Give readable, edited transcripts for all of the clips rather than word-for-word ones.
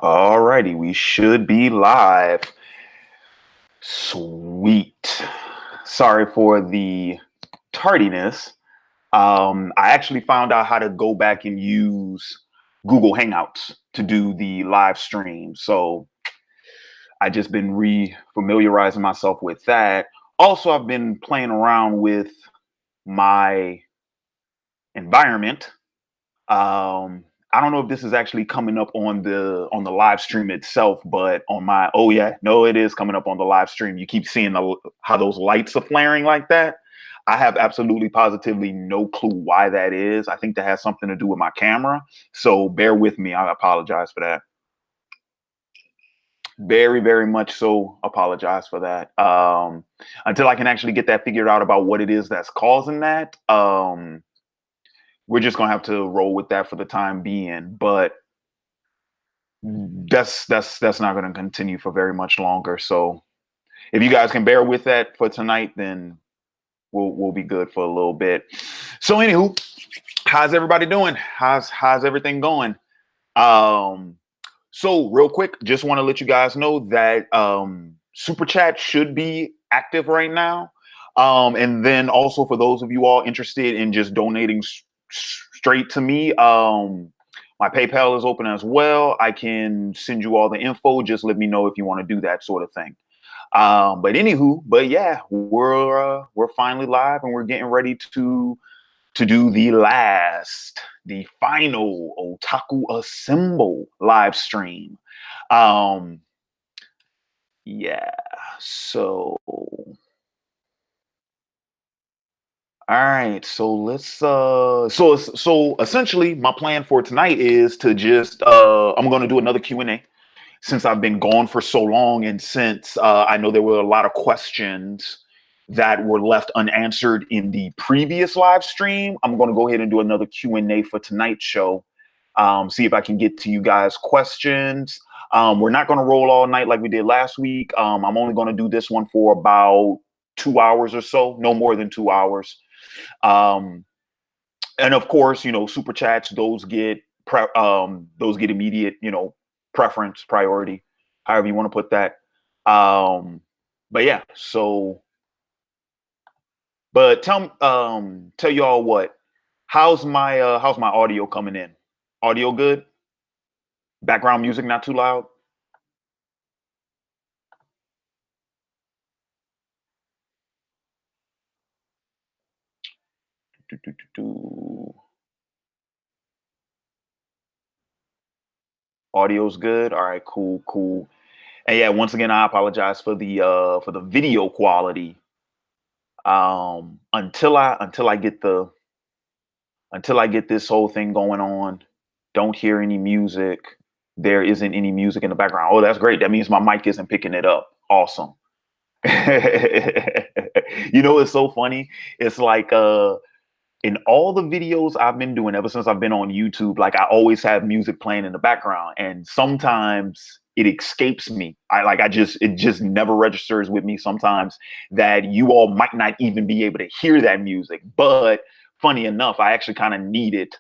Alrighty, we should be live. Sweet. Sorry for the tardiness. I actually found out how to go back and use Google Hangouts to do the live stream. So I just been re-familiarizing myself with that. Also, I've been playing around with my environment. I don't know if this is actually coming up on the live stream itself, but on my yeah, no, it is coming up on the live stream. You keep seeing how those lights are flaring like that. I have absolutely positively no clue why that is. I think that has something to do with my camera. So bear with me. I apologize for that. Very, very much so apologize for that. Until I can actually get that figured out about what it is that's causing that. We're just gonna have to roll with that for the time being. But that's not going to continue for very much longer. So if you guys can bear with that for tonight, then we'll be good for a little bit. So anywho, how's everybody doing? How's everything going? Um, so real quick, just want to let you guys know that super chat should be active right now. And then also for those of you all interested in just donating straight to me, my PayPal is open as well. I can send you all the info. Just let me know if you want to do that sort of thing. But yeah, we're finally live and we're getting ready to do the final Otaku Assemble live stream. Yeah, so all right, so let's so essentially my plan for tonight is to just I'm gonna do another Q&A since I've been gone for so long, and since I know there were a lot of questions that were left unanswered in the previous live stream. I'm going to go ahead and do another Q&A for tonight's show. See if I can get to you guys' questions. We're not going to roll all night like we did last week. I'm only going to do this one for about 2 hours or so, no more than 2 hours. Um, and of course, super chats, those get immediate, preference, priority, however you want to put that. But yeah, so but tell y'all what, how's my audio coming in? Audio good? Background music not too loud? Do, do, do, do. Audio's good. All right, cool, cool. And yeah, once again, I apologize for the video quality. Until I get this whole thing going on, don't hear any music. There isn't any music in the background. Oh, that's great. That means my mic isn't picking it up. Awesome. It's so funny. It's like in all the videos I've been doing ever since I've been on YouTube, like I always have music playing in the background, and sometimes it escapes me. It just never registers with me sometimes that you all might not even be able to hear that music. But funny enough, I actually kind of need it,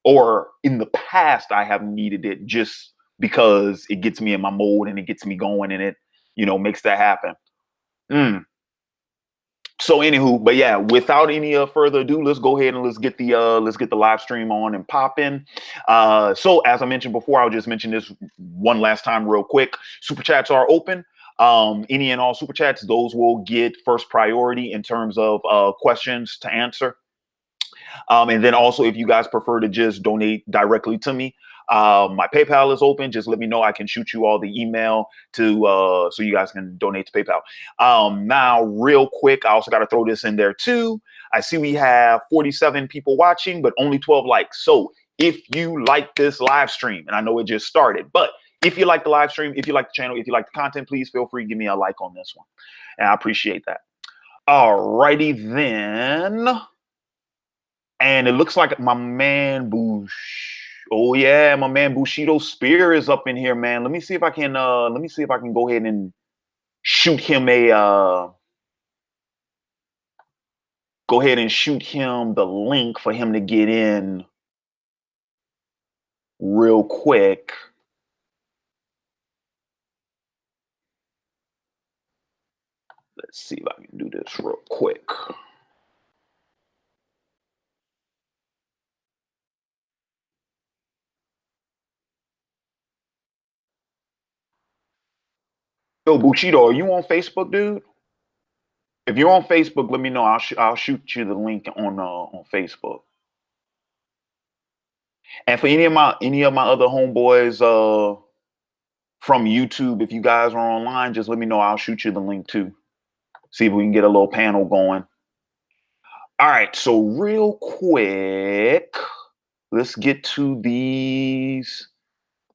or in the past I have needed it just because it gets me in my mode and it gets me going and it, makes that happen. Mm. So anywho, but yeah, without any further ado, let's go ahead and let's get the live stream on and popping. So as I mentioned before, I'll just mention this one last time real quick. Super chats are open. Any and all super chats, those will get first priority in terms of questions to answer. And then also, if you guys prefer to just donate directly to me, my PayPal is open. Just let me know. I can shoot you all the email to so you guys can donate to PayPal. Now, real quick, I also got to throw this in there too. I see we have 47 people watching, but only 12 likes. So if you like this live stream, and I know it just started, but if you like the live stream, if you like the channel, if you like the content, please feel free to give me a like on this one. And I appreciate that. Alrighty then. And it looks like my man Oh yeah, my man Bushido Spear is up in here, man. Let me see if I can go ahead and shoot him go ahead and shoot him the link for him to get in real quick. Let's see if I can do this real quick. Yo, Bushido, are you on Facebook, dude? If you're on Facebook, let me know. I'll shoot you the link on Facebook. And for any of my other homeboys from YouTube, if you guys are online, just let me know. I'll shoot you the link too. See if we can get a little panel going. All right, so real quick, let's get to these.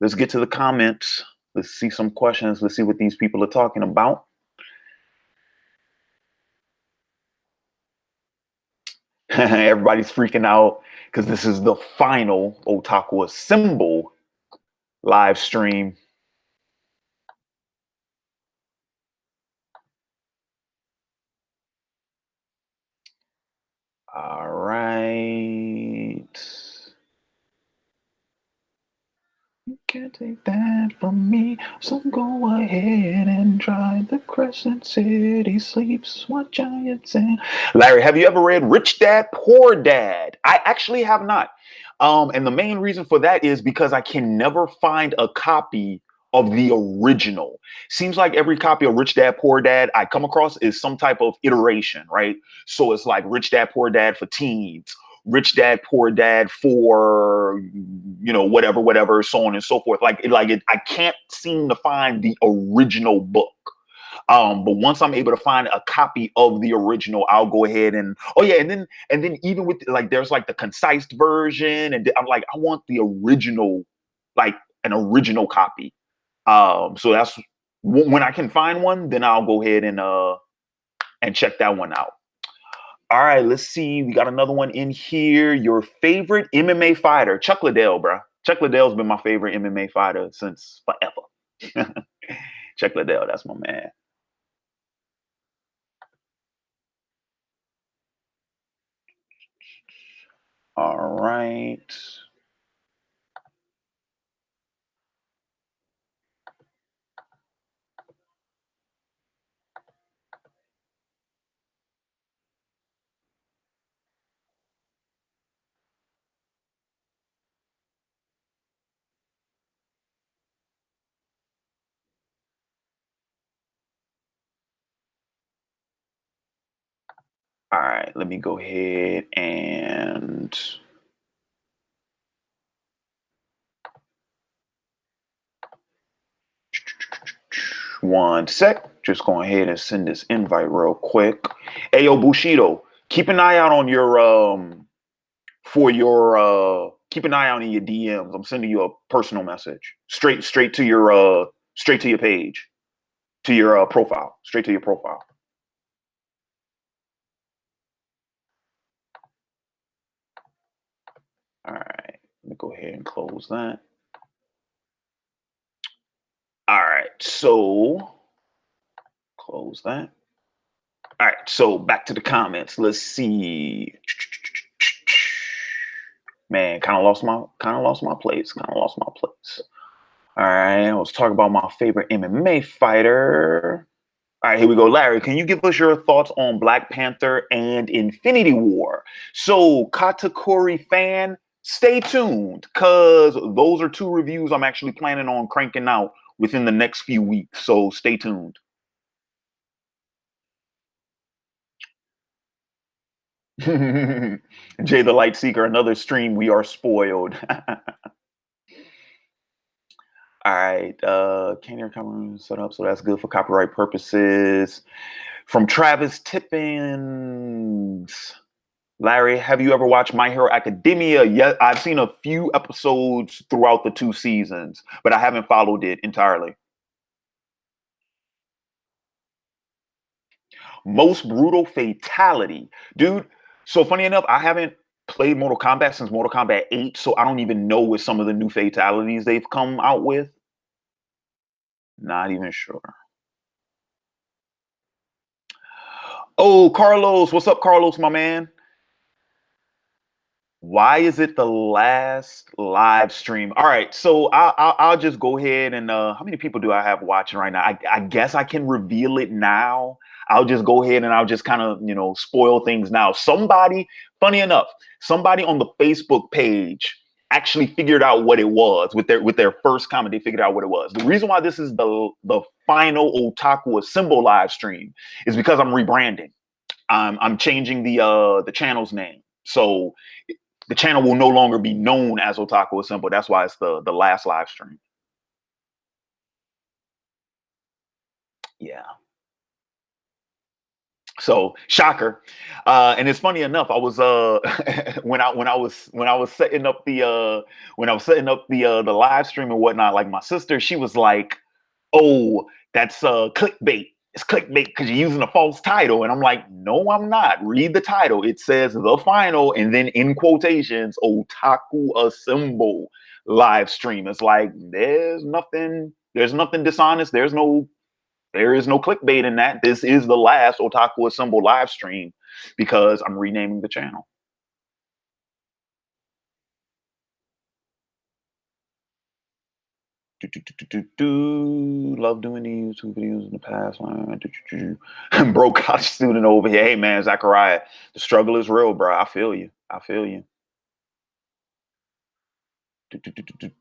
Let's get to the comments. Let's see some questions. Let's see what these people are talking about. Everybody's freaking out because this is the final Otaku Assemble live stream. All right. You can't take that from me, so go ahead and try. The Crescent City sleeps, what giants and Larry, have you ever read Rich Dad Poor Dad? I actually have not. And the main reason for that is because I can never find a copy of the original. Seems like every copy of Rich Dad Poor Dad I come across is some type of iteration, right? So it's like Rich Dad Poor Dad for teens, Rich Dad Poor Dad for whatever, so on and so forth. I can't seem to find the original book. But once I'm able to find a copy of the original, I'll go ahead and and then even with like there's like the concise version, and I'm like, I want the original, like an original copy. So that's when I can find one, then I'll go ahead and check that one out. All right, let's see. We got another one in here. Your favorite MMA fighter, Chuck Liddell, bro. Chuck Liddell's been my favorite MMA fighter since forever. Chuck Liddell, that's my man. All right. All right, let me go ahead and one sec. Just go ahead and send this invite real quick. Hey, yo, Bushido, keep an eye out on your keep an eye out in your DMs. I'm sending you a personal message straight to your page, to your profile, straight to your profile. All right, let me go ahead and close that. All right, so close that. All right, so back to the comments. Let's see. Man, kind of lost my place. All right, I was talking about my favorite MMA fighter. All right, here we go. Larry, can you give us your thoughts on Black Panther and Infinity War? So, Katakuri fan, stay tuned, because those are two reviews I'm actually planning on cranking out within the next few weeks. So, stay tuned. Jay the Light Seeker, another stream. We are spoiled. All right. Canyon camera set up, so that's good for copyright purposes. From Travis Tippins. Larry, have you ever watched My Hero Academia? Yeah, I've seen a few episodes throughout the 2 seasons, but I haven't followed it entirely. Most brutal fatality. Dude, so funny enough, I haven't played Mortal Kombat since Mortal Kombat 8, so I don't even know what some of the new fatalities they've come out with. Not even sure. Oh, Carlos, what's up, Carlos, my man? Why is it the last live stream? All right, so I'll just go ahead and how many people do I have watching right now? I guess I can reveal it now. I'll just go ahead and I'll just kind of, spoil things now. Funny enough, somebody on the Facebook page actually figured out what it was with their first comment. They figured out what it was. The reason why this is the final Otaku Assemble live stream is because I'm rebranding. I'm changing the channel's name. So the channel will no longer be known as Otaku Assemble. That's why it's the last live stream. Yeah. So shocker. And it's funny enough, I was when I was setting up the live stream and whatnot, like my sister, she was like, "Oh, that's clickbait. It's clickbait because you're using a false title." And I'm like, "No, I'm not. Read the title. It says the final, and then in quotations, Otaku Assemble live stream." It's like there's nothing dishonest. There is no clickbait in that. This is the last Otaku Assemble live stream because I'm renaming the channel. Love doing these YouTube videos in the past. Broke college student over here. Hey man, Zachariah, the struggle is real, bro. I feel you. I feel you.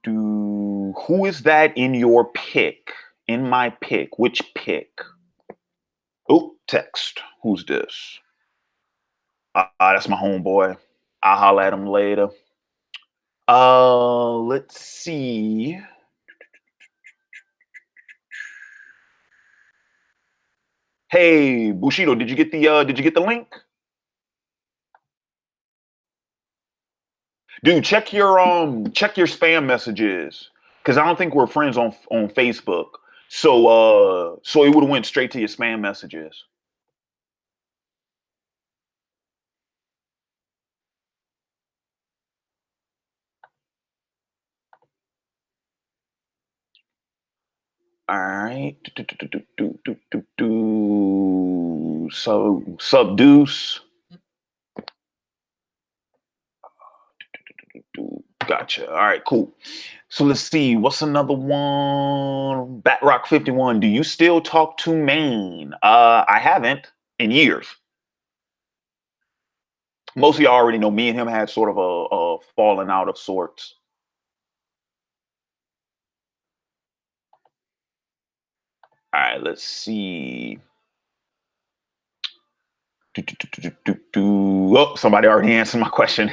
Who is that in your pick? In my pick? Which pick? Oh, text. Who's this? That's my homeboy. I'll holler at him later. Let's see. Hey, Bushido, did you get the link? Dude, check your spam messages cuz I don't think we're friends on Facebook. So it would have went straight to your spam messages. All right. So subduce. Gotcha. All right, cool. So let's see. What's another one? Batrock 51. Do you still talk to Maine? I haven't in years. Most of y'all already know me and him had sort of a falling out of sorts. All right, let's see. Oh, somebody already answered my question.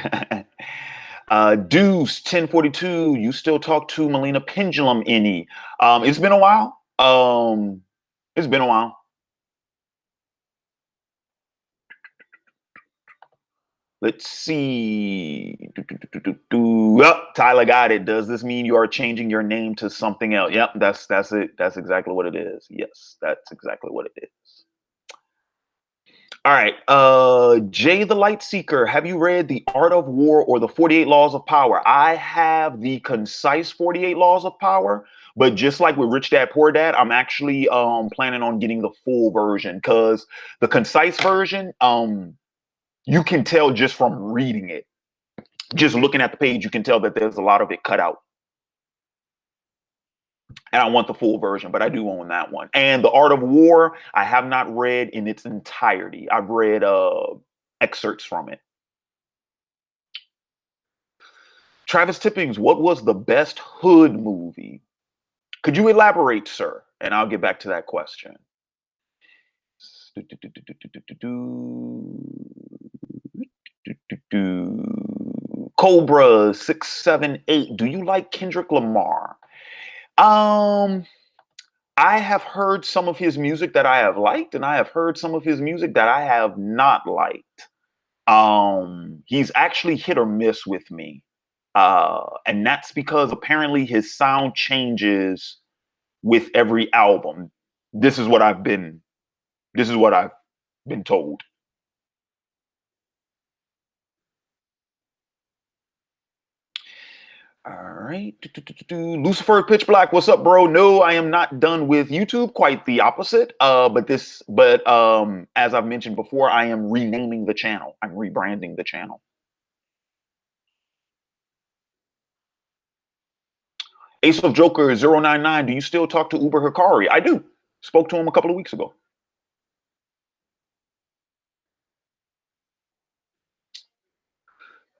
Deuce 1042. You still talk to Melina Pendulum any? It's been a while. It's been a while. Let's see. Oh, Tyler got it. Does this mean you are changing your name to something else? Yep, that's it. That's exactly what it is. Yes, that's exactly what it is. All right. Jay the Light Seeker, have you read The Art of War or the 48 Laws of Power? I have the concise 48 Laws of Power, but just like with Rich Dad Poor Dad, I'm actually planning on getting the full version because the concise version, you can tell just from reading it. Just looking at the page, you can tell that there's a lot of it cut out. And I want the full version, but I do own that one. And The Art of War, I have not read in its entirety. I've read excerpts from it. Travis Tippings, what was the best hood movie? Could you elaborate, sir? And I'll get back to that question. Cobra 678. Do you like Kendrick Lamar? Um, I have heard some of his music that I have liked, and I have heard some of his music that I have not liked. He's actually hit or miss with me. And that's because apparently his sound changes with every album. This is what I've been this is what I've been told. All right. Lucifer Pitch Black, what's up, bro? No, I am not done with YouTube. Quite the opposite. But as I've mentioned before, I am renaming the channel. I'm rebranding the channel. Ace of Joker 099. Do you still talk to Uber Hikari? I do. Spoke to him a couple of weeks ago.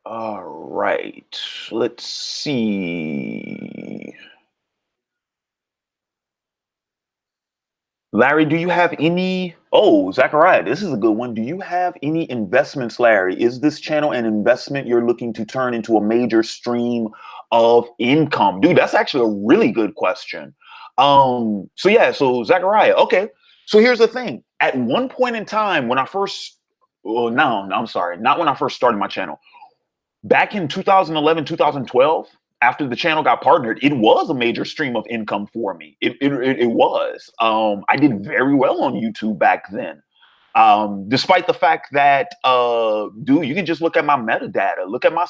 All right. Let's see. Larry, do you have any? Oh, Zachariah, this is a good one. Do you have any investments, Larry? Is this channel an investment you're looking to turn into a major stream of income? Dude, that's actually a really good question. So yeah, so Zachariah, okay. So here's the thing. At one point in time, when I first, well, no, I'm sorry, not when I first started my channel. Back in 2011, 2012, after the channel got partnered, it was a major stream of income for me. It was. I did very well on YouTube back then. Despite the fact that, dude, you can just look at my metadata, look at my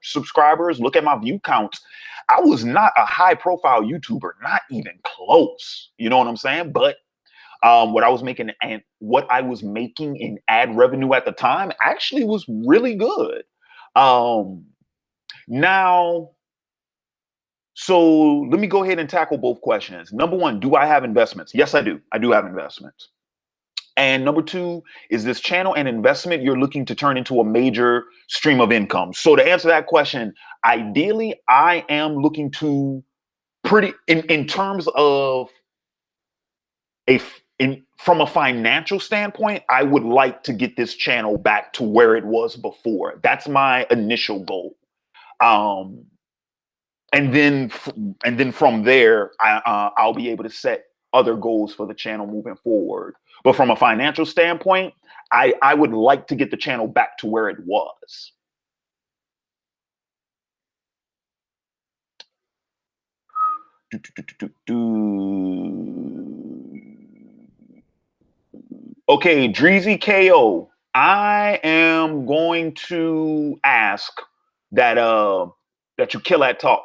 subscribers, look at my view counts. I was not a high profile YouTuber, not even close. You know what I'm saying? But what I was making and what I was making in ad revenue at the time actually was really good. Um, now, so let me go ahead and tackle both questions. Number one, do I have investments? Yes, I do. I do have investments. And number two, is this channel an investment you're looking to turn into a major stream of income? So to answer that question, ideally, I am looking to pretty in terms of from a financial standpoint, I would like to get this channel back to where it was before. That's my initial goal. Um, and then from there, I'll be able to set other goals for the channel moving forward. But from a financial standpoint, I would like to get the channel back to where it was. Okay, Dreezy KO. I am going to ask that that you kill that talk.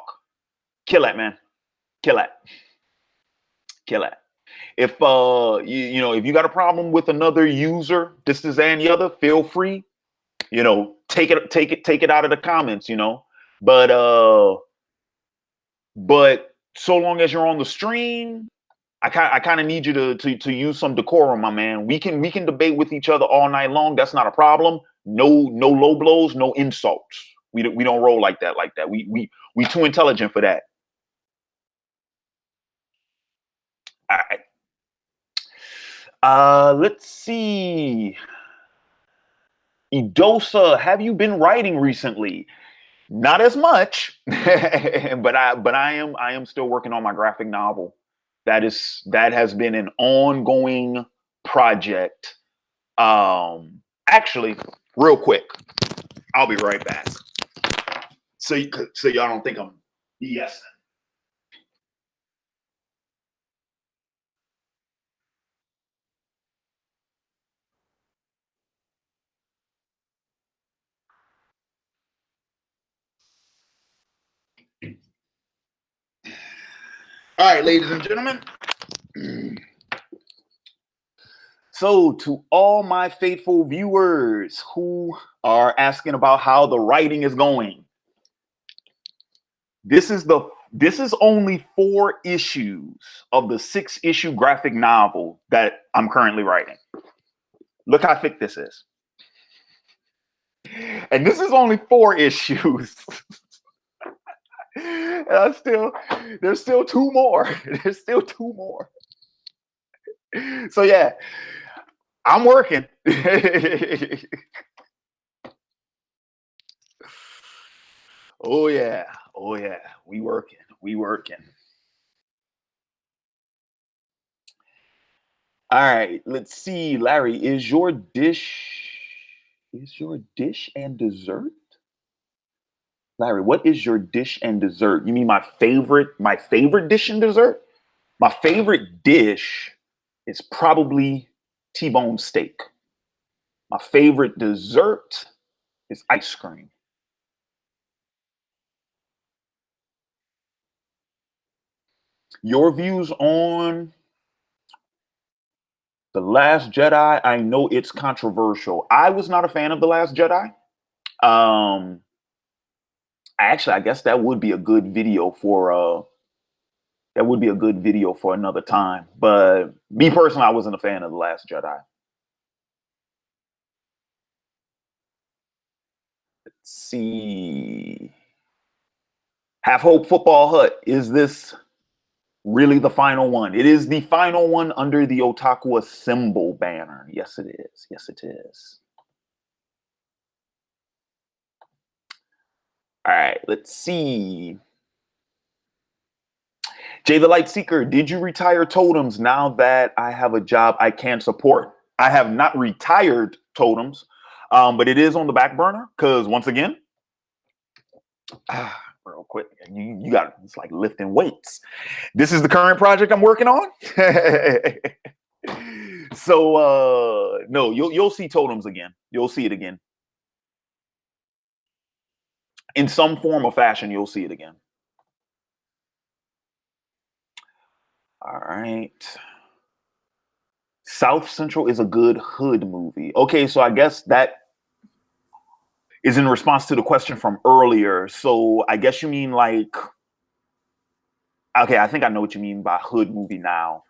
Kill that, man. Kill that. Kill that. If if you got a problem with another user, this is and the other, feel free. Take it out of the comments, But but so long as you're on the stream, I kind of need you to use some decorum, my man. We can debate with each other all night long. That's not a problem. No low blows, no insults. We don't roll like that. We too intelligent for that. All right. Let's see. Idosa, have you been writing recently? Not as much, but I am still working on my graphic novel. That has been an ongoing project. Actually, real quick, I'll be right back. So y'all don't think I'm BSing. All right, ladies and gentlemen. So, to all my faithful viewers who are asking about how the writing is going, this is only 4 issues of the 6-issue graphic novel that I'm currently writing. Look how thick this is. And this is only 4 issues. And there's still 2 more. There's still 2 more. So yeah, I'm working. Oh yeah. Oh yeah. We working. We working. All right. Let's see, Larry. Is your dish and dessert? Larry, what is your dish and dessert? You mean my favorite dish and dessert? My favorite dish is probably T-bone steak. My favorite dessert is ice cream. Your views on The Last Jedi? I know it's controversial. I was not a fan of The Last Jedi. Um, Actually, I guess that would be a good video for another time. But me personally, I wasn't a fan of The Last Jedi. see. Half Hope Football Hut. Is this really the final one? It is the final one under the Otaku Assemble banner. Yes, it is. Yes, it is. All right, let's see. Jay the Light Seeker, did you retire totems now that I have a job I can't support? I have not retired totems, but it is on the back burner because once again, real quick, you got it's like lifting weights. This is the current project I'm working on. So no, you'll see totems again. You'll see it again. In some form or fashion, you'll see it again. All right. South Central is a good hood movie. Okay, so I guess that is in response to the question from earlier. So I guess you mean like, okay, I think I know what you mean by hood movie now.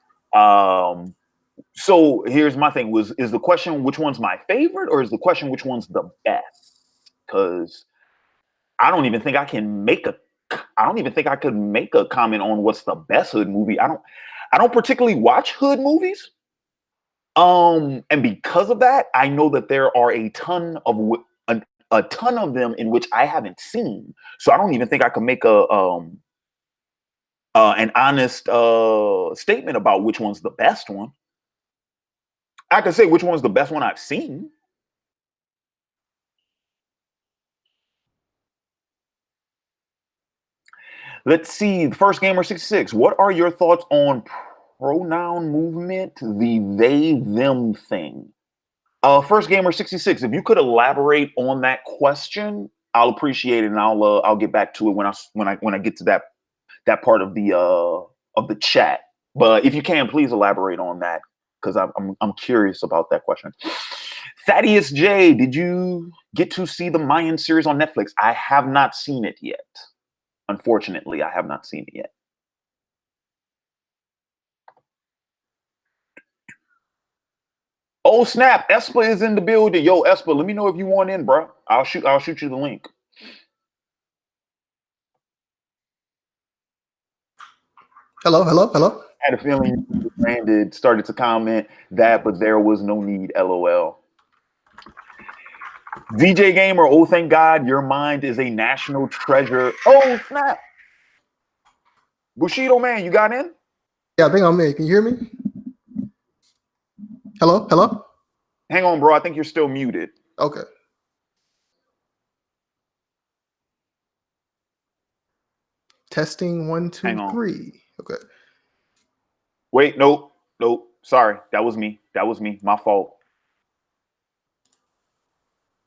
So here's my thing: is the question which one's my favorite, or is the question which one's the best? Because I don't even think I can make a comment on what's the best hood movie. I don't particularly watch hood movies. And because of that, I know that there are a ton of them in which I haven't seen. So I don't even think I can make an honest statement about which one's the best one. I can say which one's the best one I've seen. Let's see. First Gamer 66. What are your thoughts on pronoun movement, the they them thing? First Gamer 66. If you could elaborate on that question, I'll appreciate it, and I'll get back to it when I get to that part of the chat. But if you can, please elaborate on that because I'm curious about that question. Thaddeus J, did you get to see the Mayan series on Netflix? I have not seen it yet. Unfortunately, I have not seen it yet. Oh snap! Espa is in the building. Yo, Espa, let me know if you want in, bro. I'll shoot you the link. Hello. I had a feeling Brandon started to comment that, but there was no need. LOL. DJ Gamer, oh thank God, your mind is a national treasure. Oh snap! Bushido man, you got in? Yeah, I think I'm in. Can you hear me? Hello. Hang on, bro. I think you're still muted. Okay. Testing 1, 2, 3. Okay. Wait, nope. Sorry, that was me. My fault.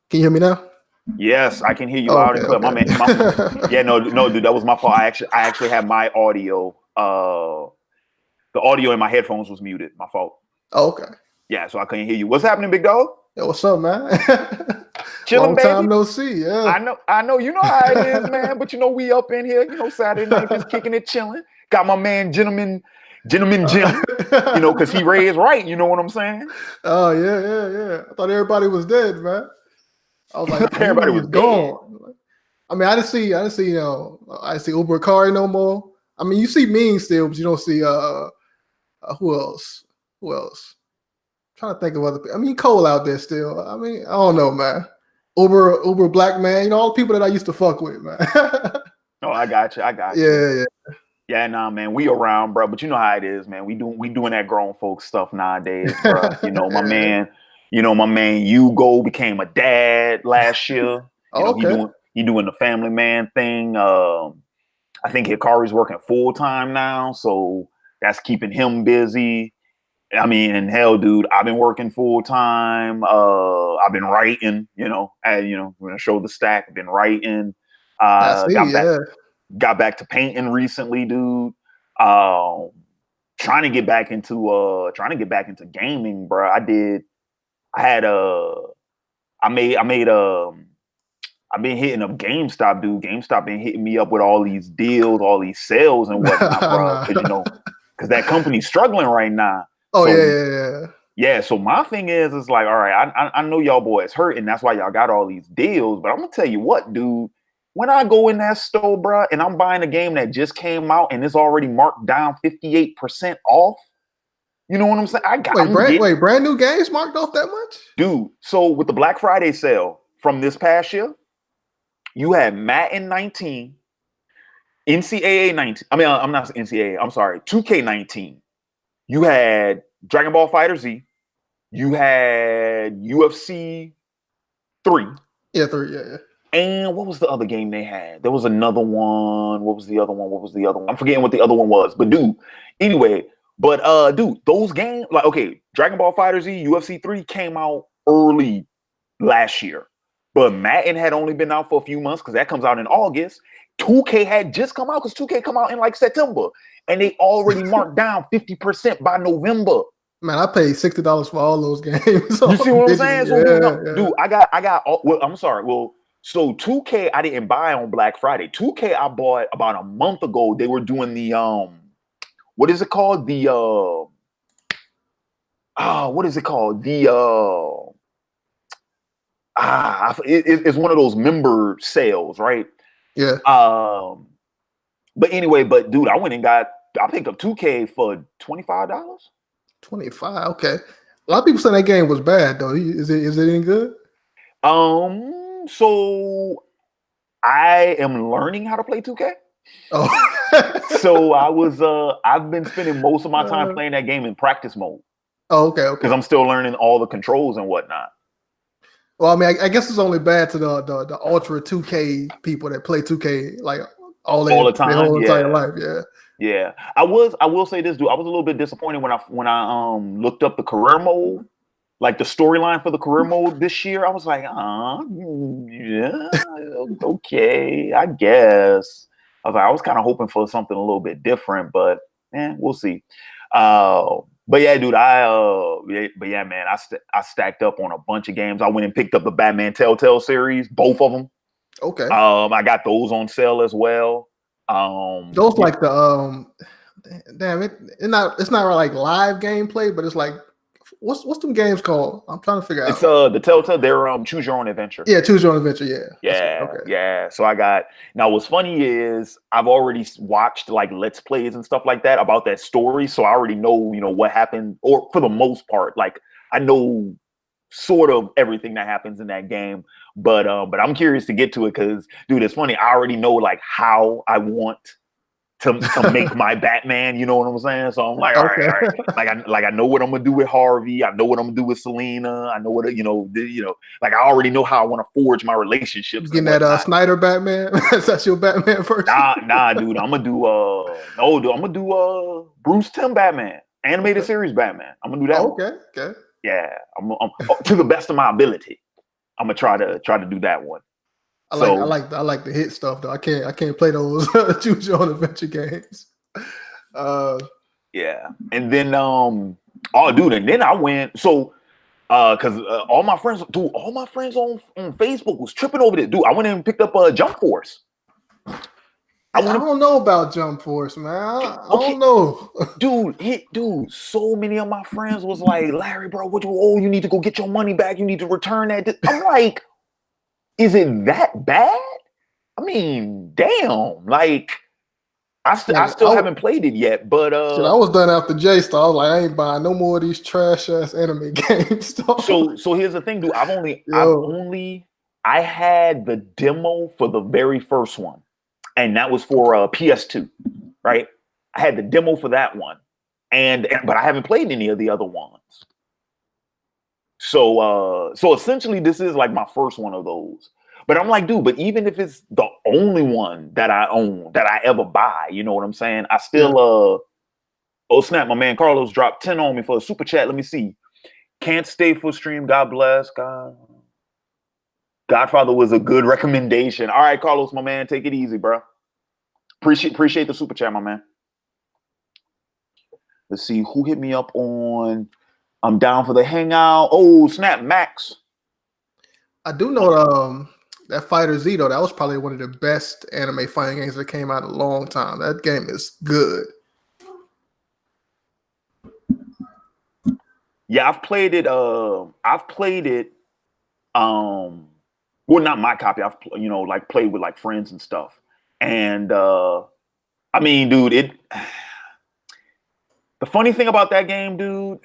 Can you hear me now? Yes, I can hear you loud and clear. Okay. My yeah, no, dude, that was my fault. I actually had my audio. The audio in my headphones was muted. My fault. Oh, okay. Yeah, so I couldn't hear you. What's happening, big dog? Yo, what's up, man? Chilling, Long baby. time no see. Yeah. I know. You know how it is, man. But we up in here. Saturday night just kicking it, chilling. Got my man, Gentleman Jim. Because he raised right. You know what I'm saying? Oh yeah. I thought everybody was dead, man. I was like, everybody was gone. Dead. I mean, I didn't see. I see Uber Kari no more. I mean, you see memes still, but you don't see who else? I'm trying to think of other people. I mean, Cole out there still. I mean, I don't know, man. Uber Black man, all the people that I used to fuck with, man. Oh, I got you. Yeah. Yeah, nah, man, we around, bro. But you know how it is, man. We doing that grown folks stuff nowadays, bro. My man, Hugo became a dad last year. Okay. He doing the family man thing. I think Hikari's working full time now, so that's keeping him busy. I mean, and hell, dude, I've been working full time. I've been writing. We're gonna show the stack. I've been writing. Got back to painting recently, dude. Trying to get back into gaming, bro. I've been hitting up GameStop, dude. GameStop been hitting me up with all these deals, all these sales and whatnot, bro. Because that company's struggling right now. Oh, so, yeah. Yeah, so my thing is like, all right, I know y'all boys hurt, and that's why y'all got all these deals. But I'm gonna tell you what, dude. When I go in that store, bro, and I'm buying a game that just came out and it's already marked down 58% off, you know what I'm saying? Brand new games marked off that much? Dude. So with the Black Friday sale from this past year, you had Madden 19, NCAA 19. I mean, I'm not NCAA. I'm sorry, 2K19. You had Dragon Ball Fighter Z. You had UFC 3. Yeah, 3. Yeah. And what was the other game they had? There was another one. What was the other one? What was the other one? I'm forgetting what the other one was. But dude, anyway, dude, those games, like, okay, Dragon Ball Fighter Z, UFC 3 came out early last year. But Madden had only been out for a few months because that comes out in August. 2K had just come out because 2K come out in like September. And they already marked down 50% by November. Man, I paid $60 for all those games. You see what I'm saying? So, yeah. dude, I got. Well, I'm sorry. Well, so 2K I didn't buy on Black Friday. 2K I bought about a month ago. They were doing the what is it called? The what is it called? The it's one of those member sales, right? Yeah. But anyway, dude, I picked up 2K for $25. 25. Okay. A lot of people say that game was bad though. Is it any good? So I am learning how to play 2K. Oh. So I've been spending most of my time playing that game in practice mode. Oh, okay. Because I'm still learning all the controls and whatnot. Well, I mean, I guess it's only bad to the ultra 2K people that play 2K like all the time, their whole entire life. Yeah. Yeah. I will say this, dude. I was a little bit disappointed when I looked up the career mode, like the storyline for the career mode this year. I was like, yeah, okay, I guess. I was kind of hoping for something a little bit different, but we'll see. But yeah, dude, man, I stacked up on a bunch of games. I went and picked up the Batman Telltale series, both of them. Okay. I got those on sale as well. Those like the damn it, it's not like live gameplay, but it's like what's them games called? I'm trying to figure out. It's the Telltale. They're choose your own adventure. Yeah, choose your own adventure. Yeah. Yeah. Okay. Yeah. So now what's funny is I've already watched like Let's Plays and stuff like that about that story. So I already know, what happened, or for the most part, like I know sort of everything that happens in that game. But I'm curious to get to it because, dude, it's funny. I already know like how I want to make my Batman, you know what I'm saying? So I'm like, all right. Like I know what I'm gonna do with Harvey. I know what I'm gonna do with Selena. I know what like I already know how I want to forge my relationships. Getting that Snyder Batman? That's your Batman first? Nah, dude. I'm gonna do Bruce Timm Batman, animated series Batman. I'm gonna do that. Okay. Yeah, I'm to the best of my ability. I'm gonna try to do that one. I like the hit stuff though. I can't play those choose your own adventure games. Yeah, and then dude, and then I went because all my friends on Facebook was tripping over this. Dude, I went in and picked up Jump Force. I don't know about Jump Force, man. I don't know. Dude, so many of my friends was like, Larry, bro, you need to go get your money back. You need to return that. I'm like, is it that bad? I mean, damn. Like, I still haven't played it yet, but I was done after J-Star. I was like, I ain't buying no more of these trash ass anime games. So here's the thing, dude. I had the demo for the very first one, and that was for PS2, right? I had the demo for that one, but I haven't played any of the other ones. So essentially, this is like my first one of those. But I'm like, dude, but even if it's the only one that I own, that I ever buy, you know what I'm saying? I still, oh snap, my man Carlos dropped 10 on me for a super chat. Let me see. Can't stay for stream. God bless. Godfather was a good recommendation. All right, Carlos, my man, take it easy, bro. Appreciate the super chat, my man. Let's see who hit me up on. I'm down for the hangout. Oh snap, Max. I do know that Fighter Z though. That was probably one of the best anime fighting games that came out in a long time. That game is good. Yeah, I've played it. I've played it. Well, not my copy. I've like played with like friends and stuff. And I mean, dude, it. The funny thing about that game, dude,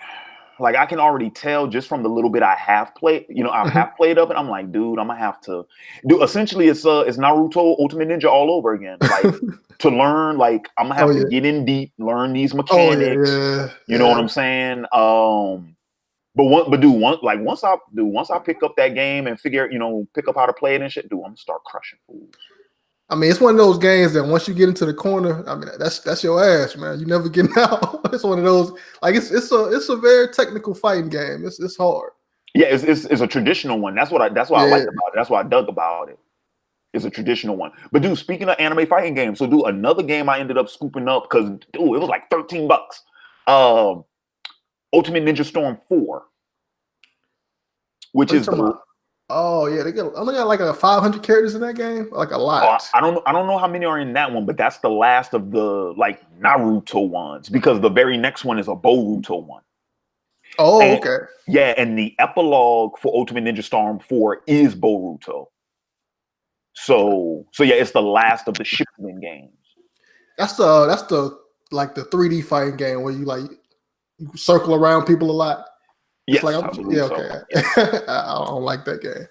like I can already tell just from the little bit I have played. I have played of it. I'm like, dude, I'm gonna have to do. Essentially, it's Naruto Ultimate Ninja all over again. Like to learn, like I'm gonna Oh have to yeah. get in deep, learn these Oh yeah, mechanics. yeah, You know what yeah. I'm saying? But dude, once I pick up that game and pick up how to play it and shit, dude, I'm gonna start crushing fools. I mean, it's one of those games that once you get into the corner, I mean, that's your ass, man. You never getting out. It's one of those like it's a very technical fighting game. It's hard. Yeah, it's a traditional one. That's what I Yeah. liked about it. That's what I dug about it. It's a traditional one. But dude, speaking of anime fighting games, so dude, another game I ended up scooping up because dude, it was like $13. Um, Ultimate Ninja Storm 4, which What you is talking the about? Oh yeah, they only got like a 500 characters in that game, like a oh, lot. I don't know how many are in that one, but that's the last of the like Naruto ones because the very next one is a Boruto one. Oh, And okay. yeah, and the epilogue for Ultimate Ninja Storm 4 is Boruto. So yeah, it's the last of the Shippuden games. That's the like the 3D fighting game where you circle around people a lot. It's like Yes, I yeah, believe so. okay. Yeah. I don't like that game.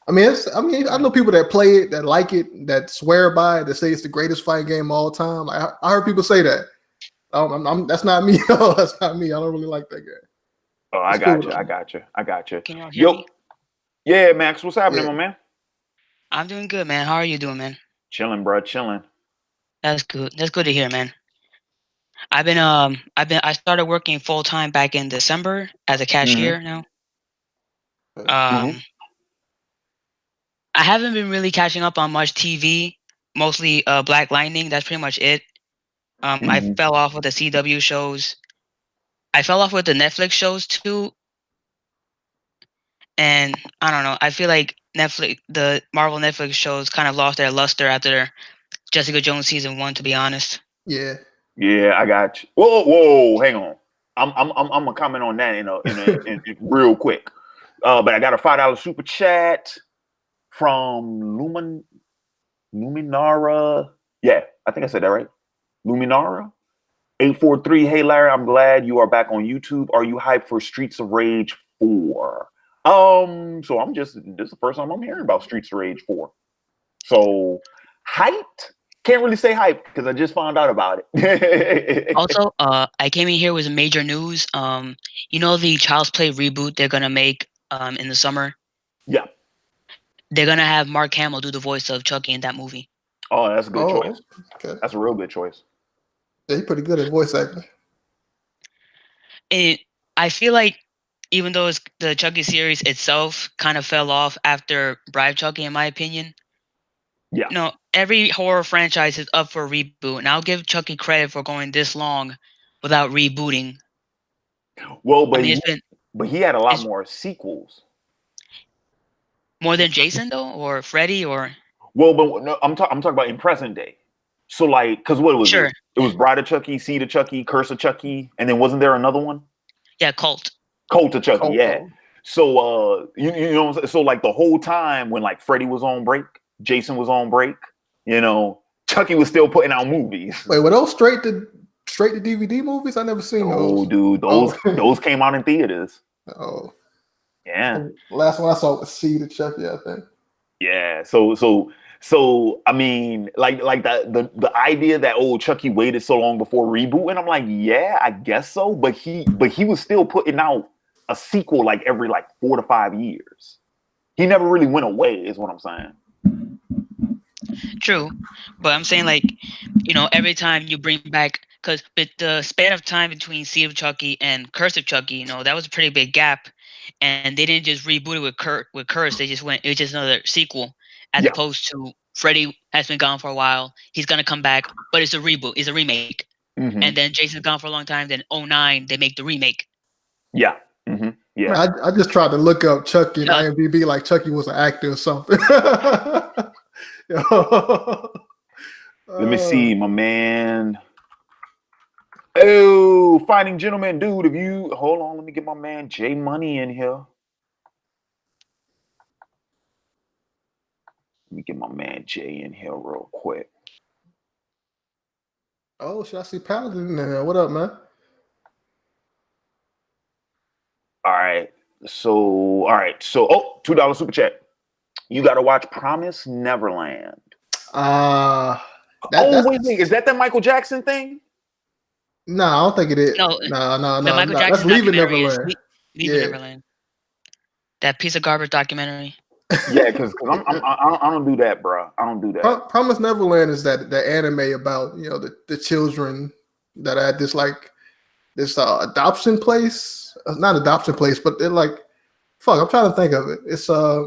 I know people that play it, that like it, that swear by it, that say it's the greatest fighting game of all time. I heard people say that. That's not me. No, that's not me. I don't really like that game. Oh, I It's cool got you. though. I got you. I got you. Can y'all hear Yo, me? yeah, Max, what's happening, Yeah. my man? I'm doing good, man. How are you doing, man? Chilling, bro. Chilling. That's good. That's good to hear, man. I started working full time back in December as a Mm-hmm. cashier now. Mm-hmm. Um, I haven't been really catching up on much TV, mostly Black Lightning. That's pretty much it. I Mm-hmm. fell off with the CW shows. I fell off with the Netflix shows too, and I don't know. I feel like the Marvel Netflix shows, kind of lost their luster after Jessica Jones season 1. To be honest. Yeah. Yeah, I got you. Whoa, hang on. I'm gonna comment on that in real quick. But I got a $5 super chat from Luminara. Yeah, I think I said that right. Luminara 843. Hey Larry, I'm glad you are back on YouTube. Are you hyped for Streets of Rage 4? So this is the first time I'm hearing about Streets of Rage 4. So hyped? Can't really say hyped because I just found out about it. Also, I came in here with major news. The Child's Play reboot they're gonna make in the summer. Yeah. They're gonna have Mark Hamill do the voice of Chucky in that movie. Oh, that's a good Oh, choice. okay. That's a real good choice. Yeah, he's pretty good at voice acting. And I feel like even though the Chucky series itself kind of fell off after Bride Chucky, in my opinion, Yeah. every horror franchise is up for a reboot, and I'll give Chucky credit for going this long without rebooting. Well, I mean, but he had a lot it's more sequels. more than Jason though, or Freddy, or Well, but no, I'm talking about in present day. So like, cause what was it? sure, It was Bride of Chucky, Seed of Chucky, Curse of Chucky, and then wasn't there another one? yeah, Cult. Cult of Chucky, Oh, yeah. oh. So you know what I'm saying? So like the whole time when like Freddy was on break, Jason was on break, Chucky was still putting out movies. Wait, were those straight to DVD movies? I never seen Oh, those. dude, Oh, those came out in theaters. oh. Yeah. Last one I saw was Seed of Chucky, I think. Yeah. So I mean, like the idea that Chucky waited so long before rebooting, I'm like, yeah, I guess so. But he was still putting out a sequel like every like 4 to 5 years. He never really went away, is what I'm saying. True, but I'm saying every time you bring back, because with the span of time between Seed of Chucky and Curse of Chucky, that was a pretty big gap, and they didn't just reboot it with Curse. They just went. It was just another sequel, as Yeah. opposed to Freddy has been gone for a while. He's gonna come back, but it's a reboot. It's a remake. Mm-hmm. And then Jason's gone for a long time. Then 2009, they make the remake. Yeah. Mm-hmm. Yeah. Man, I just tried to look up Chucky and Yeah. IMDb like Chucky was an actor or something. Let me see, my man. Oh, Fighting Gentleman, dude. If you hold on, let me get my man J Money in here. Let me get my man Jay in here real quick. Oh, should I see Paladin in there? What up, man? All right. So, oh, $2 super chat. You got to watch Promise Neverland. Wait. Is that the Michael Jackson thing? No, I don't think it is. No, No. the Michael That's Jackson Leaving documentary is Neverland. Leaving Neverland. That piece of garbage documentary. Yeah, because I don't do that, bro. I don't do that. Promise Neverland is that anime about the children that had this adoption place, not adoption place, but they're like, fuck. I'm trying to think of it. It's I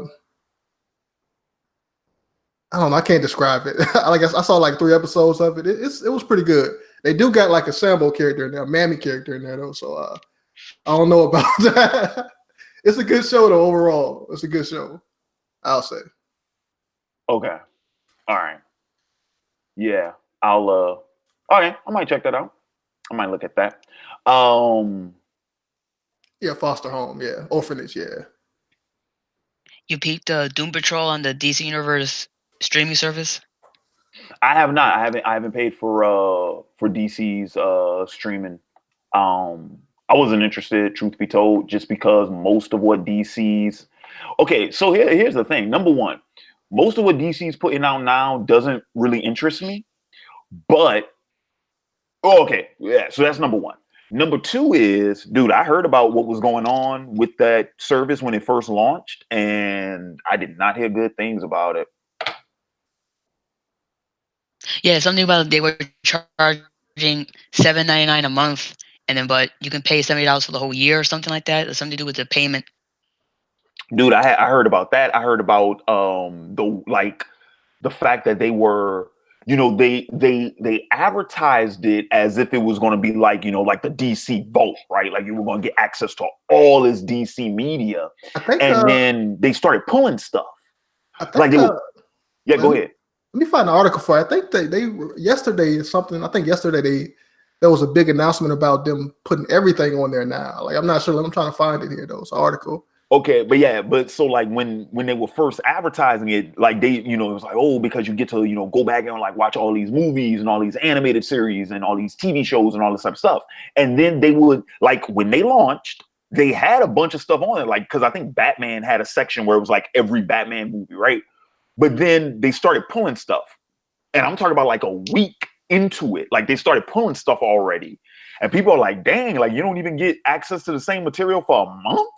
don't know. I can't describe it. I saw like 3 episodes of it. It was pretty good. They do got like a Sambo character in there, a Mammy character in there though. So I don't know about that. It's a good show though. Overall, it's a good show. I'll say. Okay. All right. Yeah. I'll okay. I might check that out. I might look at that. Yeah, foster home. Yeah, orphanage. Yeah. You peeped Doom Patrol on the DC Universe streaming service? I have not. I haven't paid for DC's streaming. I wasn't interested, truth be told, just because most of what DC's okay, so here's the thing. Number one, most of what DC's putting out now doesn't really interest me. But okay, yeah, so that's number one. Number two is, dude, I heard about what was going on with that service when it first launched, and I did not hear good things about it. Yeah, something about they were charging $7.99 a month, and then but you can pay $70 for the whole year or something like that. Or something to do with the payment. Dude, I heard about that. I heard about the fact that they were, they advertised it as if it was going to be like, like the DC Vault, right? Like you were going to get access to all this DC media, I think, and then they started pulling stuff. I think, like yeah, go ahead. Let me find an article for it. I think they yesterday something. I think yesterday there was a big announcement about them putting everything on there now. Like I'm not sure. I'm trying to find it here though. It's an article. Okay, but so like when they were first advertising it, like they, it was like, oh, because you get to, go back and like watch all these movies and all these animated series and all these TV shows and all this type of stuff. And then they would, like, when they launched, they had a bunch of stuff on it, like, because I think Batman had a section where it was like every Batman movie, right? But then they started pulling stuff. And I'm talking about like a week into it. Like they started pulling stuff already. And people are like, dang, like you don't even get access to the same material for a month?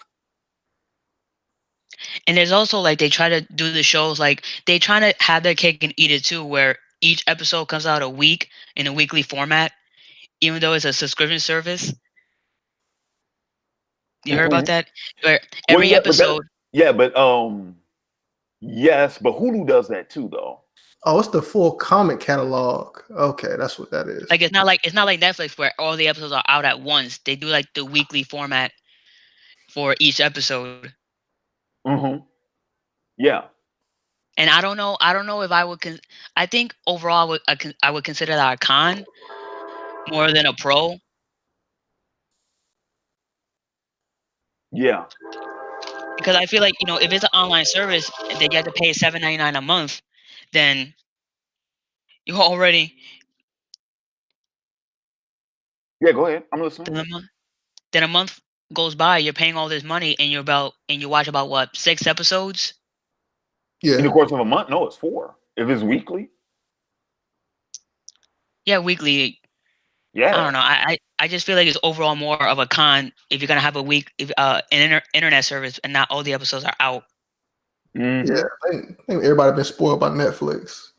And there's also like they try to do the shows like they try to have their cake and eat it too, where each episode comes out a week in a weekly format, even though it's a subscription service. You heard about that? Where every episode. Yes, but Hulu does that too, though. Oh, it's the full comic catalog. Okay, that's what that is. Like it's not like Netflix where all the episodes are out at once. They do like the weekly format for each episode. Mm-hmm. Yeah. And I don't know if I would. I think overall, I would consider that a con more than a pro. Yeah. Because I feel like if it's an online service and they have to pay $7.99 a month, then you already. Yeah, go ahead. I'm listening. Then a month goes by, you're paying all this money, and you watch about what 6 episodes. Yeah. In the course of a month? No, it's 4. If it's weekly. Yeah, weekly. Yeah. I don't know. I just feel like it's overall more of a con if you're gonna have an internet service and not all the episodes are out. Mm-hmm. Yeah, I think everybody been spoiled by Netflix.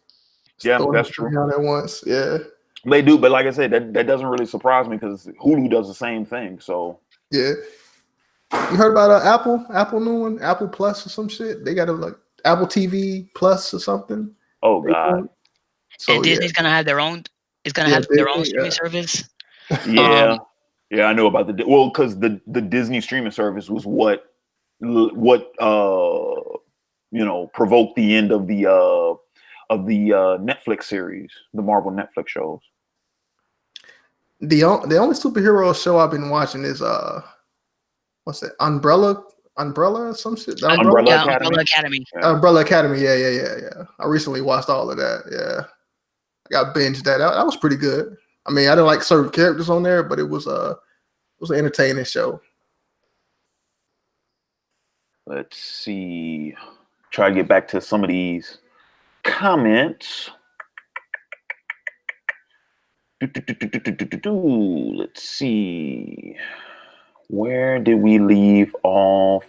Yeah, that's true. At once. Yeah. They do, but like I said, that doesn't really surprise me because Hulu does the same thing. So yeah. You heard about Apple new one, Apple Plus or some shit? They got a like Apple TV Plus or something. Oh God. So and Disney's gonna have their own. It's gonna have their own streaming service. Yeah, yeah, I know about because the Disney streaming service was what provoked the end of the Netflix series, the Marvel Netflix shows. The only superhero show I've been watching is what's that? Umbrella or some shit. The Umbrella Yeah, Academy. Umbrella Academy. Yeah. Umbrella Academy. Yeah. I recently watched all of that. Yeah, I got binged that. That was pretty good. I mean, I didn't like certain characters on there, but it was an entertaining show. Let's see. Try to get back to some of these comments. Let's see. Where did we leave off?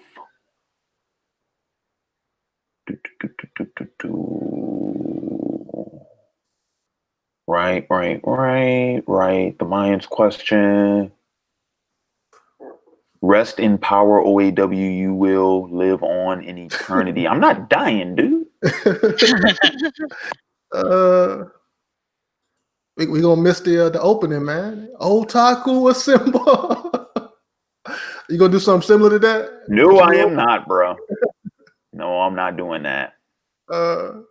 Right. The Mayans question. Rest in power, OAW. You will live on in eternity. I'm not dying, dude. We gonna miss the opening, man. Otaku assemble. You gonna do something similar to that? No, I am not, bro. No, I'm not doing that.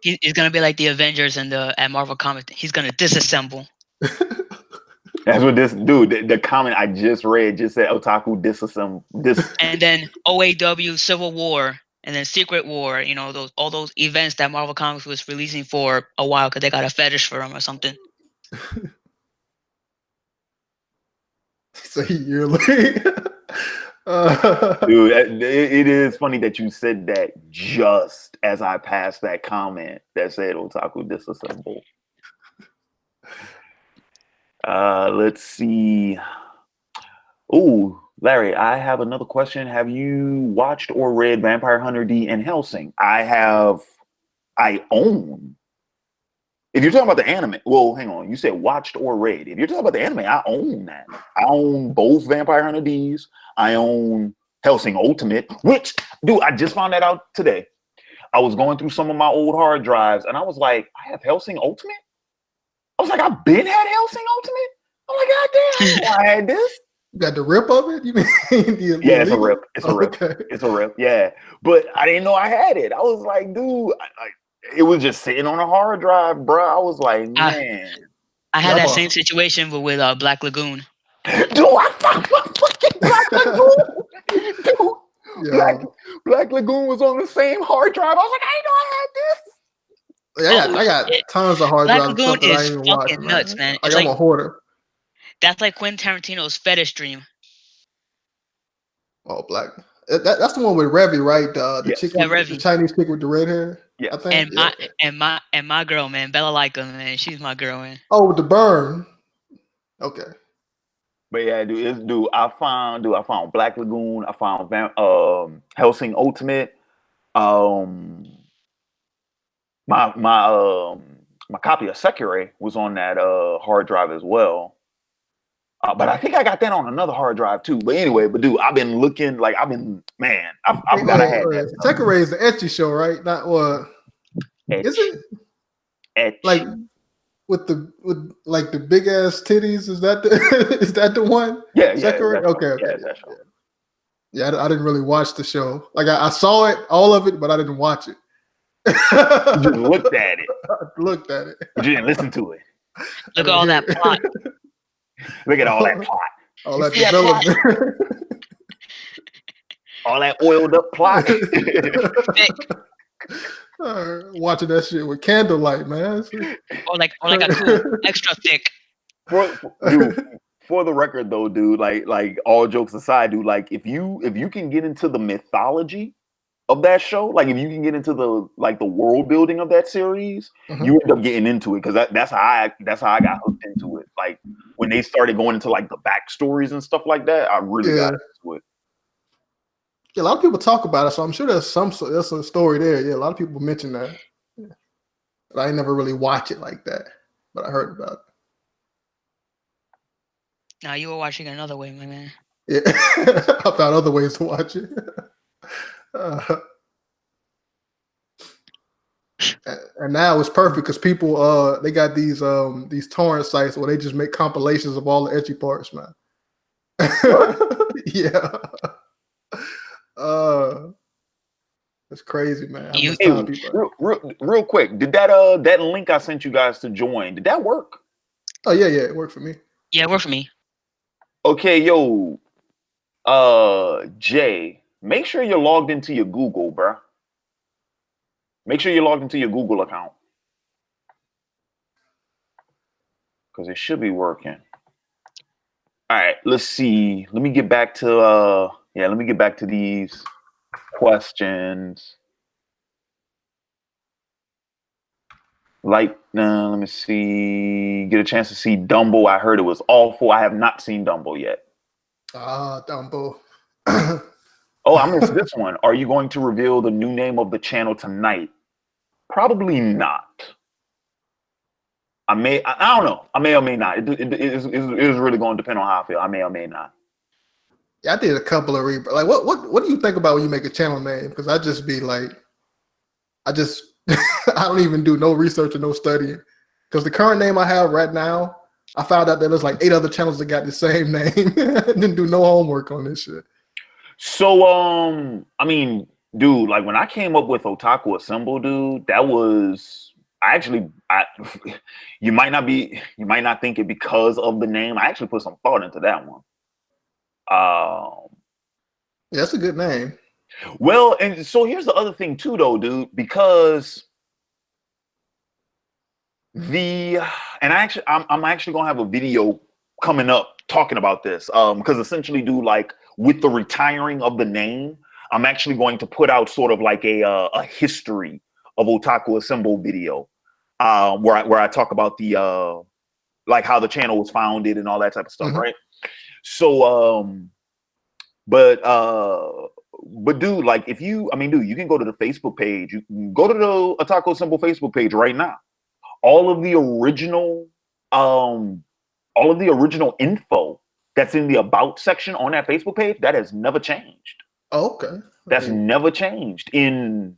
He's gonna be like the Avengers and at Marvel Comics. He's gonna disassemble. That's what this dude. The comment I just read just said Otaku disassemble. And then OAW Civil War, and then Secret War. You know, all those events that Marvel Comics was releasing for a while because they got a fetish for them or something. So you're like, dude, it is funny that you said that just as I passed that comment that said Otaku disassemble. Let's see. Oh, Larry, I have another question. Have you watched or read Vampire Hunter D and Hellsing? I own. If you're talking about the anime, well, hang on. You said watched or read. If you're talking about the anime, I own that. I own both Vampire Hunter Ds. I own Hellsing Ultimate, which, dude, I just found that out today. I was going through some of my old hard drives, and I was like, I have Hellsing Ultimate? I was like, I've been had Hellsing Ultimate? I'm like, God damn, I didn't know I had this. You got the rip of it? You mean? Yeah, it's a rip. It's a rip. Okay. It's a rip. Yeah, but I didn't know I had it. I was like, dude, it was just sitting on a hard drive, bro. I was like, man. I had that same situation with Black Lagoon. Dude, I fucking Black Lagoon. Dude, yeah. Black Lagoon was on the same hard drive. I was like, I didn't know I had this. I got tons of hard drives. Black Lagoon is fucking nuts, man. Like, I'm a hoarder. That's like Quentin Tarantino's fetish dream. Oh, Black. That's the one with Revy, right? The chick, the Chinese chick with the red hair. Yeah, I think. And my girl, man, Bella Lyca, man, she's my girl, man. Oh, with the burn. Okay. But yeah, dude, I found Black Lagoon. I found Hellsing Ultimate. My copy of Sekiro was on that hard drive as well. But I think I got that on another hard drive too. But anyway, dude, I've been looking like I forgot I had that. Sekiro is the ecchi show, right? Not what? Is it? Etch. Like with the big ass titties? Is that the one? Yeah, Sekiro? Yeah, okay. Yeah, that show. Yeah, I didn't really watch the show. Like I saw it, all of it, but I didn't watch it. You just looked at it. I looked at it. But you didn't listen to it. Look at all that plot. Look at all that plot. All that development. All that oiled up plot. Watching that shit with candlelight, man. Or like a cool extra thick. For the record though, dude, like all jokes aside, dude, like if you can get into the mythology of that show, like if you can get into the world building of that series, you end up getting into it, because that's how I got hooked into it. Like when they started going into like the backstories and stuff like that, I really got into it. Yeah, a lot of people talk about it, so I'm sure there's a story there. Yeah, a lot of people mention that. Yeah. But I never really watch it like that, but I heard about it. Now you were watching it another way, my man. Yeah, I found other ways to watch it. And now it's perfect because people they got these torrent sites where they just make compilations of all the ecchi parts, man. Yeah. It's crazy, man. Real quick, did that link I sent you guys to join, did that work? Oh yeah, it worked for me. Yeah, work for me. Okay, yo, Jay, make sure you're logged into your Google, bruh. Make sure you're logged into your Google account because it should be working. All right, let's see. Let me get back to let me get back to these questions. Like, let me see. Get a chance to see Dumbo. I heard it was awful. I have not seen Dumbo yet. Dumbo. Oh, I missed this one. Are you going to reveal the new name of the channel tonight? Probably not. I don't know. I may or may not. It is really going to depend on how I feel. I may or may not. Yeah, I did a couple of like what do you think about when you make a channel name? Because I just be like, I don't even do no research or no studying. Because the current name I have right now, I found out that there's like 8 other channels that got the same name. Didn't do no homework on this shit. So I mean, dude, like when I came up with Otaku Assemble, dude, that was you might not think it because of the name. I actually put some thought into that one. Yeah, that's a good name. Well, and so here's the other thing too, though, dude, because I'm actually gonna have a video coming up talking about this. Because essentially, dude, like with the retiring of the name, I'm actually going to put out sort of like a history of Otaku Assemble video, where I talk about the like how the channel was founded and all that type of stuff, right? So but dude, like if you you can go to the Facebook page. You can go to the Otaku Assemble Facebook page right now. All of the original info that's in the about section on that Facebook page, that has never changed. Oh, okay. That's never changed in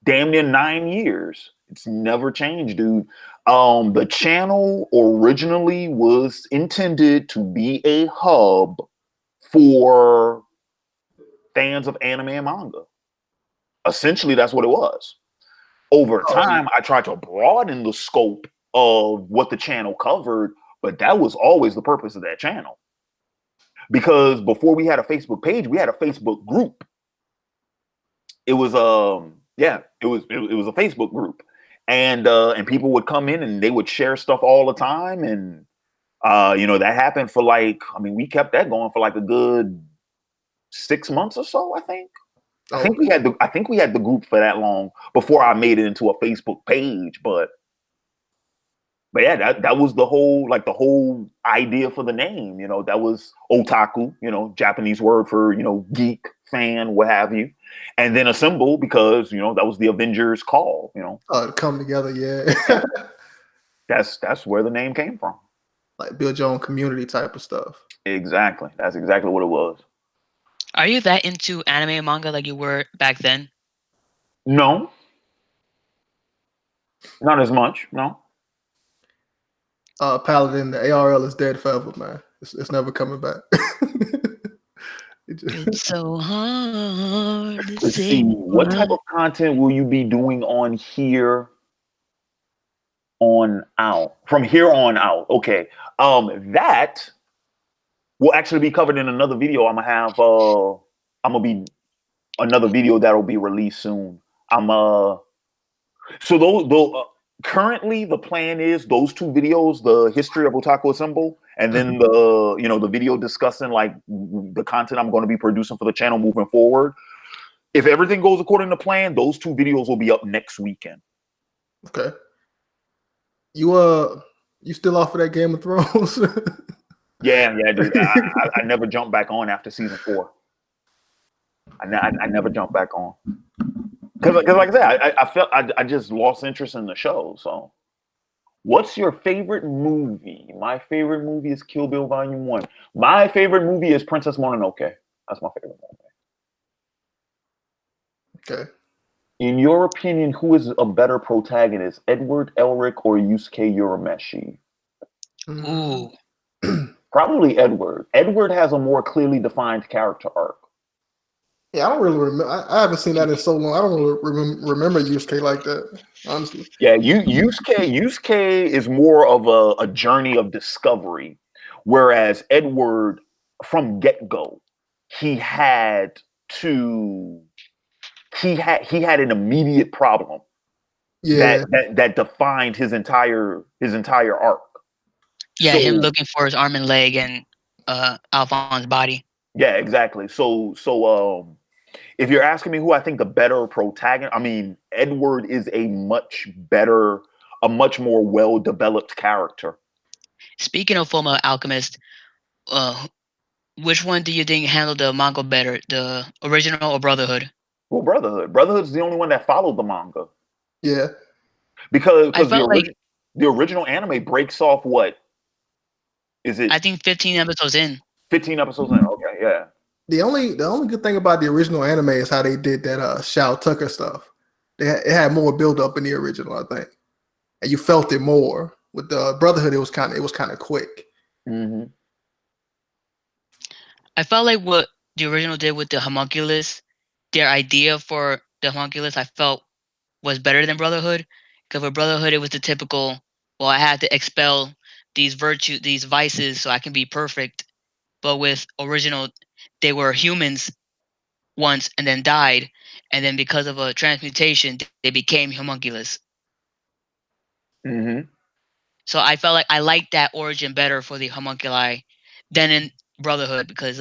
damn near 9 years. It's never changed, dude. The channel originally was intended to be a hub for fans of anime and manga. Essentially, that's what it was. Over time, I tried to broaden the scope of what the channel covered, but that was always the purpose of that channel. Because before we had a Facebook page, we had a Facebook group. It was it was a Facebook group, and people would come in and they would share stuff all the time, and that happened for we kept that going for like a good 6 months or so, I think. I think we had the group for that long before I made it into a Facebook page, but yeah, that was the whole idea for the name. That was otaku, Japanese word for geek, fan, what have you, and then assemble because that was the Avengers call. Come together, yeah. That's where the name came from. Like build your own community type of stuff. Exactly, that's exactly what it was. Are you that into anime and manga like you were back then? No. Not as much, no. Paladin, the ARL is dead forever, man. It's never coming back. It's so hard to Let's see, what type of content will you be doing on here on out? From here on out, okay. That will actually be covered in another video. I'm gonna be another video that'll be released soon. So those currently the plan is those 2 videos, the history of Otaku Assemble, and then the video discussing like the content I'm going to be producing for the channel moving forward. If everything goes according to plan, those 2 videos will be up next weekend. Okay. You still off of that Game of Thrones? Yeah, dude. I never jumped back on after season 4. I never jumped back on. Because like I said, I felt I just lost interest in the show. So, what's your favorite movie? My favorite movie is Kill Bill Volume 1. My favorite movie is Princess Mononoke. That's my favorite movie. Okay. In your opinion, who is a better protagonist, Edward Elric or Yusuke Urameshi? Ooh. Probably Edward. Edward has a more clearly defined character arc. Yeah, I don't really remember. I haven't seen that in so long. I don't really remember Yusuke like that, honestly. Yeah, Yusuke is more of a journey of discovery. Whereas Edward, from get-go, he had to he had an immediate problem Yeah, that defined his entire arc. Yeah, him So looking for his arm and leg and Alphonse's body. yeah, exactly. So if you're asking me who I think the better protagonist, I mean, Edward is a much more well-developed character. Speaking of Fullmetal Alchemist, uh, which one do you think handled the manga better, the original or Brotherhood? Well, Brotherhood's the only one that followed the manga yeah. because I the felt like the original anime breaks off what is it I think 15 episodes in. 15 episodes in? Okay, yeah. The only good thing about the original anime is how they did that Shao Tucker stuff. It had more build up in the original, I think, and you felt it more. With the Brotherhood, it was kind of quick. Mm-hmm. I felt like what the original did with the homunculus, their idea for the homunculus, I felt was better than Brotherhood. Because with Brotherhood, it was the typical, well, I had to expel these vices, so I can be perfect. But with original, they were humans once and then died, and then because of a transmutation, they became homunculus. Mm-hmm. So I felt like I liked that origin better for the homunculi than in Brotherhood because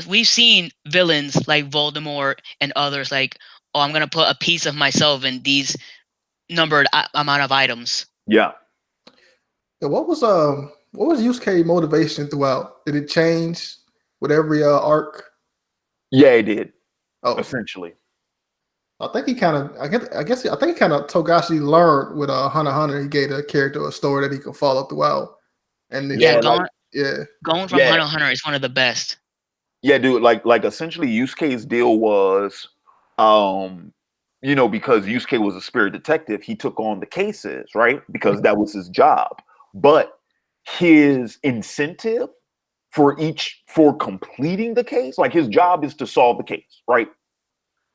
we've seen villains like Voldemort and others like, oh, I'm gonna put a piece of myself in these numbered amount of items. Yeah. And what was Yusuke motivation throughout? Did it change with every arc? Yeah, it did. Oh, Essentially. I think he kind of. I guess. I think he kind of Togashi learned with Hunter x Hunter. He gave the character a story that he could follow throughout, and then Yeah, Yeah, going yeah, going from yeah, Hunter x Hunter is one of the best. yeah, dude. Like essentially, Yusuke's deal was, because Yusuke was a spirit detective, he took on the cases, right? Because that was his job. But his incentive for completing the case, like his job is to solve the case, right?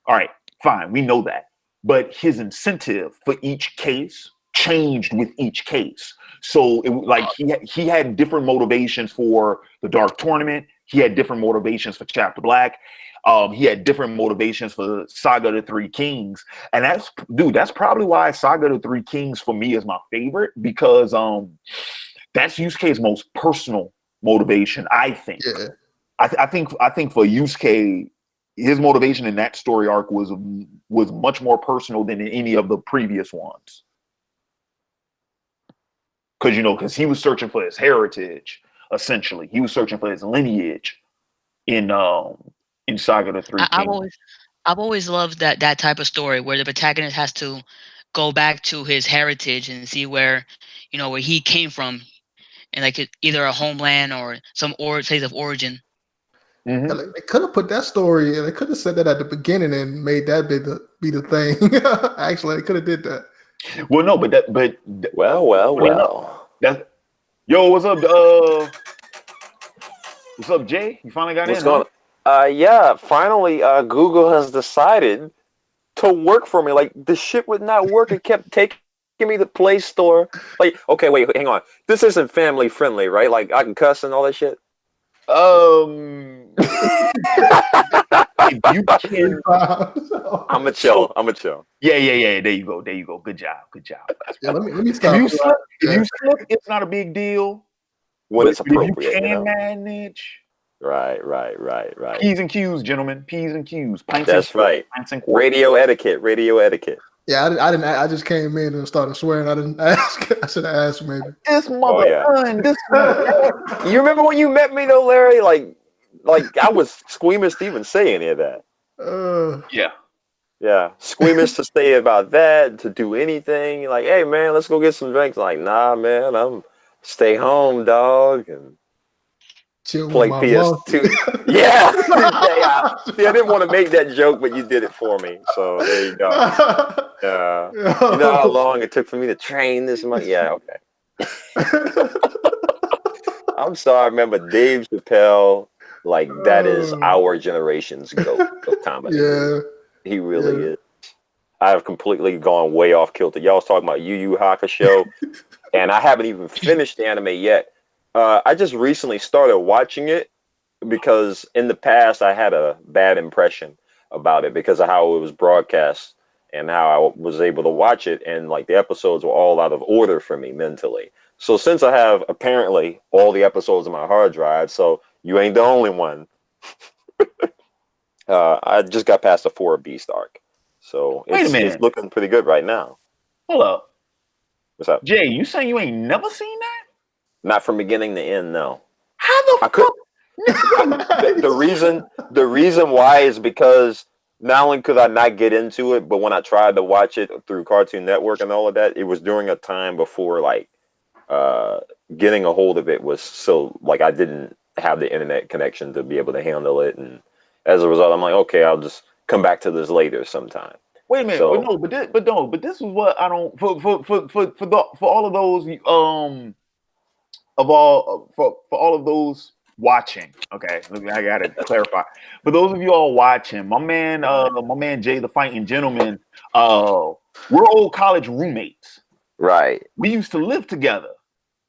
All right, fine, we know that. But his incentive for each case changed with each case. So he had different motivations for the Dark Tournament. He had different motivations for Chapter Black. He had different motivations for Saga of the Three Kings. And that's probably why Saga of the Three Kings for me is my favorite, because that's Yusuke's most personal motivation, I think. yeah. I think for Yusuke, his motivation in that story arc was much more personal than in any of the previous ones. Because he was searching for his heritage, essentially. He was searching for his lineage in Saga of the Three I've Kings. always loved that type of story where the protagonist has to go back to his heritage and see where where he came from, and like either a homeland or some place of origin. Mm-hmm. They could have put that story, and they could have said that at the beginning and made that be the thing. Actually, they could have did that. Well, no, Well. That, yo, what's up? What's up, Jay? You finally got What's in, going on? Yeah, finally, Google has decided to work for me. Like, the shit would not work. It kept taking me to the Play Store. Like, okay, wait, hang on. This isn't family friendly, right? Like, I can cuss and all that shit. If you can, I'm a chill. yeah. There you go. Good job. Yeah, let me stop. If you slip, it's not a big deal. When But it's appropriate, if you can manage. Right. P's and Q's, gentlemen. P's and Q's. That's right. Radio etiquette. Yeah, I didn't. I just came in and started swearing. I didn't ask. I should have asked maybe. This mother. This mother. You remember when you met me though, Larry? Like I was squeamish to even say any of that. Yeah, squeamish to say about that, to do anything. Like, hey man, let's go get some drinks. Like, nah, man, I'm stay home, dog, and chill play with my PS2. Yeah. See, I didn't want to make that joke, but you did it for me. So there you go. Yeah. You know how long it took for me to train this month? Yeah, okay. I'm sorry, I remember Dave Chappelle, like that is our generation's GOAT of comedy. Yeah. He really is. I have completely gone way off kilter. Y'all was talking about Yu Yu Hakusho, and I haven't even finished the anime yet. I just recently started watching it because in the past I had a bad impression about it because of how it was broadcast and how I was able to watch it, and like the episodes were all out of order for me mentally. So since I have apparently all the episodes on my hard drive, so you ain't the only one. I just got past the 4 Beast arc, so Wait a it's minute. looking pretty good right now. Hold up. What's up? Jay, you saying you ain't never seen that? Not from beginning to end, no. How the I could. fuck? The reason why is because not only could I not get into it, but when I tried to watch it through Cartoon Network and all of that, it was during a time before like getting a hold of it was so like I didn't have the internet connection to be able to handle it, and as a result, I'm like, okay, I'll just come back to this later sometime. Wait a minute. So, But this is what I don't for all of those for all of those watching. Okay, I gotta clarify. For those of you all watching, my man Jay the Fighting Gentleman, we're old college roommates. right. We used to live together.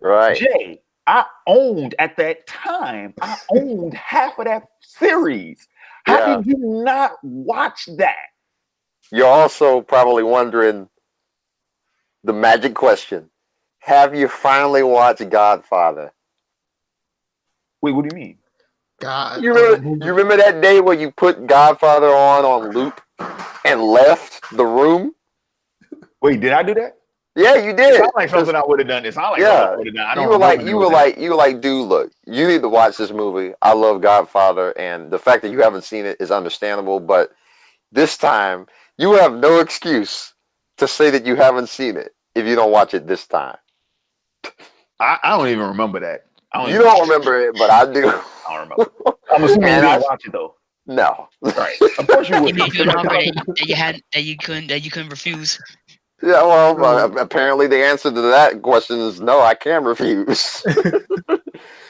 Right. Jay, I owned at that time, I owned half of that series. How did you not watch that? You're also probably wondering the magic question. Have you finally watched Godfather? Wait, what do you mean? God, You remember that day where you put Godfather on loop and left the room? Wait, did I do that? Yeah, you did. It sounds like something I would have done. It sounds like something I would have done. I don't you were like, dude, look, you need to watch this movie. I love Godfather, and the fact that you haven't seen it is understandable, but this time you have no excuse to say that you haven't seen it if you don't watch it this time. I don't even remember that. You don't remember it, but I do. I don't remember. I'm assuming you didn't watch it though. No. Right. Of course you would. He made you an offer that you couldn't refuse. Yeah, well, apparently the answer to that question is no, I can't refuse.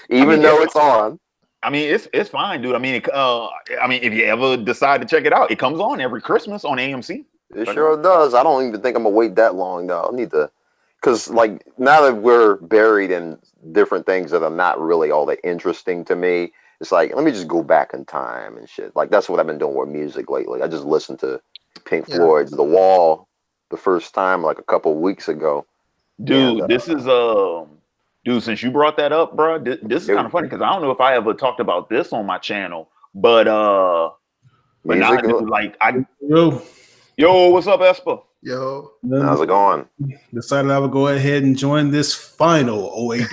Even though it's on. I mean, it's fine, dude. I mean, if you ever decide to check it out, it comes on every Christmas on AMC. It sure does. I don't even think I'm gonna wait that long though. I'll need to, because like now that we're buried in different things that are not really all that interesting to me, it's like let me just go back in time and shit. Like that's what I've been doing with music lately. I just listened to Pink Floyd's The Wall the first time like a couple weeks ago. Dude, this is dude, since you brought that up, bro, this is kind of funny because I don't know if I ever talked about this on my channel, but now, dude, like yo, what's up, Esper? Yo, how's it going? Decided I would go ahead and join this final 08.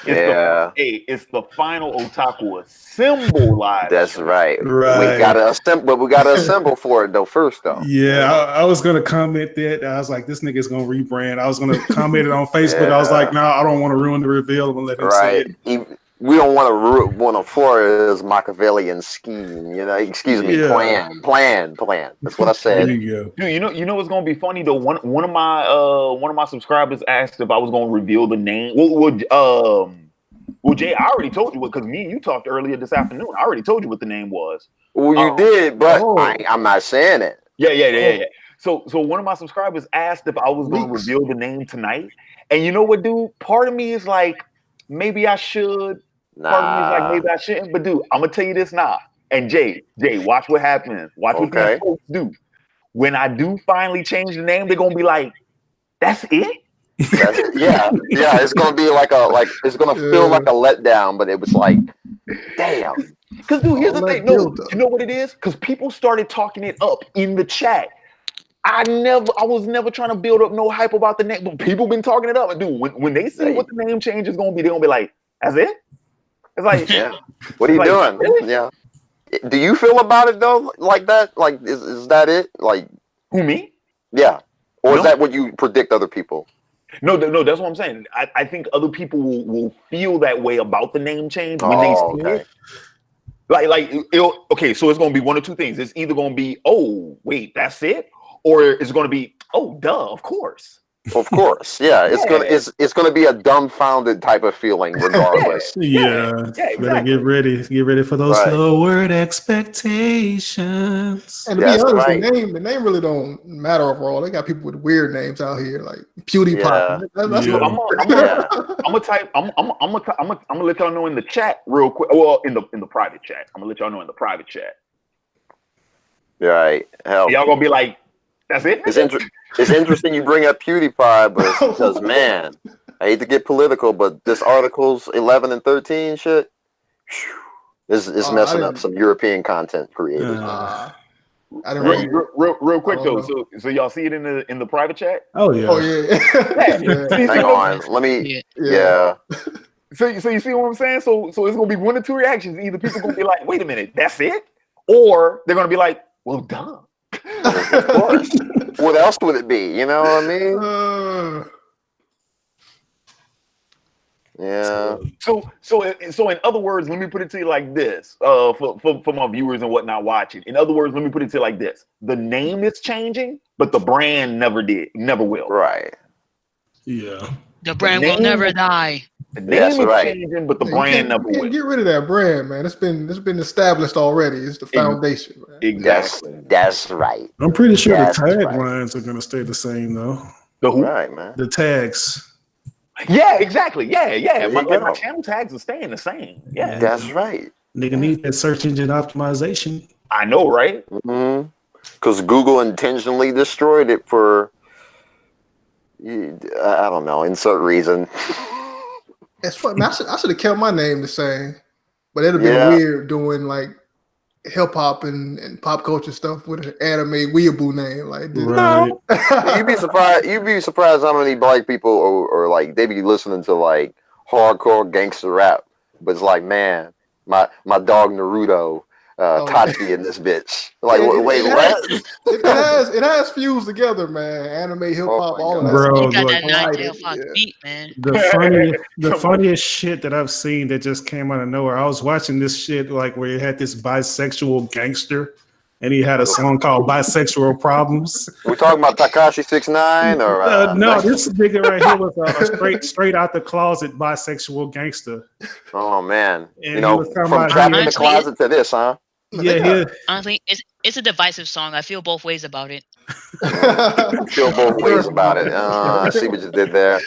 It's the final Otaku Assemble live. That's right. We gotta assemble for it though first though. Yeah, I was gonna comment that. I was like, this nigga's gonna rebrand. I was gonna comment it on Facebook. I was like, no, I don't want to ruin the reveal. I'm gonna let him say it. We don't want to for his Machiavellian scheme, you know. Excuse me, plan. That's what I said. There you go. Dude, you know what's gonna be funny though. One of my subscribers asked if I was gonna reveal the name. Well, Jay, I already told you because me and you talked earlier this afternoon. I already told you what the name was. Well, you did, but I'm not saying it. Yeah. So one of my subscribers asked if I was gonna reveal the name tonight, and you know what, dude? Part of me is like, maybe I should. Part of me is like, maybe I shouldn't. But dude, I'm gonna tell you this now. And Jay, watch what happens. Watch what these folks do. When I do finally change the name, they're gonna be like, "That's it." Yeah. It's gonna be it's gonna feel like a letdown, but it was like, damn. Because dude, here's the thing. No, you know what it is? Because people started talking it up in the chat. I was never trying to build up no hype about the name, but people been talking it up. And dude, when they see what the name change is gonna be, they're gonna be like, "That's it." It's like, what are you doing? Really? Yeah. Do you feel about it though, like that? Like, is that it? Like, who, me? Yeah. Or is that what you predict other people? No, that's what I'm saying. I think other people will feel that way about the name change when they see it. Okay, so it's gonna be one of two things. It's either gonna be, oh wait, that's it, or it's gonna be, oh duh, of course. Of course, yeah. It's gonna be a dumbfounded type of feeling, regardless. Yeah, exactly. better get ready. Get ready for those Right. lowered expectations. And to That's be honest, right. the name really don't matter overall. They got people with weird names out here, like PewDiePie. Yeah. That's Yeah. I'm gonna let y'all know in the chat real quick. Well, in the private chat. I'm gonna let y'all know in the private chat. Right. Hell, Y'all gonna be like, that's it? it's interesting you bring up PewDiePie, but because man, I hate to get political, but this articles 11 and 13 shit, is messing up some European content creators. I didn't read it. Real quick though. So y'all see it in the private chat? Oh yeah. Oh yeah. Hang on, let me. Yeah. So you see what I'm saying? So it's gonna be one of two reactions. Either people gonna be like, wait a minute, that's it, or they're gonna be like, well, duh. Of course. What else would it be? You know what I mean? Yeah. So in other words, let me put it to you like this. For my viewers and whatnot watching. In other words, let me put it to you like this: the name is changing, but the brand never will. Right. Yeah. The brand will never die. The name is changing, but the brand never will. Get rid of that brand, man. It's been established already. It's the foundation, man. Exactly. That's right. I'm pretty sure the taglines are gonna stay the same though. The who? Right, man. The tags. Yeah, exactly. Yeah. My channel tags are staying the same. Yeah. That's right. Nigga need that search engine optimization. I know, right? Because Google intentionally destroyed it for, I don't know, insert reason. It's funny. I should have kept my name the same, but it'd have been weird doing like hip hop and pop culture stuff with an anime weeaboo name like this. Right. You'd be surprised how many black people or like they be listening to like hardcore gangster rap, but it's like, man, my dog Naruto, Tati in this bitch. Like, wait, what? It has fused together, man. Anime, hip hop, all of that. Bro, You got that nine-tail fox beat, man. The funniest shit that I've seen that just came out of nowhere. I was watching this shit like where you had this bisexual gangster, and he had a song called "Bisexual Problems." We talking about Tekashi 6ix9ine or no? This nigga right here was a straight out the closet bisexual gangster. Oh man, And you know, from trapped in the closet to this, huh? Yeah. Honestly, it's a divisive song. I feel both ways about it. Feel both ways about it. I see what you did there.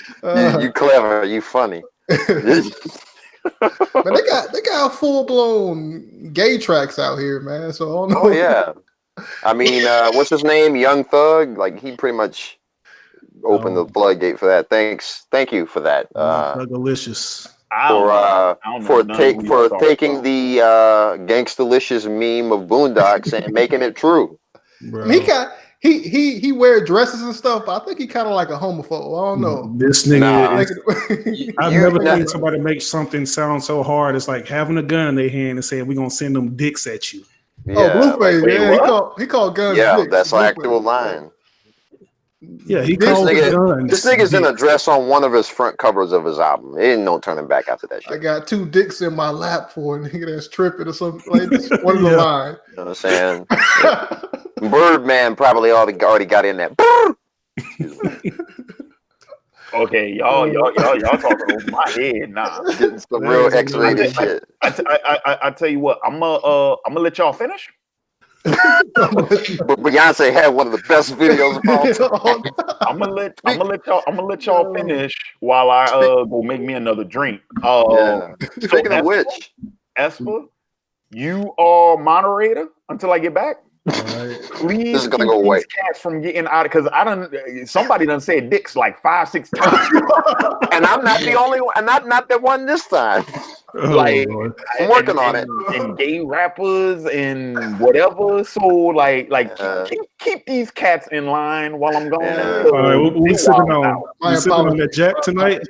You clever. You funny. But they got full blown gay tracks out here, man. So I don't know. Oh yeah. I mean, what's his name? Young Thug. Like he pretty much opened the floodgate for that. Thank you for that. Delicious. For taking the Gangstalicious meme of Boondocks and making it true. Bro. He wear dresses and stuff, but I think he kind of like a homophobe. I don't know. This nigga I've never seen somebody make something sound so hard. It's like having a gun in their hand and saying, we're going to send them dicks at you. Yeah, Blueface, he called guns dicks. That's an actual line. Yeah, he called guns. This nigga's in a dress on one of his front covers of his album. It ain't no turning back after that shit. I got two dicks in my lap for a nigga that's tripping or something like this. One of the line. You know what I'm saying? Birdman probably already got in there. Okay, y'all talking over my head. Nah, it's some real X-rated shit. I tell you what, I'm gonna let y'all finish. But Beyonce had one of the best videos of all time. I'm gonna let y'all finish while I go make me another drink. Speaking of which, Esper, you are moderator until I get back. Please this is gonna go away. Cats from getting out because somebody done said dicks like 5-6 times, and I'm not the only one, and not the one this time. Like I'm working on it. And gay rappers and whatever. So like keep these cats in line while I'm going. All right, we sitting on the jack tonight.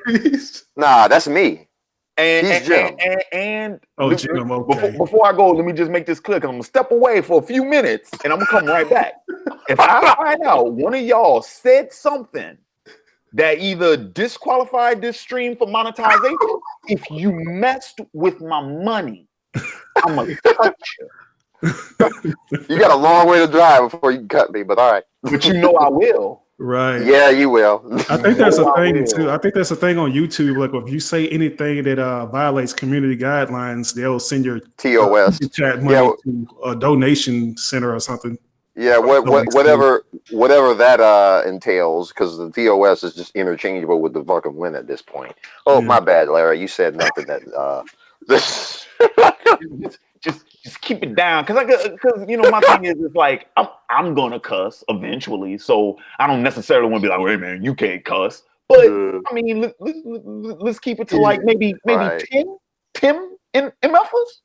Nah, that's me. And Jim, okay. Before I go, let me just make this clear. 'Cause I'm gonna step away for a few minutes, and I'm gonna come right back. If I find out one of y'all said something that either disqualified this stream for monetization, if you messed with my money, I'm gonna cut you. You got a long way to drive before you can cut me, but all right. But you know I will. Right. Yeah, you will. I think that's a I thing will. too. I think that's a thing on YouTube. Like if you say anything that violates community guidelines, they'll send your TOS. chat money to a donation center or something. Yeah, whatever that entails, because the TOS is just interchangeable with the fucking win at this point. Oh, Yeah. my bad, Larry. You said nothing that this. just keep it down, because my thing is like I'm gonna cuss eventually, so I don't necessarily want to be like, wait man, you can't cuss, but I mean let's keep it to like maybe Right. 10 MFers.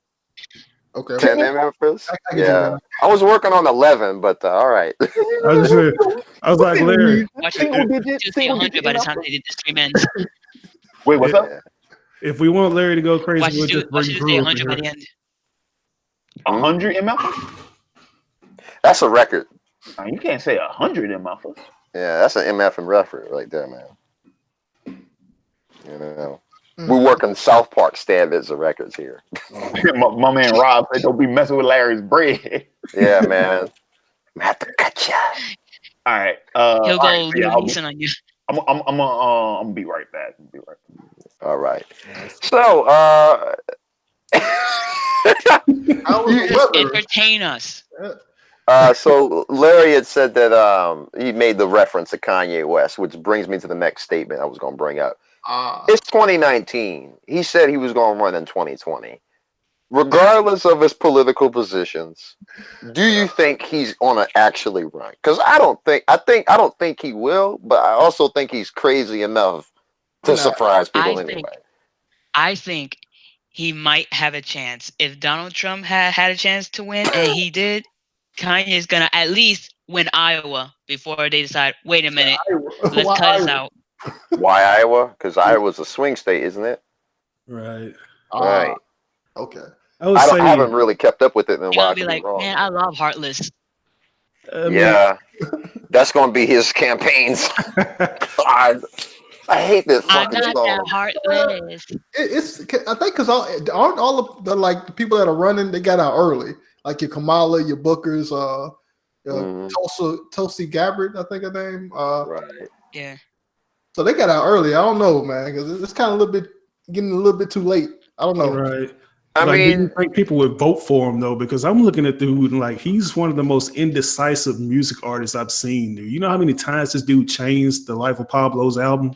Okay. 10 MFers? I can do Yeah, that. I was working on 11, but all right. I was like, Larry, single digit 100 by the time they did the stream ends. Wait, what's up? if we want Larry to go crazy, Watch we'll you just bring say Drew over 100 by here. the end. 100 MFers? That's a record. You can't say 100 MFers. Yeah, that's an MF and record right there, man. You know, we're working South Park standards of records here. my man Rob said, "Don't be messing with Larry's bread." Yeah, man. I'm have to cut ya. All right. He'll go I'll listen on you. I'm gonna be right back. All right. So, Entertain us. So Larry had said that he made the reference to Kanye West, which brings me to the next statement I was going to bring up. It's 2019. He said he was going to run in 2020. Regardless of his political positions, do you think he's going to actually run? Because I don't think he will, but I also think he's crazy enough to surprise people anyway. I think he might have a chance. If Donald Trump had a chance to win, and he did, Kanye is gonna at least win Iowa before they decide, wait a minute, let's cut this out. Why Iowa? Because Iowa's a swing state, isn't it? Right. Right. Okay. I haven't really kept up with it in a while. Be like, man, I love Heartless. Yeah, that's going to be his campaigns. God, I hate this fucking I'm not song. that Heartless. It's I think because aren't all of the people that are running, they got out early, like your Kamala, your Bookers, Tulsi Gabbard, I think her name. Right. Yeah. So they got out early. I don't know, man, because it's kind of getting a little bit too late. I don't know. Right. I mean, do you think people would vote for him though? Because I'm looking at the dude and like he's one of the most indecisive music artists I've seen. Dude, you know how many times this dude changed the Life of Pablo's album,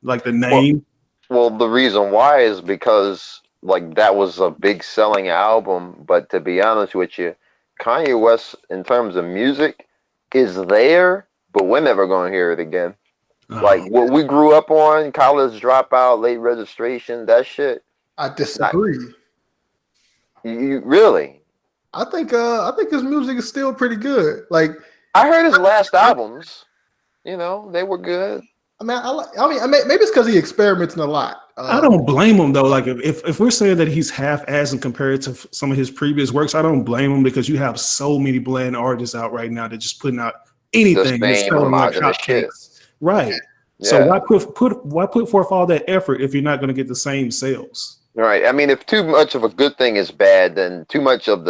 like the name. Well, the reason why is because like that was a big selling album. But to be honest with you, Kanye West, in terms of music, is there, but we're never going to hear it again. Like what we grew up on, College Dropout, Late Registration, that shit. I disagree. You really? I think his music is still pretty good. Like I heard his last albums, you know, they were good. I mean, maybe it's because he experimenting a lot. I don't blame him though. Like if we're saying that he's half-assed compared to some of his previous works, I don't blame him because you have so many bland artists out right now that just putting out anything that's selling like hotcakes. Right. Yeah. So why put forth all that effort if you're not going to get the same sales? Right. I mean, if too much of a good thing is bad, then too much of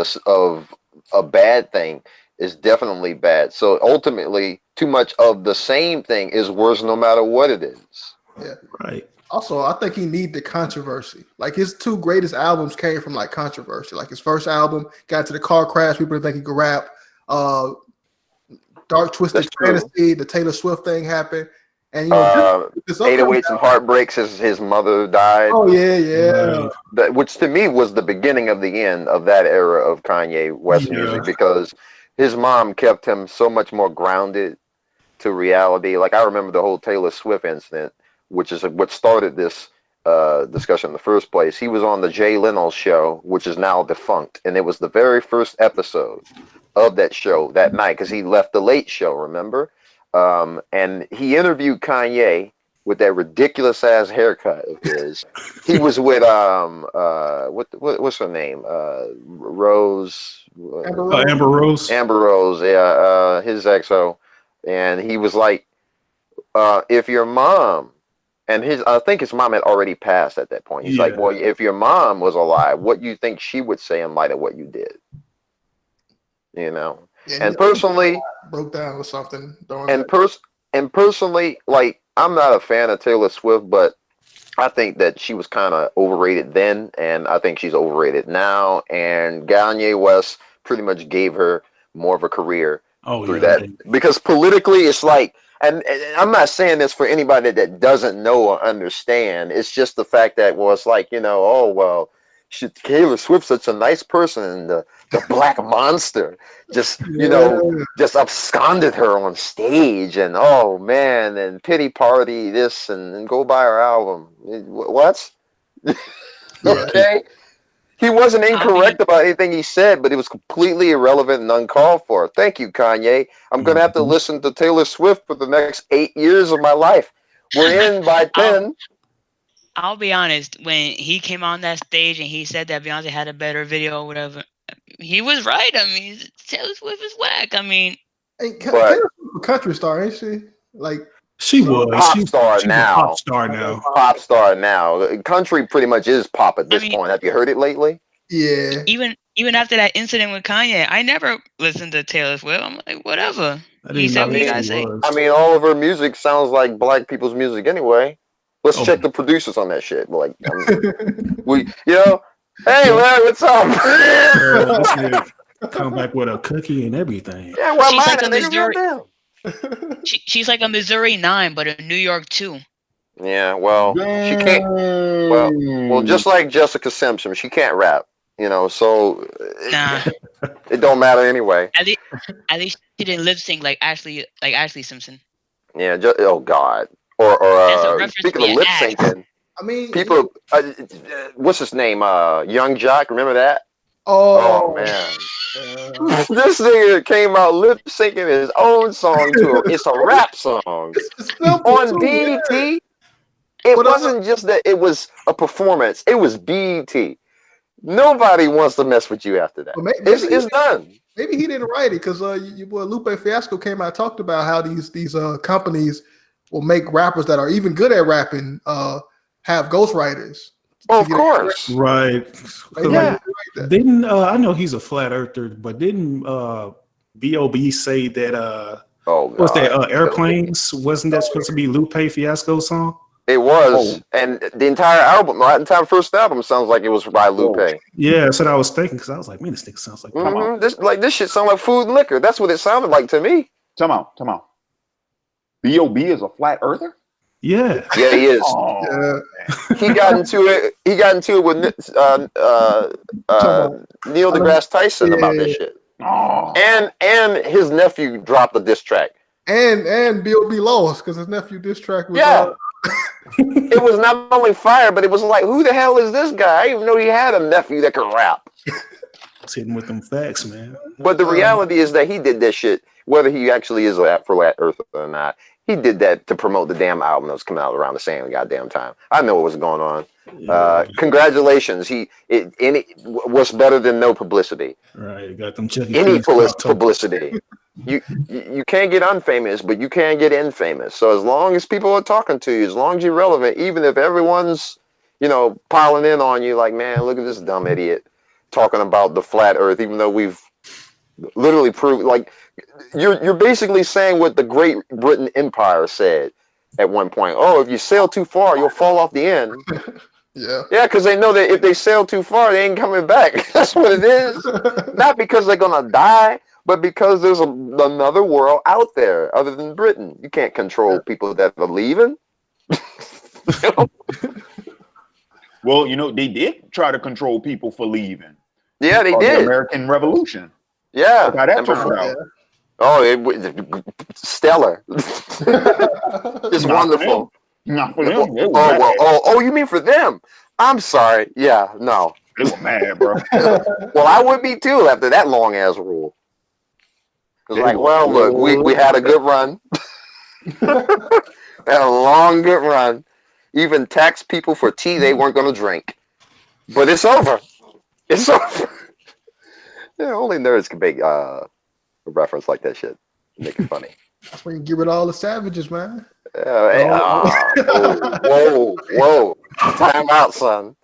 a bad thing is definitely bad. So ultimately, too much of the same thing is worse no matter what it is. Yeah. Right. Also, I think he need the controversy. Like his two greatest albums came from like controversy. Like his first album got to the car crash. People didn't think he could rap. Dark Twisted Fantasy, the Taylor Swift thing happened. And you know, 808s and Heartbreaks, his mother died. Oh yeah. Which to me was the beginning of the end of that era of Kanye West music, because his mom kept him so much more grounded to reality. Like I remember the whole Taylor Swift incident, which is what started this discussion in the first place. He was on the Jay Leno show, which is now defunct, and it was the very first episode of that show that night because he left the late show, remember? And he interviewed Kanye with that ridiculous ass haircut of his. He was with what's her name? Rose. Amber Rose. Amber Rose, yeah, his XO. And he was like, if your mom, and I think his mom had already passed at that point. He's like, well, if your mom was alive, what do you think she would say in light of what you did? You know? Yeah, and personally, broke down or something. And personally, like, I'm not a fan of Taylor Swift, but I think that she was kind of overrated then, and I think she's overrated now. And Kanye West pretty much gave her more of a career through that, because politically, it's like, and I'm not saying this for anybody that doesn't know or understand. It's just the fact that, well, it's like, oh well, Taylor Swift's such a nice person, and the black monster just just absconded her on stage, and oh man, and pity party this, and go buy her album. What? Okay. He wasn't incorrect about anything he said, but it was completely irrelevant and uncalled for. Thank you, Kanye. I'm going to have to listen to Taylor Swift for the next 8 years of my life. We're in by 10. I'll be honest. When he came on that stage and he said that Beyonce had a better video or whatever, he was right. I mean, Taylor Swift is whack. I mean, Taylor Swift a country star, ain't she? Like, she was pop star now. Pop star now. Pop star now. Country pretty much is pop at this point. Have you heard it lately? Yeah. Even after that incident with Kanye, I never listened to Taylor Swift. I'm like, whatever. He said what he gotta say. I mean, all of her music sounds like black people's music anyway. Let's check the producers on that shit. Like, hey man, what's up? Come back with a cookie and everything. Yeah, well, she's like a Missouri. She's like a Missouri 9, but a New York 2. Yeah, well, she can't. Well, just like Jessica Simpson, she can't rap. So nah, it don't matter anyway. At least she didn't lip sync like Ashley Simpson. Yeah. Oh God. Or speaking of lip syncing, I mean, people. What's his name? Young Jock. Remember that? Oh man. This nigga came out lip syncing his own song to it's a rap song on BET. It wasn't just that it was a performance. It was BET. Nobody wants to mess with you after that. Well, it's done. Maybe he didn't write it because your boy Lupe Fiasco came out and talked about how these companies will make rappers that are even good at rapping have ghostwriters. Of course. Right. Yeah. Didn't I know he's a flat earther, but didn't B.O.B. say that what's that Airplanes? Wasn't that supposed to be Lupe Fiasco's song? It was, and the entire album, the entire first album, sounds like it was by Lupe. Yeah, that's what I was thinking, because I was like, man, this nigga sounds like this shit sounds like Food and Liquor. That's what it sounded like to me. Come on. B.O.B. is a flat earther? Yeah. Yeah, he is. He got into it with Neil deGrasse Tyson about this shit. And his nephew dropped a diss track. And B.O.B. lost because his nephew diss track was it was not only fire, but it was like, who the hell is this guy? I didn't even know he had a nephew that could rap. It's hitting with them facts, man. But the reality is that he did that shit, whether he actually is a flat earther or not. He did that to promote the damn album that was coming out around the same goddamn time. I know what was going on. Congratulations. What's better than no publicity? Right, got them checking. Any publicity. You can't get unfamous, but you can get infamous. So as long as people are talking to you, as long as you're relevant, even if everyone's, piling in on you like, man, look at this dumb idiot talking about the flat earth, even though we've literally proved, like, you're basically saying what the Great Britain Empire said at one point. Oh, if you sail too far, you'll fall off the end. Yeah, because they know that if they sail too far, they ain't coming back. That's what it is. Not because they're gonna die, but because there's another world out there other than Britain. You can't control people that are leaving. Well, they did try to control people for leaving. Yeah, they did. The American Revolution. Yeah. How that turned out. Oh, it was stellar. It's wonderful. Not for them. You mean for them? I'm sorry. Yeah, no. They were mad, bro. Well, I would be too after that long ass rule. It's like, well, look, we had a good run. Had a long, good run. Even taxed people for tea they weren't going to drink. But it's over. It's over. Yeah, only nerds can make a reference like that shit. Make it funny. That's when you get rid of all the savages, man. Whoa. Time out, son.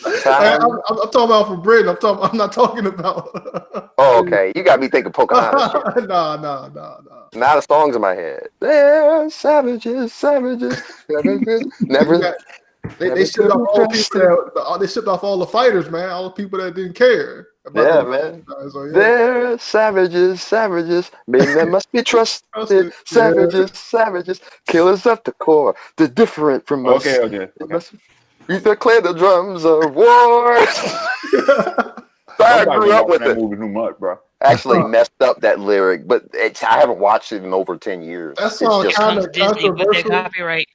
I'm talking about for Britain. I'm not talking about. Oh, okay. You got me thinking Pocahontas. No. Now the song's in my head. They're savages. Never. They shipped off all the people they shipped off all the fighters, man. All the people that didn't care. Yeah, man. So, yeah. They're savages. Men that must be trusted. Savages. Killers of the core. They're different from us. Okay. You declare the drums of war. I grew up with it. Movie too much, bro. Actually messed up that lyric, but I haven't watched it in over 10 years. That song kind of controversial. Copyright.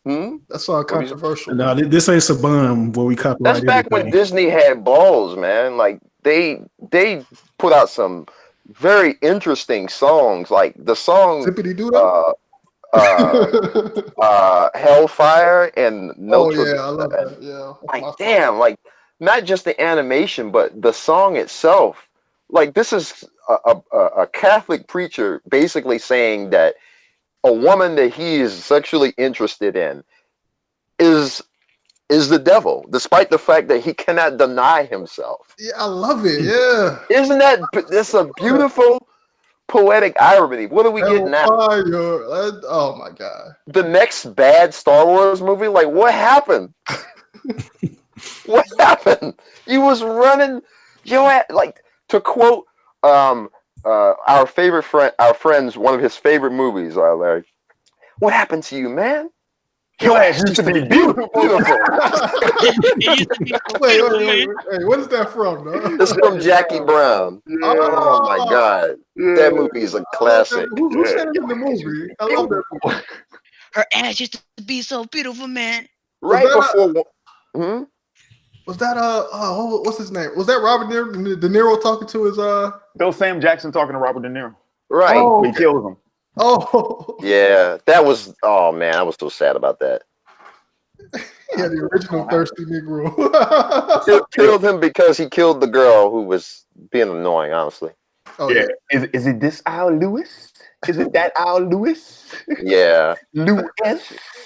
That song controversial. No, this ain't Saban where we copyright. That's back when Disney had balls, man. Like they put out some very interesting songs. Like the song Hellfire and Notre. I love that. Yeah. Like damn, like not just the animation, but the song itself. Like this is a Catholic preacher basically saying that a woman that he is sexually interested in is the devil, despite the fact that he cannot deny himself. Yeah, I love it. Yeah. Isn't that's a beautiful poetic irony? What do we get now? Oh my God. The next bad Star Wars movie? Like what happened? What happened? He was running like to quote our favorite friend, our friend's one of his favorite movies, Larry. What happened to you, man? Your ass used to be beautiful. Wait, what is that from? No? It's from Jackie Brown. Yeah. Oh my God, that movie is a classic. Who said it in the movie? I love that movie. Her ass used to be so beautiful, man. Right before. Was that what's his name? Was that Robert De Niro talking to his That was Sam Jackson talking to Robert De Niro. Right. Oh, He kills him. Oh. Yeah, that was. Oh man, I was so sad about that. Yeah, the original thirsty Negro. Killed him because he killed the girl who was being annoying. Honestly. Oh yeah. Is it this Al Lewis? Is it that Al Lewis? Yeah. Lewis.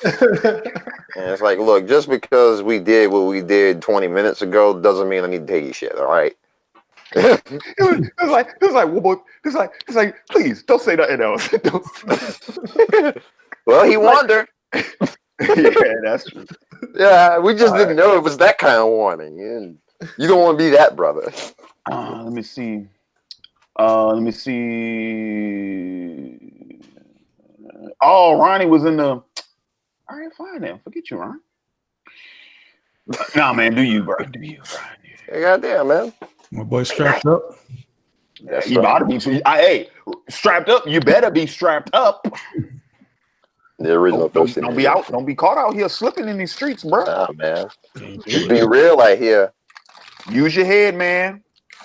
And it's like, look, just because we did what we did 20 minutes ago doesn't mean I need to take your shit. All right. It was like, please don't say nothing else. Well, he wondered. Yeah, that's true. Yeah, we just didn't know it was that kind of warning. And you don't want to be that brother. Let me see. Oh, Ronnie was in the. All right, fine then. Forget you, Ron. Nah, man, do you, bro? Do you, bro? Hey, goddamn, man. My boy strapped up. That's You ought to be. Hey, strapped up. You better be strapped up. The original person. Don't be out. Don't be caught out here slipping in these streets, bro. Nah, man. Be real out here. Use your head, man.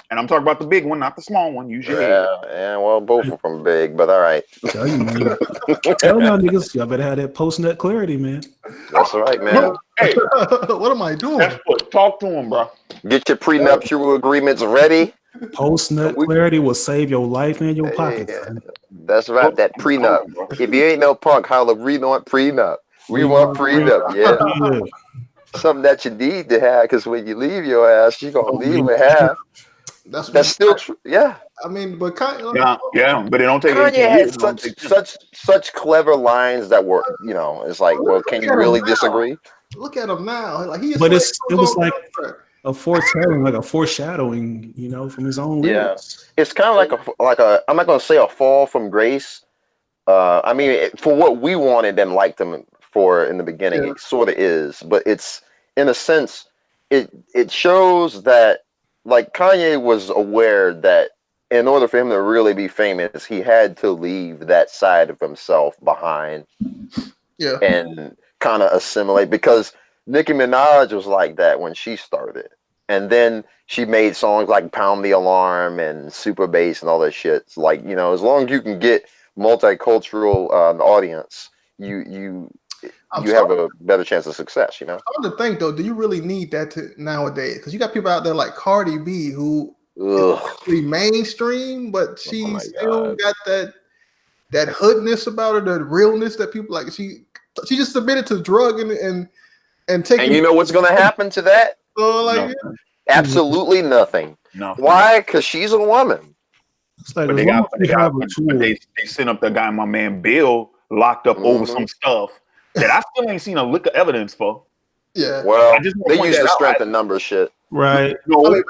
And I'm talking about the big one, not the small one. Use your head. Yeah, well, both of them big, but all right. Tell you, man. Tell y'all niggas, y'all better have that post-nut clarity, man. That's all right, man. No, hey, what am I doing? that's what. Talk to him, bro. Get your prenuptial agreements ready. Post-nut clarity will save your life and your pockets. Yeah, that's right, that prenup. If you ain't no punk, holla, we want prenup. We want prenup, yeah. Something that you need to have, because when you leave your ass, you're going to leave with half. That's still true. Yeah. I mean, but yeah, but it don't take. Kanye had such clever lines that were, it's like, well, can you really disagree? Look at him now. Like it was like a foretelling, like a foreshadowing, from his own lyrics. Yeah, it's kind of like a. I'm not going to say a fall from grace. I mean, for what we wanted and liked him for in the beginning, it sort of is, but it's in a sense, it shows that. Like Kanye was aware that in order for him to really be famous, he had to leave that side of himself behind. Yeah. And kind of assimilate, because Nicki Minaj was like that when she started. And then she made songs like Pound the Alarm and Super Bass and all that shit. It's like, as long as you can get multicultural audience, you have a better chance of success, I want to think though, do you really need that nowadays? Because you got people out there like Cardi B who is actually mainstream, but she still got that hoodness about her, the realness that people like. She just submitted to drug and And you know what's going to happen to that? Absolutely nothing. Why? Because she's a woman. Like, but they sent up the guy, my man Bill, locked up over some stuff that I still ain't seen a lick of evidence for. Yeah. Well, they use the strength in numbers shit. Right. No,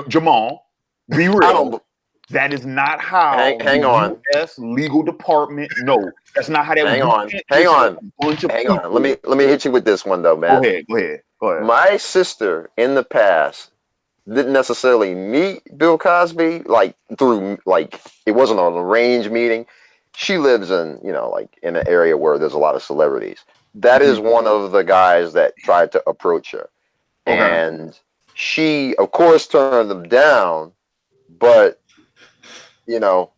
Jamal, be real. That is not how hang on. U.S. legal department. No, that's not how that works. Hang on. Let me hit you with this one though, man. Go ahead. My sister in the past didn't necessarily meet Bill Cosby through it wasn't an arranged meeting. She lives in in an area where there's a lot of celebrities. That is one of the guys that tried to approach her, and she of course turned them down. But the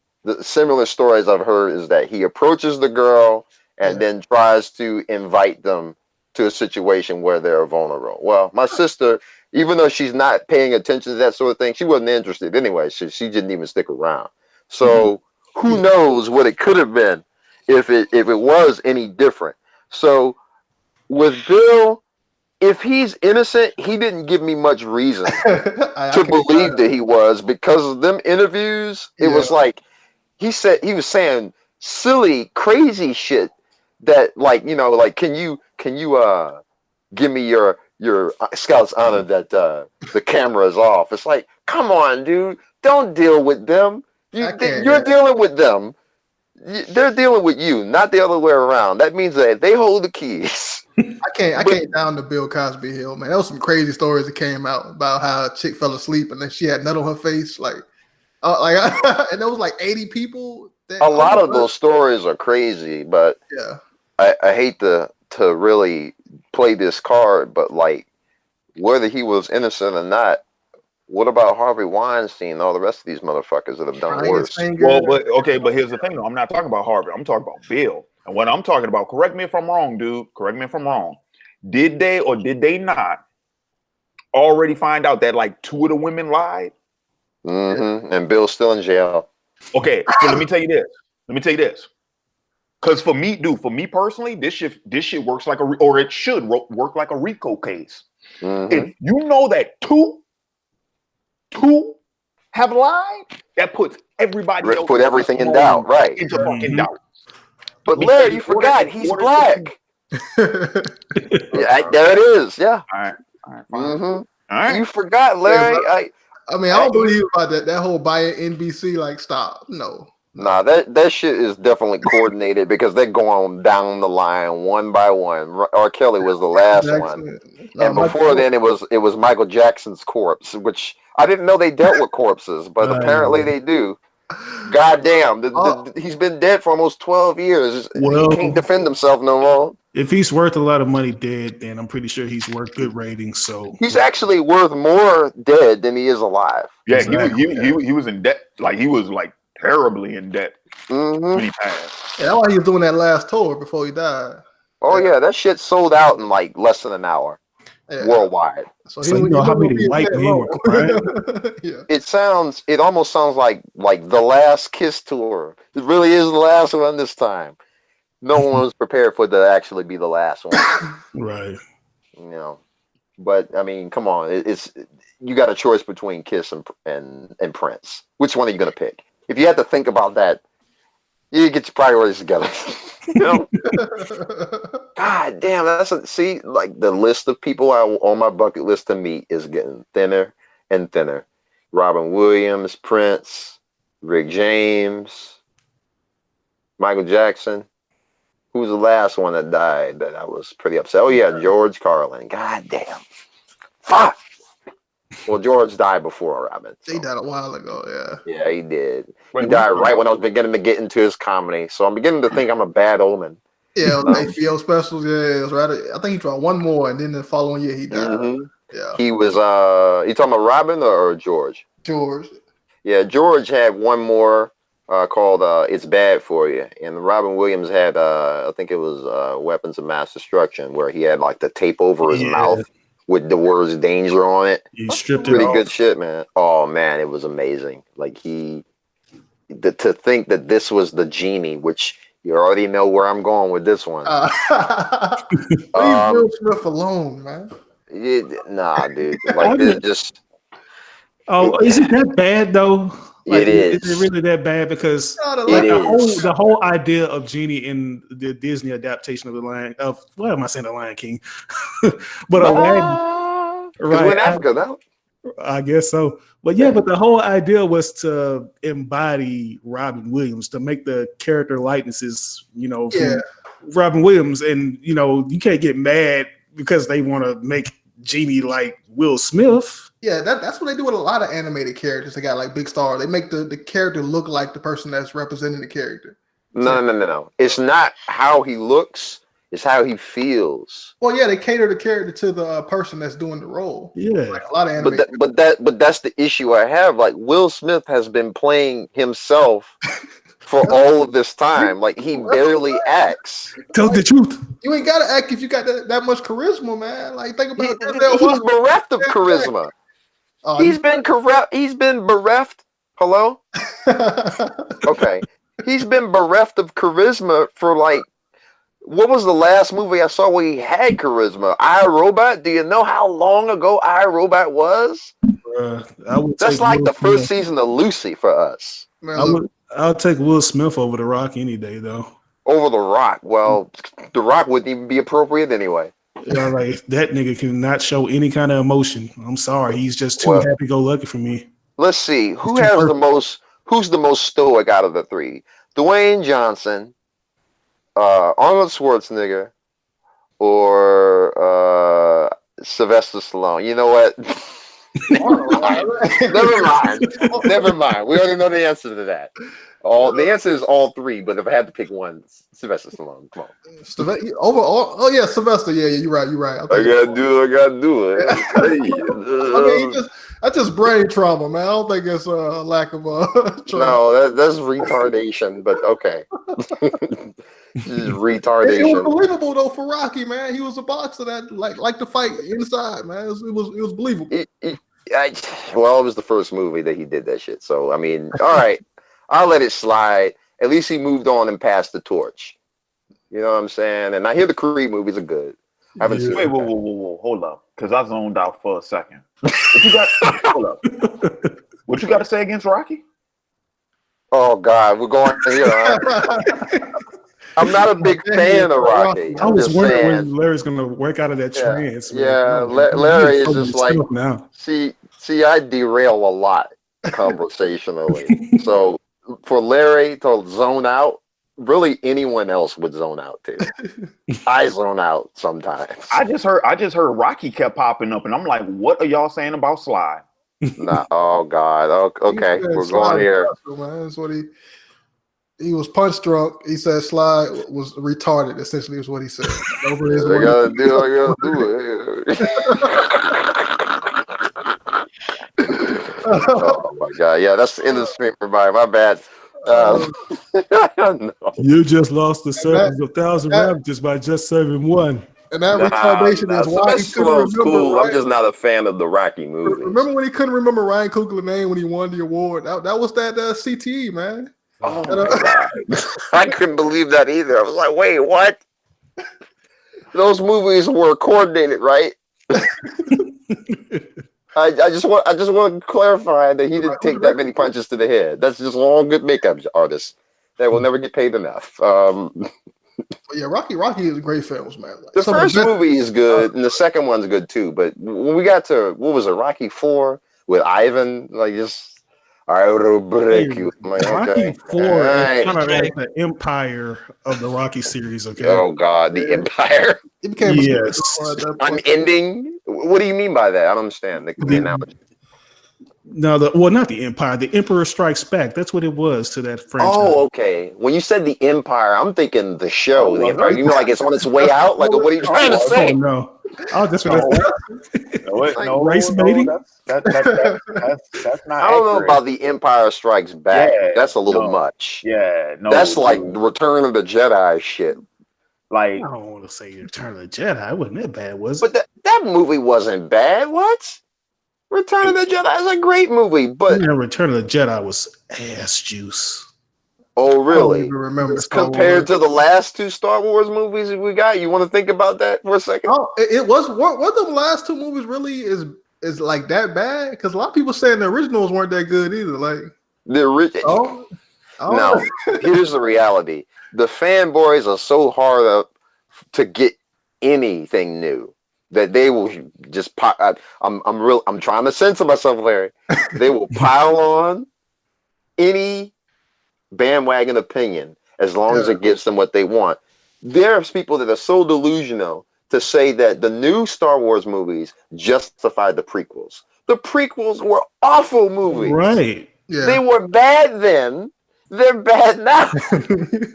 similar stories I've heard is that he approaches the girl and then tries to invite them to a situation where they're vulnerable. Well, my sister, even though she's not paying attention to that sort of thing, she wasn't interested anyway. She didn't even stick around. So who knows what it could have been if it was any different. So with Bill, if he's innocent, he didn't give me much reason to believe that he was, because of them interviews. It was like he was saying silly, crazy shit that can you give me your Scout's honor that the camera is off. It's like, come on, dude, don't deal with them. You're dealing with them. They're dealing with you, not the other way around. That means that they hold the keys. I can't down the Bill Cosby hill, man. There was some crazy stories that came out about how a chick fell asleep and then she had nut on her face, and there was 80 people. A lot of those stories are crazy, but I hate to really play this card, but whether he was innocent or not, what about Harvey Weinstein and all the rest of these motherfuckers that have done worse? Well, but here's the thing, though. I'm not talking about Harvey. I'm talking about Bill. And what I'm talking about, correct me if I'm wrong, dude. Correct me if I'm wrong. Did they or did they not already find out that 2 of the women lied? And Bill's still in jail. Okay, so let me tell you this. Because for me personally, this shit works like it should work like a RICO case. If you know that two have lied, that puts everybody else. Put everything in doubt, right? Into fucking doubt. But Larry, you forgot he's black. There it is. Yeah. All right. Fine. All right. You forgot, Larry. I don't believe about that whole buy NBC. Stop. No. Nah, that shit is definitely coordinated because they're going down the line one by one. R. Kelly was the last one, and before then it was Michael Jackson's corpse, which I didn't know they dealt with corpses, but apparently they do. God damn, he's been dead for almost 12 years. He can't defend himself no more. If he's worth a lot of money dead, then I'm pretty sure he's worth good ratings. So he's actually worth more dead than he is alive. Yeah, exactly. He was in debt. He was terribly in debt when he passed. Yeah, that's why he was doing that last tour before he died. Oh yeah, that shit sold out in less than an hour worldwide. So you know how many white men were crying? It almost sounds like the Last Kiss tour. It really is the last one this time. No one was prepared for it to actually be the last one. Right. But I mean, come on, it's you got a choice between Kiss and Prince. Which one are you gonna pick? If you had to think about that, you get your priorities together. God damn, the list of people on my bucket list to meet is getting thinner and thinner. Robin Williams, Prince, Rick James, Michael Jackson. Who was the last one that died that I was pretty upset? Oh yeah, George Carlin. God damn. Fuck. Well, George died before Robin. So. He died a while ago, yeah. Yeah, he did. He died right when I was beginning to get into his comedy. So I'm beginning to think I'm a bad omen. Yeah, HBO specials. Yeah, it was right. I think he tried one more, and then the following year he died. Yeah. He was. You talking about Robin or George? George. Yeah, George had one more called "It's Bad for You," and Robin Williams had. I think it was "Weapons of Mass Destruction," where he had the tape over his mouth with the words "danger" on it. He stripped it Pretty off. good shit, man. Oh man, it was amazing. To think that this was the genie, which You already know where I'm going with this one. Leave Will Smith alone, man. Nah, dude. Like, they're just. Oh, is it that bad though? Like, It is. Is it really that bad? Because the whole idea of Genie in the Disney adaptation of the Lion of what am I saying, the Lion King? But Aladdin, right? We're in Africa now. I guess so. But yeah, but the whole idea was to embody Robin Williams, to make the character likenesses, from Robin Williams, and you can't get mad because they want to make Genie like Will Smith. Yeah, that's what they do with a lot of animated characters. They got like big stars. They make the character look like the person that's representing the character. No. It's not how he looks. It's how he feels. Well, yeah, they cater the character to the person that's doing the role. Yeah, like a lot of animated. But that's the issue I have. Like, Will Smith has been playing himself for all of this time. Like, he barely acts. Tell the truth. You ain't gotta act if you got that much charisma, man. Like, think about He's bereft of charisma. He's been corrupt. He's been bereft. Hello? Okay. He's been bereft of charisma for like, what was the last movie I saw where he had charisma? I, Robot? Do you know how long ago I, Robot was? That's like the first season of Lucy for us. I'll take Will Smith over The Rock any day, though. Over The Rock? Well, The Rock wouldn't even be appropriate anyway. Yeah, like that nigga cannot show any kind of emotion. I'm sorry, he's just too happy-go-lucky for me. Let's see who's the most stoic out of the three: Dwayne Johnson, Arnold Schwarzenegger, or Sylvester Stallone. You know what? Never mind. We already know the answer to that. The answer is all three, but if I had to pick one, Sylvester Stallone. Come on. Overall, oh yeah, Sylvester. Yeah, you're right. I gotta do it. That's just brain trauma, man. I don't think it's a lack of trauma. No, that's retardation. But okay, retardation. It was believable though for Rocky, man. He was a boxer that like to fight inside, man. It was believable. It was the first movie that he did that shit. So I mean, all right. I'll let it slide. At least he moved on and passed the torch. You know what I'm saying? And I hear the Creed movies are good. I haven't seen. Wait, whoa, hold up, because I zoned out for a second. Hold up. What you got to say against Rocky? Oh God, we're going here. I'm not a big fan of Rocky. I was wondering when Larry's gonna work out of that trance. Yeah, Larry is just like now. See, I derail a lot conversationally. So for Larry to zone out, really anyone else would zone out too. I zone out sometimes. I just heard Rocky kept popping up, and I'm like, what are y'all saying about Sly? Nah, oh God. Okay, we're going here. Man. That's what he was punch drunk. He said Sly was retarded. Essentially, is what he said. Over his I gotta do it. Oh my God! Yeah, that's in the stream for my bad. No. You just lost the service of 1,000 ravages by just saving one. And that retardation is why he couldn't remember. Cool. Right? I'm just not a fan of the Rocky movie. Remember when he couldn't remember Ryan Coogler's name when he won the award? That was that CTE, man. Oh my God. I couldn't believe that either. I was like, wait, what? Those movies were coordinated, right? I just want to clarify that he didn't take that many punches to the head. That's just all good makeup artists that will never get paid enough. Yeah, Rocky is great films, man. Like, the first movie is good, and the second one's good too. But when we got to Rocky IV with Ivan, like just I will break you. Like, Rocky IV is kind of like the empire of the Rocky series. Okay. Oh God, the empire. It became unending. What do you mean by that? I don't understand the analogy. No, not the Empire. The Emperor Strikes Back. That's what it was to that franchise. Oh, okay. When you said the Empire, I'm thinking the show. The Empire. You mean like it's on its way out? Like, what are you trying to say? Oh, no. I just race baiting. That's not. I don't know about the Empire Strikes Back. Yeah, that's a little much. Yeah, no. That's like Return of the Jedi shit. Like, I don't want to say Return of the Jedi. It wasn't that bad, was it? But that movie wasn't bad. What? Return of the Jedi is a great movie, but Return of the Jedi was ass juice. Oh, I don't really? even remember Star Compared Wars. to the last two Star Wars movies we got, you want to think about that for a second? Oh, it was. What the last two movies really is like that bad? Because a lot of people saying the originals weren't that good either. Like, No, oh, here's the reality: the fanboys are so hard up to get anything new that they will just I'm trying to censor myself, Larry. They will pile on any bandwagon opinion as long as it gets them what they want. There's people that are so delusional to say that the new Star Wars movies justify the prequels. The prequels were awful movies. Right. yeah. They were bad then. They're bad now.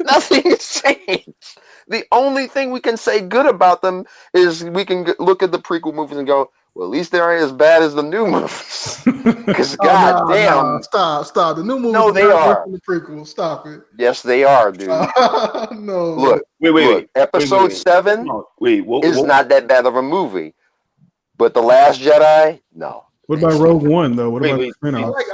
Nothing has changed. The only thing we can say good about them is we can look at the prequel movies and go, well, at least they aren't as bad as the new movies. Because goddamn, stop. The new movies. No, they are. The prequel. Stop it. Yes, they are, dude. No. Look, Wait. Episode 7 is not that bad of a movie, but The Last Jedi, no. What about Rogue One though? What about wait. I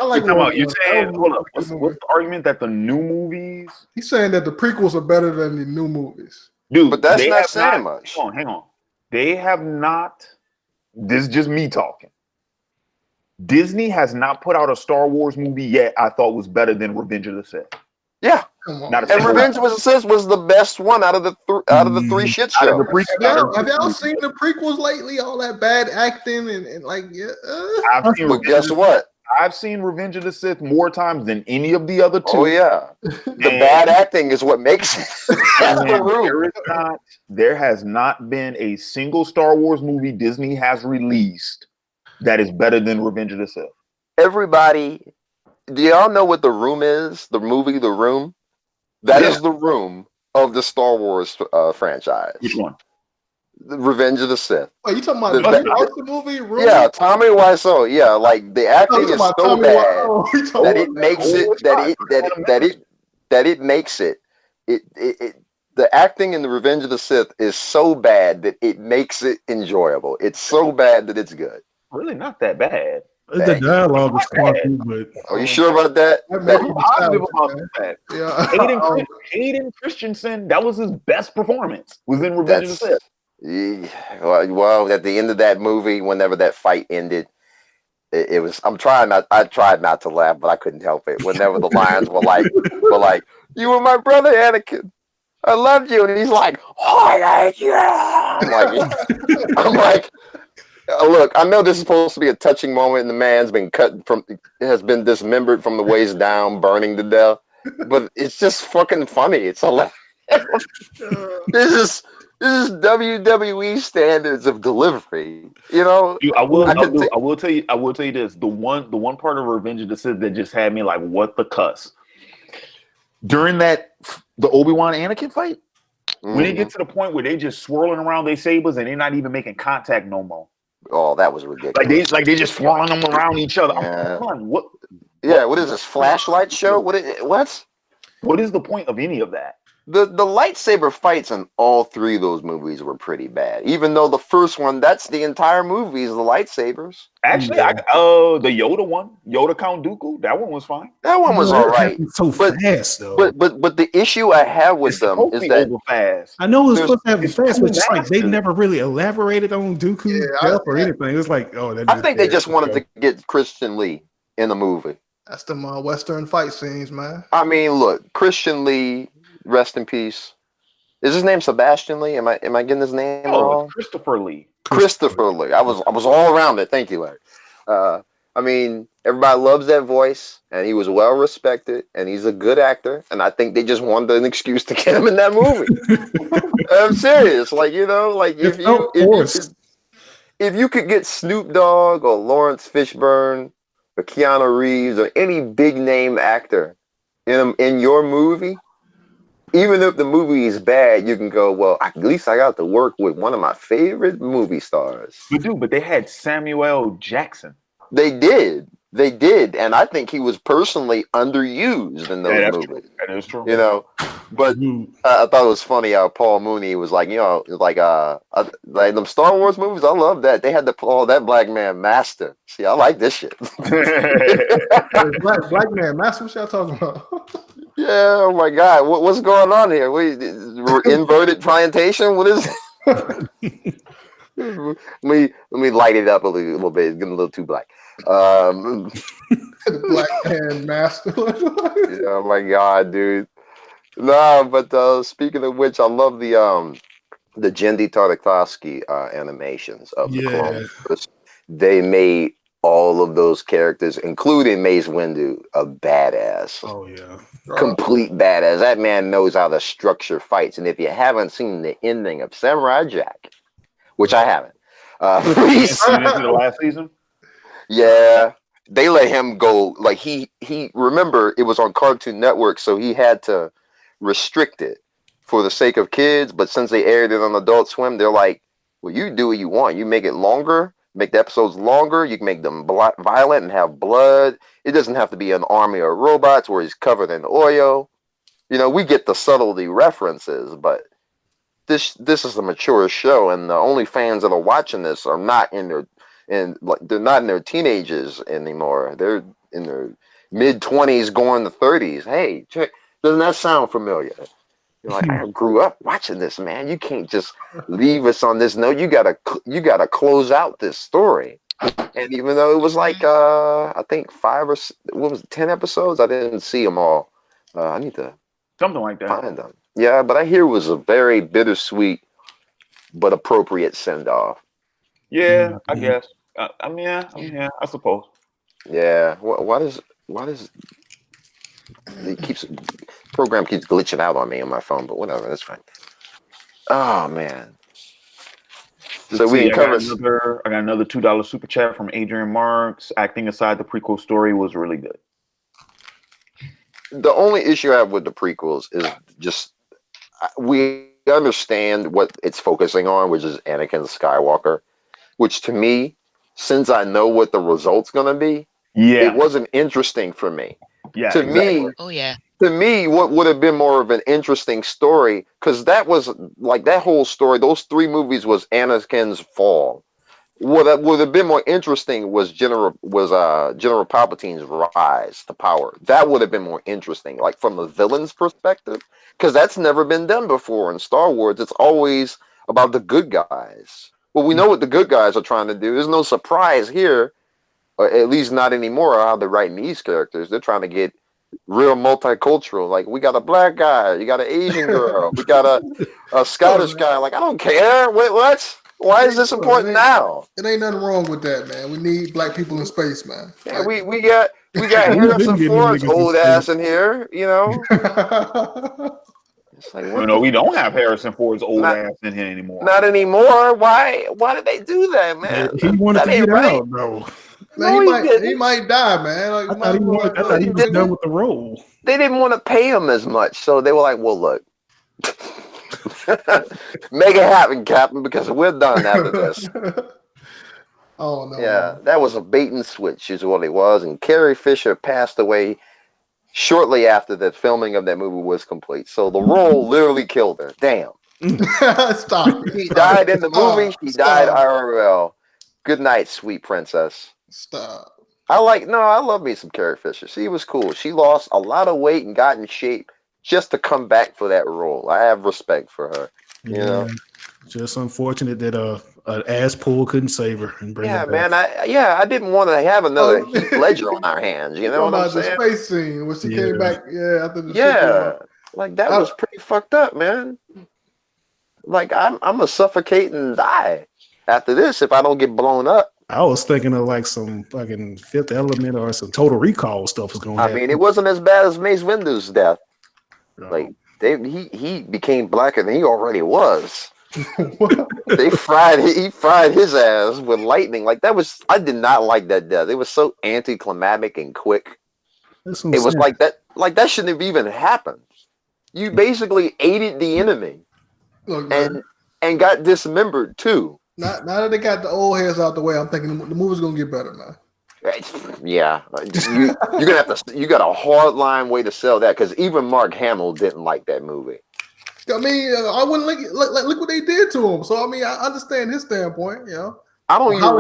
like You're Rogue saying, One. hold up. What's the argument that the new movies? He's saying that the prequels are better than the new movies. Dude, But that's not saying much. Hang on. They have not. This is just me talking. Disney has not put out a Star Wars movie yet I thought was better than Revenge of the Sith. Yeah. Come on. Not a And Revenge of the Sith was the best one out of the three shit shows. Have y'all seen the prequels lately? All that bad acting and like, yeah. But guess what? I've seen Revenge of the Sith more times than any of the other two. Oh yeah, the bad acting is what makes it. That's the rule. There has not been a single Star Wars movie Disney has released that is better than Revenge of the Sith. Everybody, do y'all know what The Room is? The movie The Room? That is the room of the Star Wars franchise. Which one? The Revenge of the Sith. Oh, you talking about the movie? Room? Yeah, Tommy Wiseau. Yeah, like the acting is so Tommy bad Wiseau. that it makes it the acting in the Revenge of the Sith is so bad that it makes it enjoyable. It's so bad that it's good. Really not that bad. The dialogue is funky, but are you sure about that? Yeah. Hayden Christensen, that was his best performance. Was in Revenge of the Sith. Well, at the end of that movie, whenever that fight ended, it was. I tried not to laugh, but I couldn't help it. Whenever the lions were like, "You were my brother, Anakin. I loved you," and he's like, "Oh, yeah." I'm like, look, I know this is supposed to be a touching moment, and the man's been has been dismembered from the waist down, burning to death. But it's just fucking funny. It's hilarious. This is WWE standards of delivery. You know, I will tell you this. The one part of Revenge of the Sith that just had me like, what the cuss? During the Obi-Wan Anakin fight, when it gets to the point where they just swirling around their sabers and they're not even making contact no more. Oh, that was ridiculous. Like they just swirling them around each other. Yeah. What is this flashlight show? What is the point of any of that? The lightsaber fights in all three of those movies were pretty bad. Even though the first one, that's the entire movie is the lightsabers. Actually, the Yoda one, Yoda Count Dooku, that one was fine. That one was all right. So fast though. But the issue I have with them is that fast. I know it's supposed to have fast, but just like they never really elaborated on Dooku's death or anything. It's like, I think they just wanted to get Christian Lee in the movie. That's the Western fight scenes, man. I mean, look, Christian Lee, rest in peace. Is his name Sebastian Lee? Am I getting his name wrong? Christopher Lee. Christopher Lee. I was all around it. Thank you, Larry. I mean, everybody loves that voice, and he was well respected, and he's a good actor. And I think they just wanted an excuse to get him in that movie. I'm serious. Like, you know, like if you could get Snoop Dogg or Lawrence Fishburne or Keanu Reeves or any big name actor in your movie, even if the movie is bad, you can go, well, at least I got to work with one of my favorite movie stars. But they had Samuel Jackson. They did. And I think he was personally underused in those movies. That is true. You know, but I thought it was funny how Paul Mooney was like, you know, like them Star Wars movies. I love that. They had to call that black man Master. See, I like this shit. Black man Master, what y'all talking about? Yeah, oh my God, what's going on here? Inverted plantation? What is it? let me light it up a little bit. It's getting a little too black. The black hand master. Yeah, oh my God, dude. No, but speaking of which, I love the Jendy Tartakovsky animations of the Clone Wars. They made all of those characters, including Mace Windu, a badass. Oh yeah. Complete badass. That man knows how to structure fights. And if you haven't seen the ending of Samurai Jack, which I haven't, please. You didn't see the last season? Yeah, they let him go. Like he remember it was on Cartoon Network, so he had to restrict it for the sake of kids. But since they aired it on Adult Swim, they're like, well, you do what you want. You make it longer, make the episodes longer. You can make them violent and have blood. It doesn't have to be an army of robots where he's covered in oil. You know, we get the subtlety references, but this is a mature show, and the only fans that are watching this are not in their they're not in their teenagers anymore. They're in their mid-20s going to 30s. Hey, check, doesn't that sound familiar? You're like, I grew up watching this, man. You can't just leave us on this note. You gotta close out this story. And even though it was like I think 10 episodes, I didn't see them all. I need to something like that. Find them. Yeah, but I hear it was a very bittersweet but appropriate send-off. Yeah, I guess. I mean, I suppose. Yeah. Why does program keeps glitching out on me on my phone? But whatever, that's fine. Oh man. So we can cover. I got another $2 super chat from Adrian Marks. Acting aside, the prequel story was really good. The only issue I have with the prequels is just we understand what it's focusing on, which is Anakin Skywalker, which to me, since I know what the result's gonna be, it wasn't interesting for me. Yeah, to exactly. me, Oh yeah. To me, what would have been more of an interesting story, because that was like that whole story. Those 3 movies was Anakin's fall. What would have been more interesting was General Palpatine's rise to power. That would have been more interesting, like from the villain's perspective, because that's never been done before in Star Wars. It's always about the good guys. Well, we know what the good guys are trying to do. There's no surprise here, or at least not anymore. How they're writing these characters, they're trying to get real multicultural. Like, we got a black guy, you got an Asian girl, we got a Scottish guy. Like, I don't care. Wait, what? Why is this important now? It ain't nothing wrong with that, man. We need black people in space, man. Yeah, we got Harrison Ford's old ass in here, you know. It's like, we don't have Harrison Ford's old ass in here anymore. Not anymore. Why did they do that, man? He wanted to get out, bro. Man, he might die, man. Like, I thought he was done with the role. They didn't want to pay him as much, so they were like, well, look. Make it happen, Captain, because we're done after this. Oh no. Yeah, that was a bait and switch is what it was. And Carrie Fisher passed away shortly after the filming of that movie was complete. So the role literally killed her. Damn. Stop. She died in the movie. She died IRL. Good night, sweet princess. Stop. I love me some Carrie Fisher. She was cool. She lost a lot of weight and got in shape just to come back for that role. I have respect for her. You know? Just unfortunate that an ass pull couldn't save her and bring her back. Man. I didn't want to have another Heath Ledger on our hands. You know what I'm saying? The space scene when she came back. Yeah, after the like that was pretty fucked up, man. Like I'm gonna suffocate and die after this if I don't get blown up. I was thinking of like some fucking Fifth Element or some Total Recall stuff was going on. I mean, it wasn't as bad as Mace Windu's death. No. Like he became blacker than he already was. He fried his ass with lightning. Like I did not like that death. It was so anticlimactic and quick. It was like that shouldn't have even happened. You basically aided the enemy. Look, and got dismembered too. Now that they got the old heads out the way, I'm thinking the movie's gonna get better, man. Yeah, you got a hard line way to sell that, because even Mark Hamill didn't like that movie. I mean, I wouldn't look what they did to him. So I mean, I understand his standpoint. You know, I don't even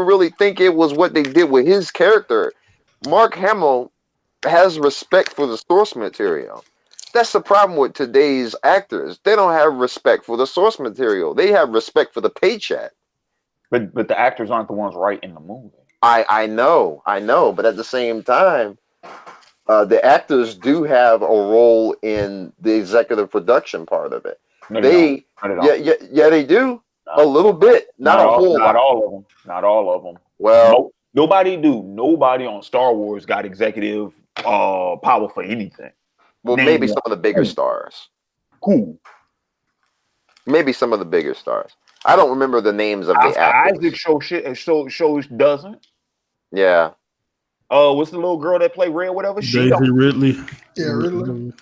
really think it was what they did with his character. Mark Hamill has respect for the source material. That's the problem with today's actors. They don't have respect for the source material. They have respect for the paycheck. But the actors aren't the ones writing the movie. I know, but at the same time, the actors do have a role in the executive production part of it. No, They, yeah, they do a little bit, not a whole lot. Not all of them. Not all of them. Well, nobody on Star Wars got executive power for anything. Well, maybe some of the bigger stars. Who? Maybe some of the bigger stars. I don't remember the names of the actors. Isaac shows doesn't. Yeah. What's the little girl that played Red? Whatever. Daisy Ridley. Yeah, Ridley.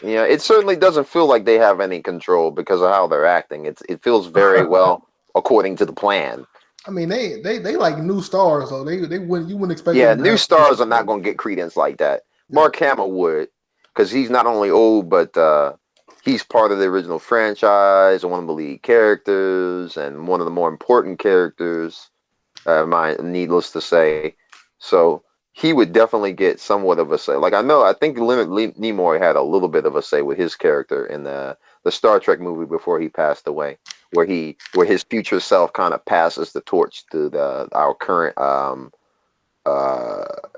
Yeah, it certainly doesn't feel like they have any control because of how they're acting. It feels very well according to the plan. I mean, they like new stars, though. They wouldn't, you wouldn't expect. Yeah, new stars are not going to get credence like that. Mark Hamill would, because he's not only old, but he's part of the original franchise and one of the lead characters and one of the more important characters. Needless to say, so he would definitely get somewhat of a say. Like I think Leonard Nimoy had a little bit of a say with his character in the Star Trek movie before he passed away, where his future self kind of passes the torch to our current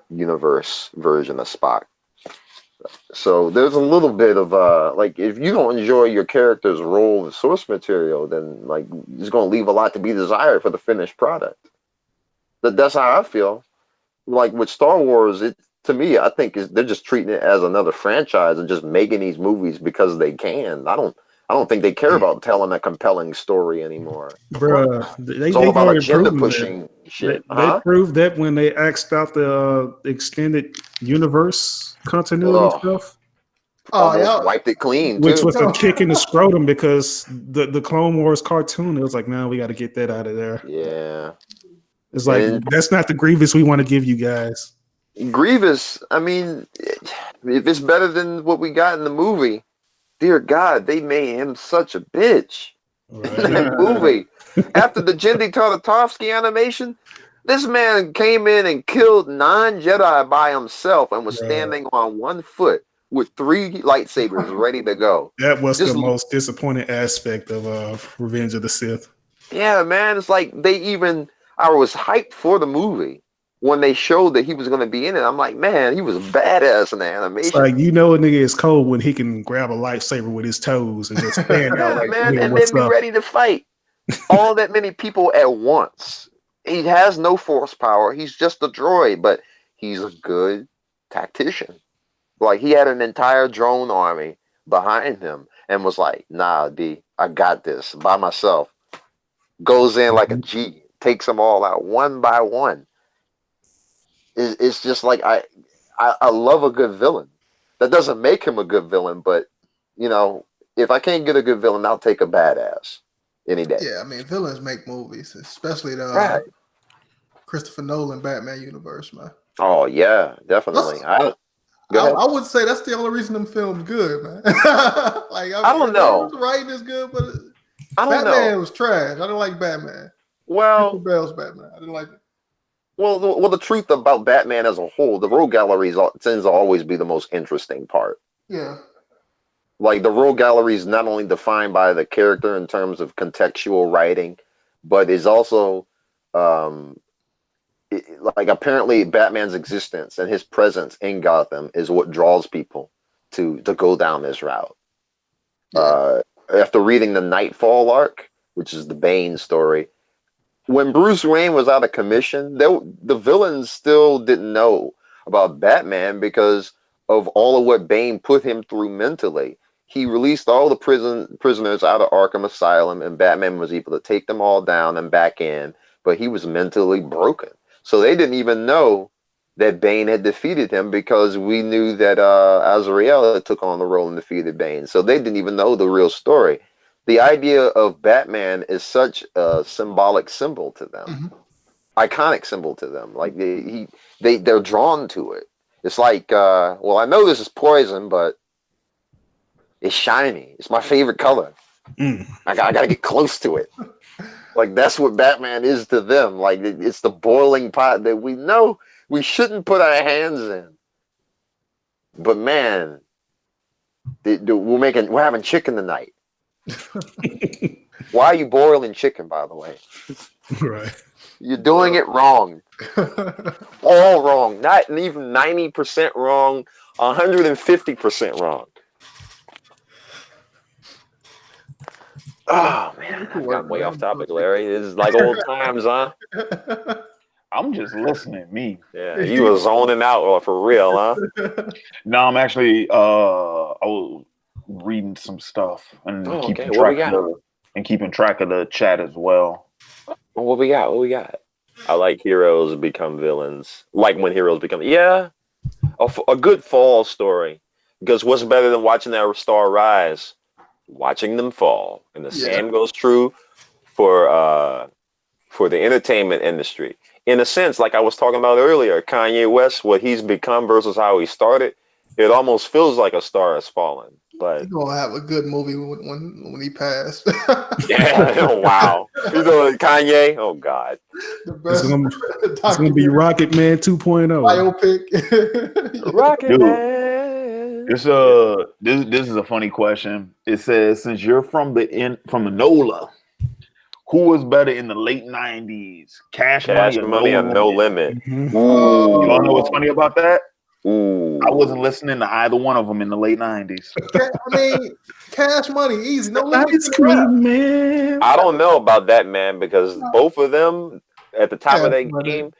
universe version of Spock. So there's a little bit of like, if you don't enjoy your character's role in source material, then like it's going to leave a lot to be desired for the finished product. That's how I feel. Like with Star Wars, to me, I think they're just treating it as another franchise and just making these movies because they can. I don't think they care about telling a compelling story anymore. Bruh, it's all about agenda pushing shit. They proved that when they axed out the extended universe continuity stuff. Almost wiped it clean, which was a kick in the scrotum because the Clone Wars cartoon, it was like, no, we got to get that out of there. Yeah. It's like, that's not the Grievous we want to give you guys. Grievous, I mean, if it's better than what we got in the movie, dear God, they made him such a bitch in that movie. After the Genndy Tartakovsky animation, this man came in and killed 9 Jedi by himself and was standing on one foot with 3 lightsabers ready to go. That was the most disappointing aspect of Revenge of the Sith. Yeah, man, it's like I was hyped for the movie when they showed that he was going to be in it. I'm like, man, he was badass in the animation. It's like, you know, a nigga is cold when he can grab a lightsaber with his toes and just stand out like, man, and then be ready to fight all that many people at once. He has no force power. He's just a droid, but he's a good tactician. Like, he had an entire drone army behind him and was like, nah, D, I got this by myself. Goes in like a G, takes them all out one by one. It's just like, I love a good villain. That doesn't make him a good villain, but, you know, if I can't get a good villain, I'll take a badass any day. Yeah, I mean, villains make movies, especially the Christopher Nolan Batman universe, man. Oh, yeah, definitely. I would say that's the only reason them films good, man. Like, I don't know. Writing is good, but Batman was trash. I didn't like Batman. Well, Bell's Batman. I didn't like it. Well, the truth about Batman as a whole, the rogue gallery tends to always be the most interesting part. Yeah. Like, the rogue gallery is not only defined by the character in terms of contextual writing, but is also, like, apparently Batman's existence and his presence in Gotham is what draws people to go down this route. Yeah. After reading the Nightfall arc, which is the Bane story, when Bruce Wayne was out of commission, the villains still didn't know about Batman because of all of what Bane put him through mentally. He released all the prisoners out of Arkham Asylum, and Batman was able to take them all down and back in, but he was mentally broken. So they didn't even know that Bane had defeated him because we knew that Azrael had took on the role and defeated Bane. So they didn't even know the real story. The idea of Batman is such a symbolic symbol to them, iconic symbol to them. Like they're drawn to it. It's like, well, I know this is poison, but it's shiny. It's my favorite color. I gotta get close to it. Like, that's what Batman is to them. Like, it's the boiling pot that we know we shouldn't put our hands in. But man, we're having chicken tonight. Why are you boiling chicken, by the way? Right. You're doing it wrong. All wrong. Not even 90% wrong, 150% wrong. Oh man, I've gotten way off topic, Larry. This is like old times, huh? I'm just listening, me. Yeah, you were zoning out for real, huh? No, I'm actually I was reading some stuff and keeping track of the chat as well. Well, what we got? What we got? I like heroes become villains. Like when heroes become a good fall story. Because what's better than watching that star rise? Watching them fall. And the same goes true for the entertainment industry. In a sense, like I was talking about earlier, Kanye West, what he's become versus how he started, it almost feels like a star has fallen. But he's gonna have a good movie when he passed. Yeah. Oh wow. You know Kanye? Oh God. It's gonna be Rocket Man 2.0. Biopic. Rocket Man. This is a funny question. It says, since you're from the NOLA, who was better in the late 90s? Cash Money or No Limit? Mm-hmm. You wanna know what's funny about that? Ooh. I wasn't listening to either one of them in the late 90s. I mean, Cash Money, easy. No Limit. Ice Cream Man. I don't know about that, man, because both of them at the top of their game,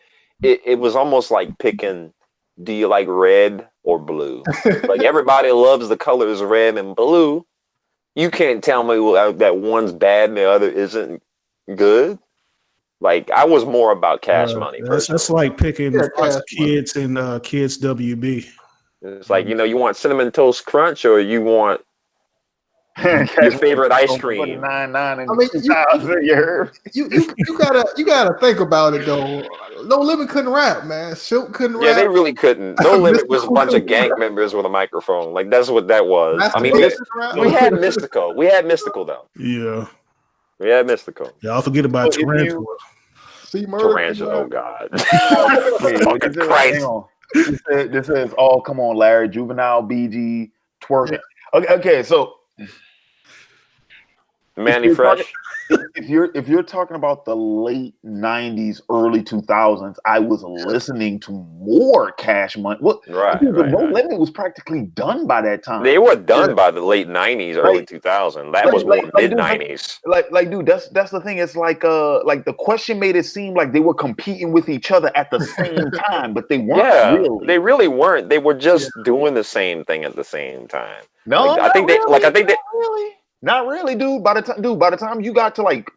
it was almost like picking, do you like red or blue? Like everybody loves the colors red and blue. You can't tell me that one's bad and the other isn't good. Like I was more about Cash Money. That's like picking Kids and Kids WB. It's like, you want Cinnamon Toast Crunch or you want your favorite ice cream. 99 and I mean, 2000, you gotta think about it though. No Limit couldn't rap, man. Silk couldn't rap. Yeah, they really couldn't. No Limit was a bunch of gang members with a microphone. Like that's what that was. I mean, we had Mystical. We had Mystical though. Yeah. We had Mystical. Y'all forget about Tarantula. Tarantula, oh God. Hang on. This says, oh, come on, Larry, Juvenile, BG, twerking. Okay, so Manny Fresh. If you're talking about the late 90s, early 2000s, I was listening to more Cash Money. Right. No Limit was practically done by that time. They were done by the late 90s, early 2000s. That was more mid 90s. Dude, that's the thing. It's like the question made it seem like they were competing with each other at the same time, but they weren't really. They really weren't. They were just doing the same thing at the same time. No, I think really. Not really, dude. By the time you get to like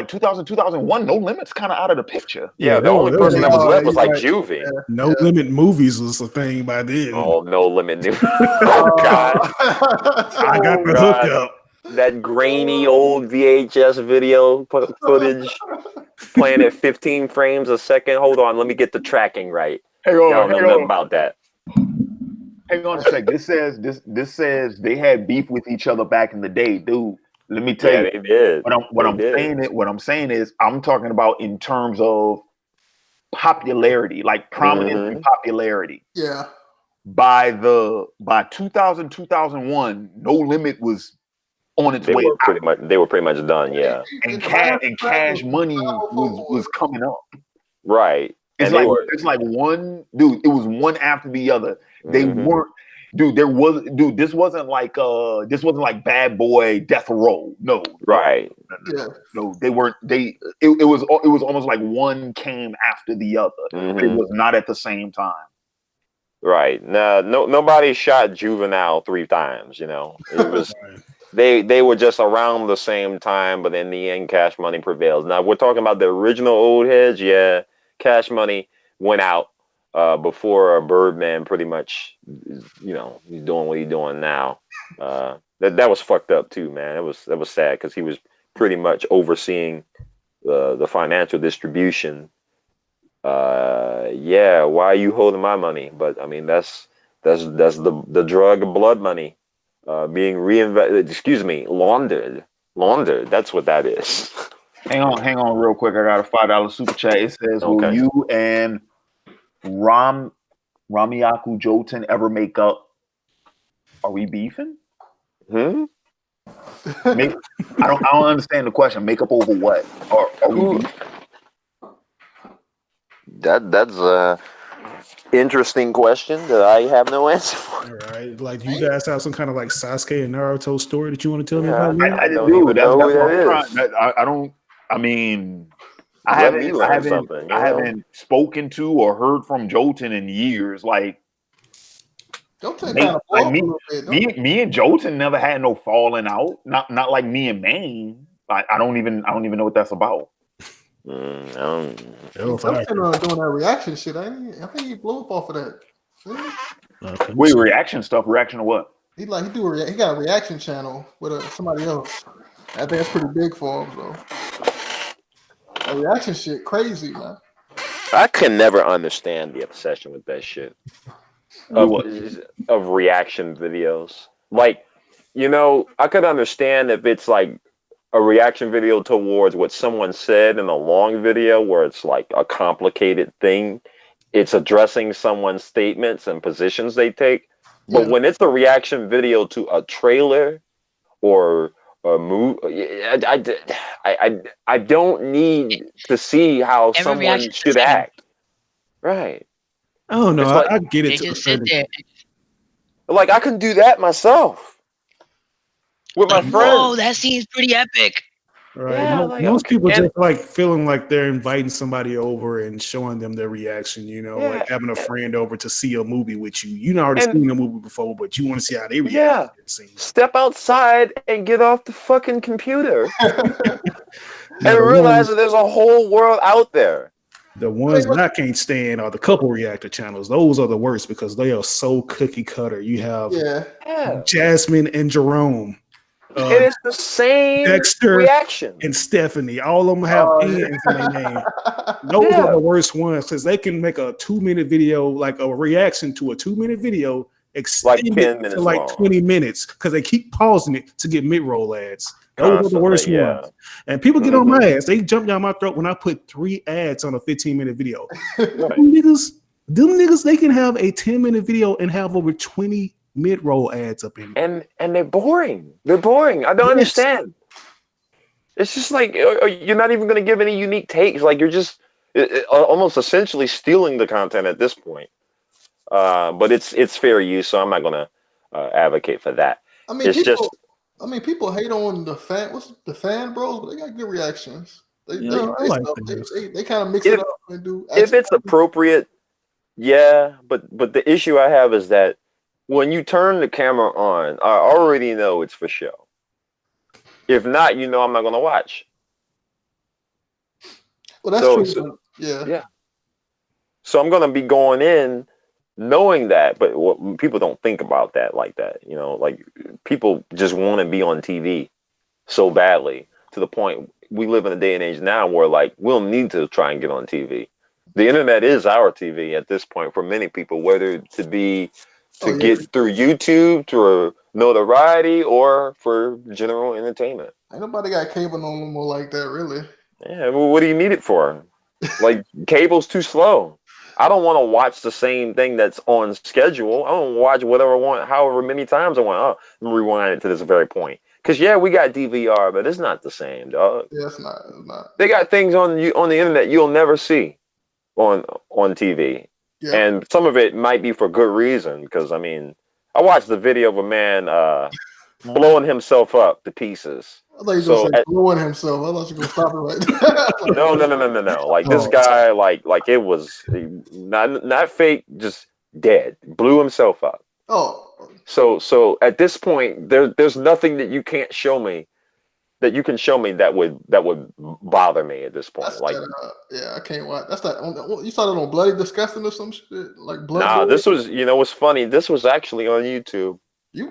2000, 2001, No Limit's kind of out of the picture. Yeah, the only person that was left was like Juvie. No Limit movies was a thing by then. Oh, No Limit. Oh God, I got the hookup. That grainy old VHS video footage playing at 15 frames a second. Hold on, let me get the tracking right. Hang on, I don't know nothing about that. Hang on a sec. This says they had beef with each other back in the day, dude. Let me tell you. They did. What I'm saying is I'm talking about in terms of popularity, like prominence and popularity. Yeah. By 2000, 2001, No Limit was on its way. They were pretty much done, yeah. And Cash Money was coming up. Right. It's like one dude. It was one after the other. They weren't, dude. This wasn't like Bad Boy, Death Row. No. Right. No, they weren't. It was almost like one came after the other. It was not at the same time. Right. Nobody shot Juvenile 3 times. It was. They were just around the same time, but in the end, Cash Money prevails. Now we're talking about the original old heads. Yeah. Cash Money went out before Birdman pretty much, he's doing what he's doing now. That was fucked up too, man. That was sad because he was pretty much overseeing the financial distribution. Why are you holding my money? But I mean, that's the drug of blood money being reinvested. Excuse me, laundered. That's what that is. Hang on real quick. I got a $5 super chat. It says, will you and Ramiaku Jotun ever make up? Are we beefing? Hmm? I don't understand the question. Make up over what? Are we beefing? That's a interesting question that I have no answer for. All right. Like, do you guys have some kind of like Sasuke and Naruto story that you want to tell me Yeah, about? Lynn? I don't do. even know who That's what that I'm trying. is. I don't. I mean, Let me learn something. I haven't spoken to or heard from Jotun in years. Like, Jotun kind of blow up a little bit. me and Jotun never had no falling out. Not like me and Maine. I don't even know what that's about. Jotun doing that reaction shit. I think he blew up off of that. Wait, reaction stuff. Reaction to what? He got a reaction channel with somebody else. I think that's pretty big for him. So that reaction shit, crazy, man. I can never understand the obsession with that shit of reaction videos. Like, I could understand if it's like a reaction video towards what someone said in a long video where it's like a complicated thing. It's addressing someone's statements and positions they take. But when it's a reaction video to a trailer or a movie, I don't need to see how someone should act. Right. I don't know. Like, I get it. They just sit there. Like, I can do that myself with my friends. Whoa, that seems pretty epic. Right. Yeah, Most people just like feeling like they're inviting somebody over and showing them their reaction, like having a friend over to see a movie with you. You already seen the movie before, but you want to see how they react. Yeah. Step outside and get off the fucking computer and realize that there's a whole world out there. The ones that I can't stand are the couple reactor channels. Those are the worst because they are so cookie cutter. You have Jasmine and Jerome. It is the same Dexter reaction. And Stephanie. All of them have N's in their name. Those are the worst ones because they can make a 2-minute video, like a reaction to a 2-minute video, extend like 10 minutes to like 20 minutes because they keep pausing it to get mid-roll ads. Those are the worst ones. And people get on my ass. They jump down my throat when I put 3 ads on a 15-minute video. Them niggas, they can have a 10-minute video and have over 20 mid-roll ads up in it. And they're boring. They're boring. I don't understand. It's just like you're not even going to give any unique takes. Like you're just almost essentially stealing the content at this point. But it's fair use, so I'm not going to advocate for that. I mean, people hate on the fan bros, but they got good reactions. They kind of mix it up and do. If it's appropriate, but the issue I have is that when you turn the camera on, I already know it's for show. If not, I'm not going to watch. Well, that's true. Yeah. So I'm going to be going in knowing that, but people don't think about that like that. Like people just want to be on TV so badly to the point we live in a day and age now where like we'll need to try and get on TV. The internet is our TV at this point for many people, whether to be get through YouTube, through notoriety, or for general entertainment. Ain't nobody got cable no more like that, really. Yeah, well, what do you need it for? Like, cable's too slow. I don't want to watch the same thing that's on schedule. I don't watch whatever I want, however many times I want. Oh, let me rewind it to this very point. Because, we got DVR, but it's not the same, dog. Yeah, it's not. They got things on the internet you'll never see on TV. Yeah. And some of it might be for good reason, because I watched the video of a man blowing himself up to pieces. I thought you were going to say blowing himself. I thought you were going to stop it right there. No. Like this guy, like it was not fake, just dead. Blew himself up. Oh. So at this point, there's nothing that you can't show me. That you can show me that would bother me at this point. That's like, I can't watch. That's that. You saw that on Bloody Disgusting or some shit, like blood. Nah, this was. What's funny? This was actually on YouTube. They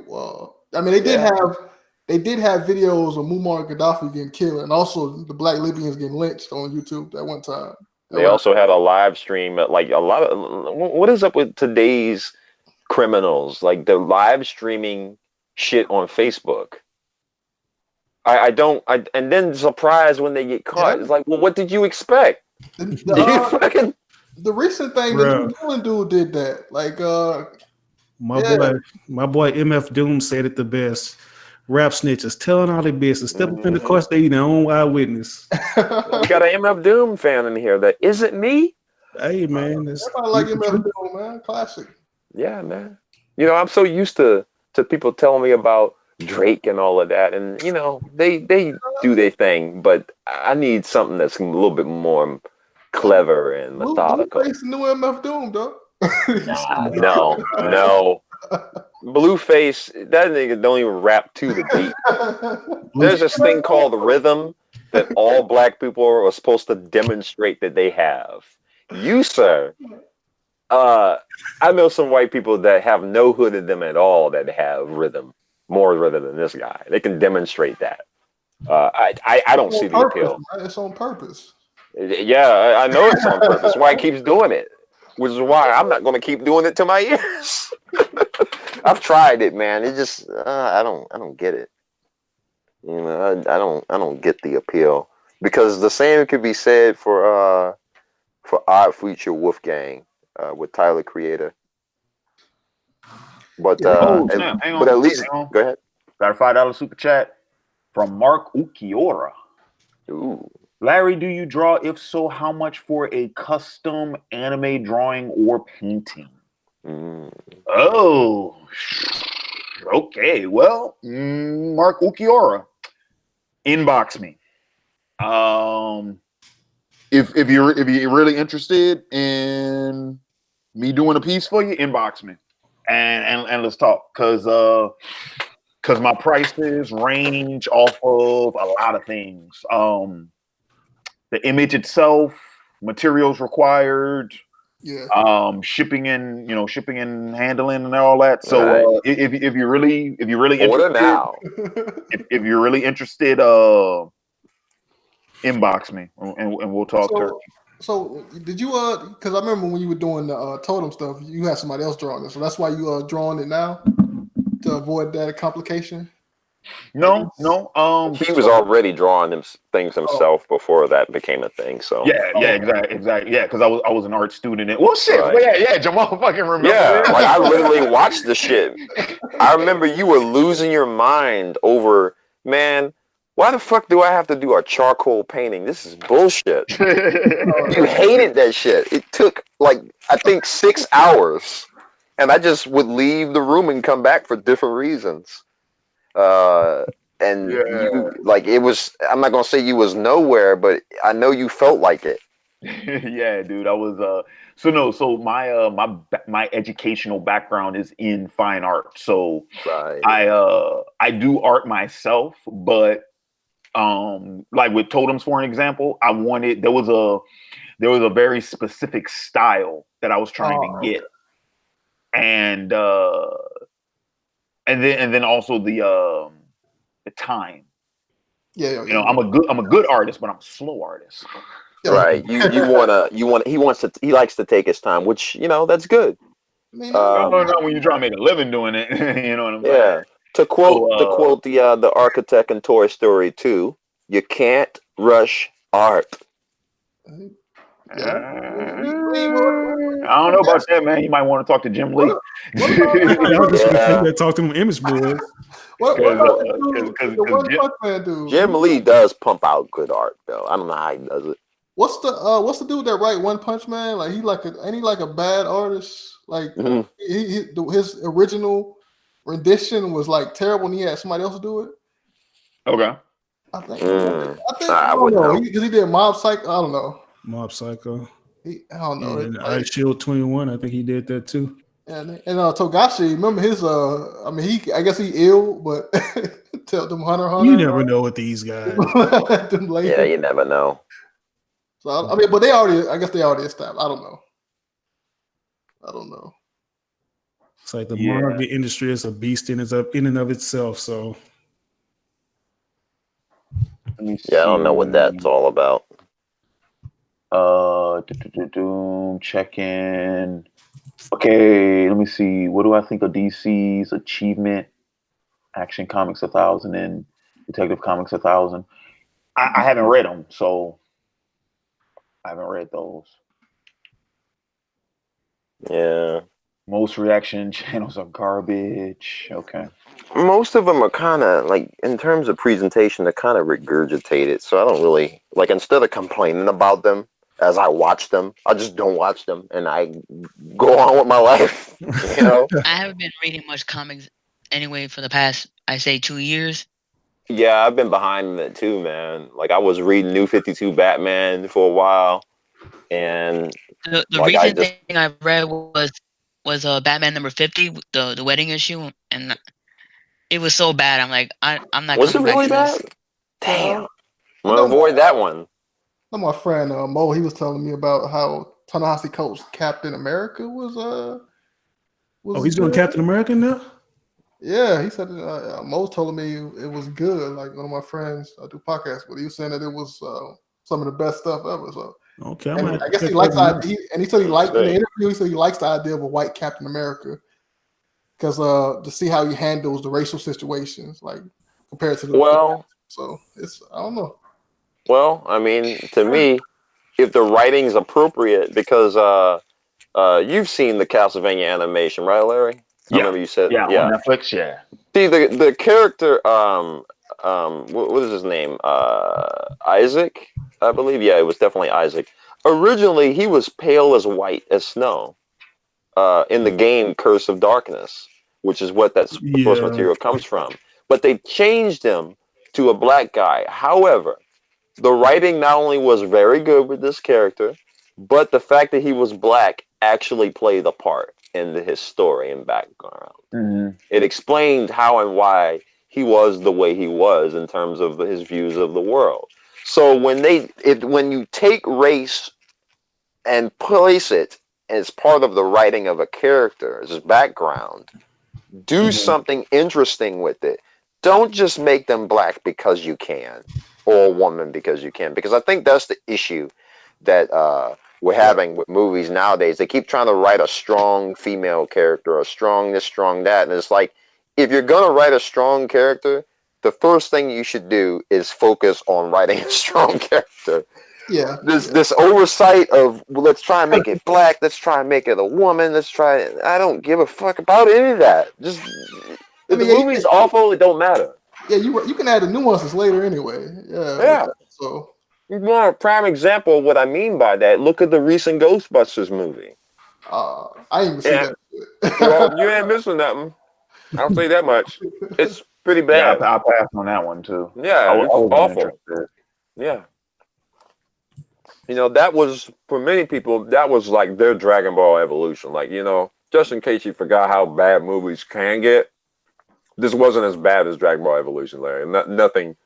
did have videos of Muammar Gaddafi getting killed, and also the Black Libyans getting lynched on YouTube at one time. They also had a live stream. Like a lot of what is up with today's criminals? Like they're live streaming shit on Facebook. And then surprised when they get caught. It's like, well, what did you expect? The recent thing, the New Zealand dude did that. Like, my boy MF Doom said it the best. Rap snitches telling all their business. Step up in the course, they their own eyewitness. We got an MF Doom fan in here. That is it me? Hey man, everybody like MF Doom, man. Classic. Yeah, man. You know, I'm so used to people telling me about Drake and all of that, and you know, they do their thing, but I need something that's a little bit more clever and methodical. Blueface new MF Doom, though. No. Blueface, that nigga don't even rap to the beat. There's this thing called rhythm that all black people are supposed to demonstrate that they have. You, sir, I know some white people that have no hood in them at all that have rhythm, more rhythm than this guy. They can demonstrate that. I don't see the appeal. It's on purpose. Yeah, I know it's on purpose. That's why he keeps doing it, which is why I'm not going to keep doing it to my ears. I've tried it, man. It just I don't get it. You know, I don't get the appeal, because the same could be said for Odd Future Wolfgang with Tyler Creator. But but at least go ahead. Got a $5 super chat from Mark Ukiora. Ooh. Larry, do you draw? If so, how much for a custom anime drawing or painting? Oh, okay. Well, Mark Ukiora, inbox me. If you're really interested in me doing a piece for you, inbox me and let's talk, because my prices range off of a lot of things. The image itself, materials required, shipping and handling and all that. So if you're really interested, now. if you're really interested, inbox me and we'll talk. So did you because I remember when you were doing the totem stuff, you had somebody else drawing it, so that's why you drawing it now to avoid that complication? No. He was already drawing things himself before that became a thing. So exactly. Yeah, because I was an art student. Well, shit. Right. Yeah. Jamal fucking remember. Yeah, like I literally watched the shit. I remember you were losing your mind over, man, why the fuck do I have to do a charcoal painting? This is bullshit. You hated that shit. It took I think 6 hours, and I just would leave the room and come back for different reasons. You it was, I'm not gonna say you was nowhere, but I know you felt like it. Yeah, dude, I was so my educational background is in fine art. So I do art myself, but like with totems, for an example, there was a very specific style that I was trying to get. And then also the time. Yeah, I'm a good artist, but I'm a slow artist. Right. He likes to take his time, which, that's good. No, when you try to make a living doing it, you know what I'm saying? Yeah. To quote the architect in Toy Story 2, you can't rush art. I don't know about that, man. You might want to talk to Jim Lee. Talk to him, image boys. Jim Lee does pump out good art, though. I don't know how he does it. What's the dude that write One Punch Man? Like ain't he like a bad artist? Like his original rendition was like terrible, and he had somebody else do it. Okay. I think I don't know because he did Mob Psycho. I don't know. Mob Psycho. I don't know. And Ice Shield 21. I think he did that too. And Togashi, remember his? I guess he ill, but tell them Hunter. You never know with these guys. Yeah, you never know. So but I guess they already established. I don't know. It's like the manga industry is a beast in and of itself. So I don't know what that's all about. Check in. Okay, let me see. What do I think of DC's Achievement, Action Comics 1000, and Detective Comics 1000? I haven't read them, so I haven't read those. Yeah. Most reaction channels are garbage. Okay. Most of them are kind of like, in terms of presentation, they're kind of regurgitated. So I don't really like, instead of complaining about them as I watch them, I just don't watch them and I go on with my life. You know? I haven't been reading much comics anyway for the past, I say, 2 years. Yeah, I've been behind it too, man. Like I was reading New 52 Batman for a while, and The like I recent just thing I read was Batman number 50, the wedding issue, and it was so bad. I'm like, I'm not was it coming back really to this. bad? Damn, I'm I gonna know avoid that one. my friend Mo. He was telling me about how Ta-Nehisi Coates' Captain America was Oh, he's doing good. Captain America now? Yeah, he said Mo told me it was good. Like one of my friends I do podcasts with, he was saying that it was some of the best stuff ever. So Okay, and I guess he likes he said he liked in the interview. He said he likes the idea of a white Captain America because to see how he handles the racial situations, like compared to the Well, so it's I don't know. well, I mean, to me, if the writing's appropriate, because you've seen the Castlevania animation, right, Larry? I Yeah. remember you said, Yeah, yeah. on Netflix, yeah. See the character, what is his name? Isaac, I believe. Yeah, it was definitely Isaac. Originally, he was pale as white as snow. In the game Curse of Darkness, which is what that source material comes from. But they changed him to a black guy. However, the writing not only was very good with this character, but the fact that he was black actually played a part in his story and background. Mm-hmm. It explained how and why he was the way he was in terms of his views of the world. So when you take race and place it as part of the writing of a character, as his background, do something interesting with it. Don't just make them black because you can, or a woman because you can. Because I think that's the issue that we're having with movies nowadays. They keep trying to write a strong female character, a strong this, strong that, and it's like, if you're gonna write a strong character, the first thing you should do is focus on writing a strong character. Yeah, This oversight of, well, let's try and make it black, let's try and make it a woman, I don't give a fuck about any of that. Just if the movie's awful, it don't matter. Yeah, you can add the nuances later anyway. Yeah. So you want a prime example of what I mean by that? Look at the recent Ghostbusters movie. I didn't even see that. Well, you ain't missing nothing. I'll say that much. It's pretty bad. Yeah, I passed on that one too. Yeah, it's awful. Interested. Yeah. You know, that was, for many people, that was like their Dragon Ball evolution. Like, you know, just in case you forgot how bad movies can get, this wasn't as bad as Dragon Ball Evolution, Larry. Nothing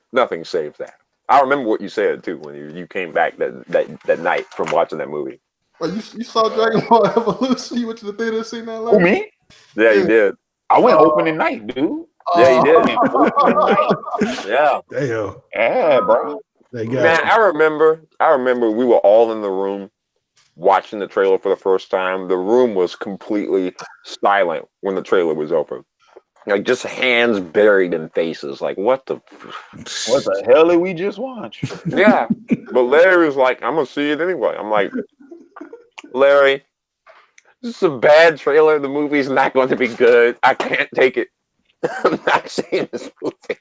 saves that. I remember what you said too when you came back that night from watching that movie. Well, you saw Dragon Ball Evolution? You went to the theater and seen that? Who, me? Yeah, you did. I went opening night, dude. Yeah, you did. Opening night. Yeah. Damn. Yeah, bro. Man, I remember we were all in the room watching the trailer for the first time. The room was completely silent when the trailer was open. Like, just hands buried in faces. Like, what the hell did we just watch? Yeah. But Larry was like, I'm going to see it anyway. I'm like, Larry, this is a bad trailer. The movie's not going to be good. I can't take it. I'm not seeing this movie.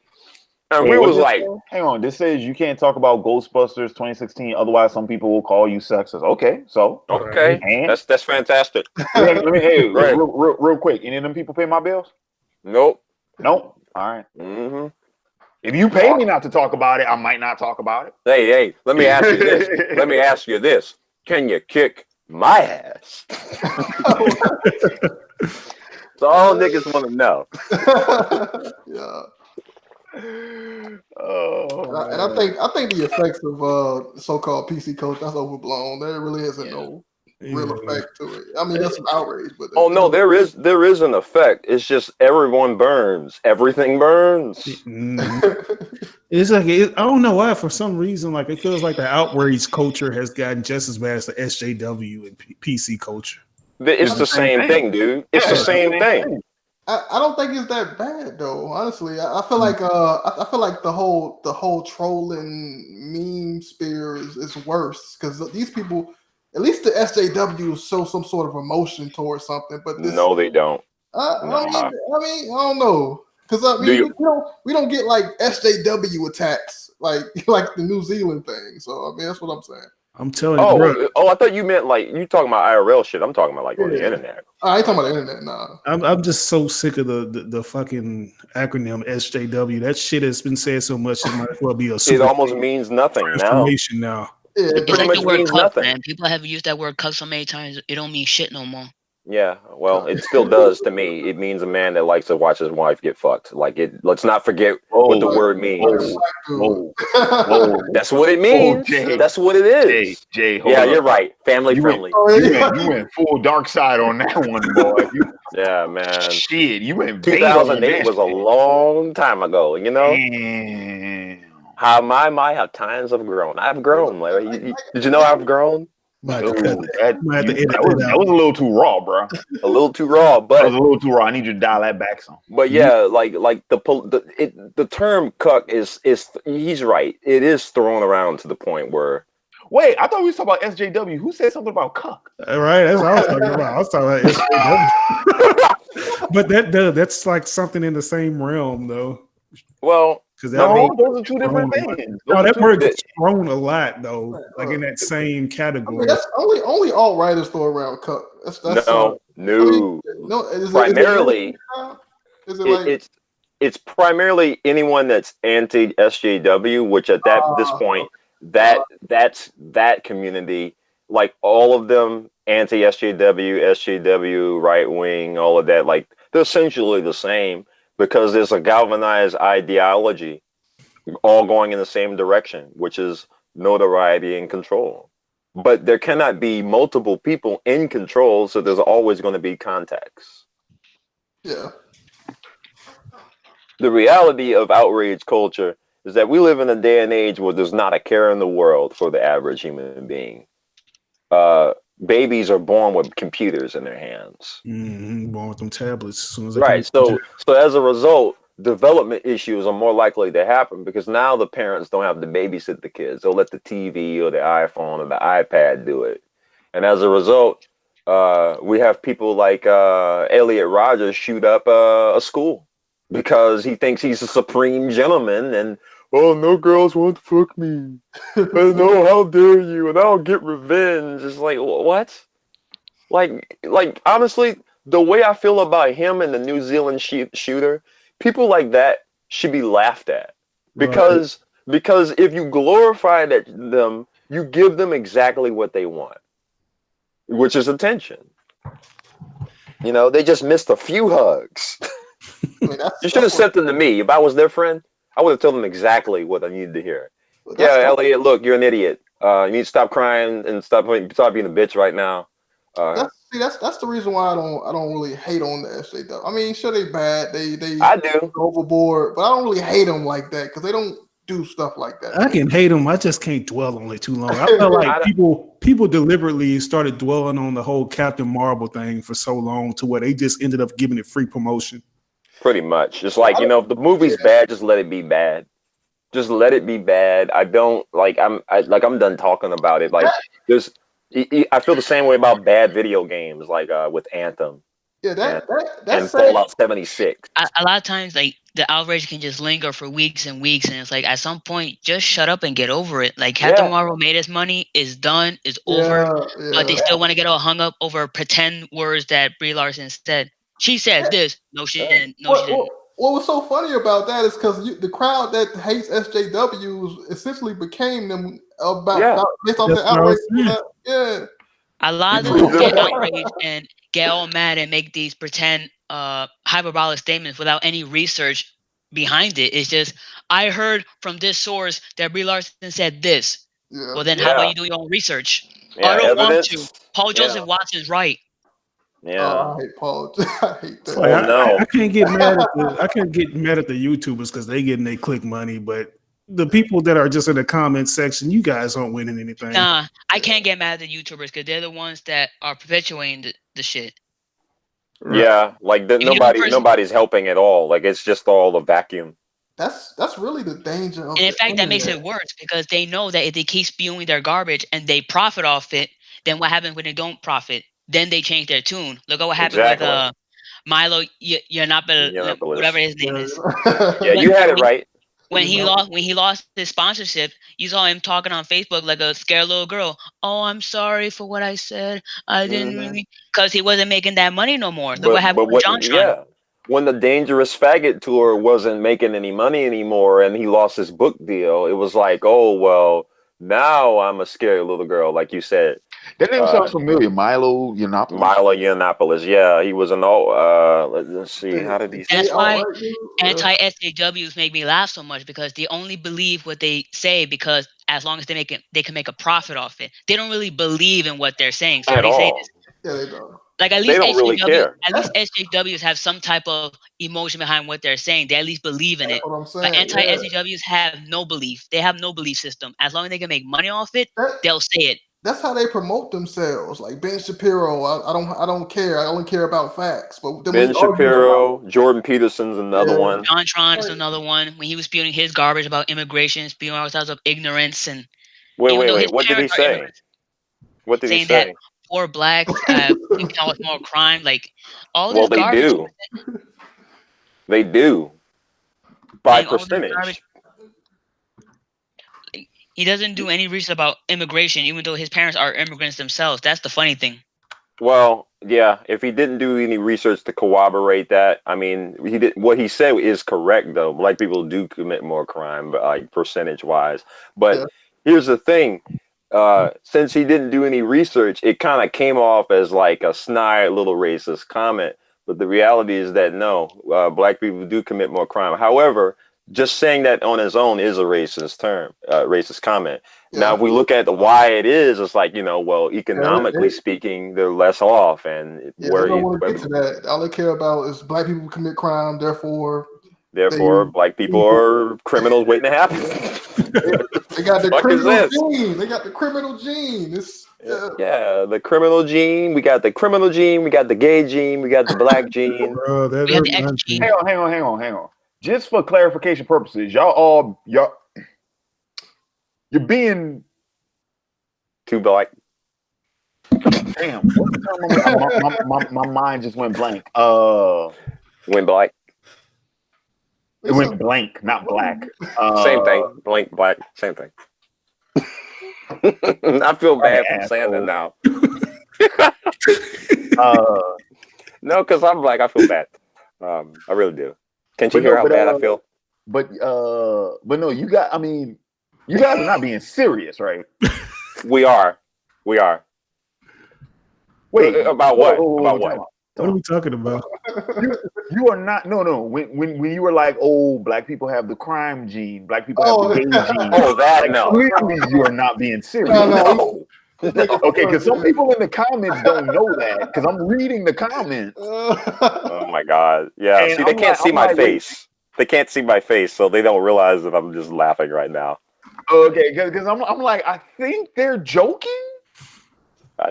And we was like, hang on, this says you can't talk about Ghostbusters 2016, otherwise some people will call you sexist. Okay, so that's fantastic. Let me real quick. Any of them people pay my bills? Nope. All right. If you pay me not to talk about it, I might not talk about it. Hey, let me ask you this. Can you kick my ass? That's all niggas want to know. Yeah. Oh, and I think the effects of so-called PC coach, that's overblown. There really isn't no real effect to it. I mean, that's an outrage, but no, there is an effect. It's just everyone burns. Everything burns. It's like I don't know why. For some reason, like it feels like the outrage culture has gotten just as bad as the SJW and PC culture. It's the same thing, dude. It's the same thing. I don't think it's that bad though. Honestly, I feel like the whole trolling meme sphere is worse because these people at least the SJWs show some sort of emotion towards something. But this, no, they don't. I mean, I don't know, because I mean, we don't get like SJW attacks like the New Zealand thing. So I mean, that's what I'm saying. I'm telling you. I thought you meant like you talking about IRL shit. I'm talking about like on the internet. I ain't talking about the internet. Nah. I'm just so sick of the fucking acronym SJW. That shit has been said so much. It might as well be a. It almost means nothing now. Now. Yeah, it pretty much means nothing. Man. People have used that word cuck so many times, it don't mean shit no more. Yeah, well, it still does to me. It means a man that likes to watch his wife get fucked. Like it. Let's not forget what the word means. That's what it means. That's what it is. Jay, you're right. Family friendly. You went full dark side on that one, boy. Yeah, man. Shit, you went. 2008 was a long time ago. You know. How how times have grown. I've grown, Larry. Did you know I've grown? That was a little too raw, bro. A little too raw, but that was a little too raw. I need you to dial that back some. But yeah, like the term cuck is he's right. It is thrown around to the point where. Wait, I thought we was talking about SJW. Who said something about cuck? Right, that's what I was talking about. I was talking about SJW. But that's like something in the same realm, though. Well. Those are two different things. No, that word gets thrown a lot though, like in that same category. I mean, that's only all writers throw around cuck. That's no. Primarily, it's primarily anyone that's anti SJW, which at this point, that's that community, like all of them anti SJW, right wing, all of that, like they're essentially the same. Because there's a galvanized ideology all going in the same direction, which is notoriety and control. But there cannot be multiple people in control, so there's always going to be contacts. Yeah. The reality of outrage culture is that we live in a day and age where there's not a care in the world for the average human being. Babies are born with computers in their hands. Born with them tablets as soon as they right. So as a result, development issues are more likely to happen because now the parents don't have to babysit the kids. They'll let the TV or the iPhone or the iPad do it. And as a result, we have people like Elliot Rodgers shoot up a school because he thinks he's a supreme gentleman and no girls want to fuck me. No, how dare you? And I'll get revenge. It's like, what? Like honestly, the way I feel about him and the New Zealand shooter, people like that should be laughed at. Because if you glorify them, you give them exactly what they want, which is attention. You know, they just missed a few hugs. You should have sent them to me. If I was their friend, I would have told them exactly what I needed to hear. Elliot, look, you're an idiot. You need to stop crying and stop being a bitch right now. That's the reason why I don't really hate on the SJW. I mean, sure they bad, they I do overboard, but I don't really hate them like that because they don't do stuff like that. I can hate them. I just can't dwell on it too long. I feel like people deliberately started dwelling on the whole Captain Marvel thing for so long to where they just ended up giving it free promotion. Pretty much. It's like, if the movie's bad, just let it be bad. Just let it be bad. I don't I'm done talking about it. Like I feel the same way about bad video games, like with Anthem. Yeah, and Fallout 76. A lot of times, like the outrage can just linger for weeks and weeks, and it's like at some point, just shut up and get over it. Like Captain Marvel made his money, is done, is over, but they still want to get all hung up over pretend words that Brie Larson said. She said this. No, she didn't. No, she didn't. What was so funny about that is because the crowd that hates SJWs essentially became them based off the outrage. Yeah. A lot of them get outraged and get all mad and make these pretend hyperbolic statements without any research behind it. It's just, I heard from this source that Brie Larson said this. Yeah. Well, then how about you do your own research? Yeah, I don't want to. Paul Joseph Watson's right. Yeah, I hate Paul. I hate that. I can't get mad at the YouTubers because they getting their click money, but the people that are just in the comment section, you guys aren't winning anything. Nah, I can't get mad at the YouTubers because they're the ones that are perpetuating the shit. Right. Yeah, like nobody's helping at all. Like it's just all a vacuum. That's really the danger of and in fact, that makes it worse because they know that if they keep spewing their garbage and they profit off it, then what happens when they don't profit? Then they change their tune. Look at what happened with Milo Yiannopoulos, whatever his name is. Yeah, you had it right. When he lost his sponsorship, you saw him talking on Facebook like a scared little girl. Oh, I'm sorry for what I said. I didn't really, because he wasn't making that money no more. Look what happened with John Tron. Yeah, when the Dangerous Faggot tour wasn't making any money anymore, and he lost his book deal, it was like, oh well, now I'm a scared little girl, like you said. That name sounds familiar. Milo Yiannopoulos. Milo Yiannopoulos. Yeah, he was an old. Let's see. How did he? That's why anti-SJWs make me laugh so much, because they only believe what they say because as long as they can make a profit off it. They don't really believe in what they're saying. So At they say all. this. Yeah, they don't. Like at least They don't really care. At least SJWs have some type of emotion behind what they're saying. They at least believe in it. That's what I'm saying. But anti-SJWs have no belief. They have no belief system. As long as they can make money off it, they'll say it. That's how they promote themselves. Like Ben Shapiro, I don't care. I only care about facts. But Ben Shapiro, Jordan Peterson's another one. John Tron is another one. When he was spewing his garbage about immigration, spewing all sorts of ignorance and wait. What did he say? What did he say? That poor blacks cause more crime. Like all this they garbage. do. They do. By percentage. He doesn't do any research about immigration, even though his parents are immigrants themselves. That's the funny thing. Well, yeah, if he didn't do any research to corroborate that, I mean, he did. What he said is correct, though. Black people do commit more crime, but like percentage-wise. But here's the thing: since he didn't do any research, it kind of came off as like a snide little racist comment. But the reality is that no, black people do commit more crime. However, just saying that on its own is a racist racist comment. Yeah. Now, if we look at why it is, it's like, well, economically speaking, they're less off. And they don't want to get to that. All they care about is black people commit crime. Therefore, black people are criminals waiting to happen. They got the criminal gene. They got the criminal gene. The criminal gene. We got the criminal gene. We got the gay gene. We got the black gene. We got the X gene. Hang on. Just for clarification purposes, you're being too black. Damn, my mind just went blank. Went black. It went blank, not black. Same thing. Blank, black, same thing. I feel bad for saying that now. No, because I'm black. I feel bad. I really do. Can't you hear how bad I feel? But no, you guys are not being serious, right? We are. Wait, about what? About what? What are we talking about? You are not. No. When you were like, oh, black people have the crime gene, black people have the gay gene. Oh, that no. Clearly, you are not being serious. No. Okay, because some people in the comments don't know that. Because I'm reading the comments. Oh my God! Yeah, and see, they can't see my face. They can't see my face, so they don't realize that I'm just laughing right now. Okay, because I'm like, I think they're joking.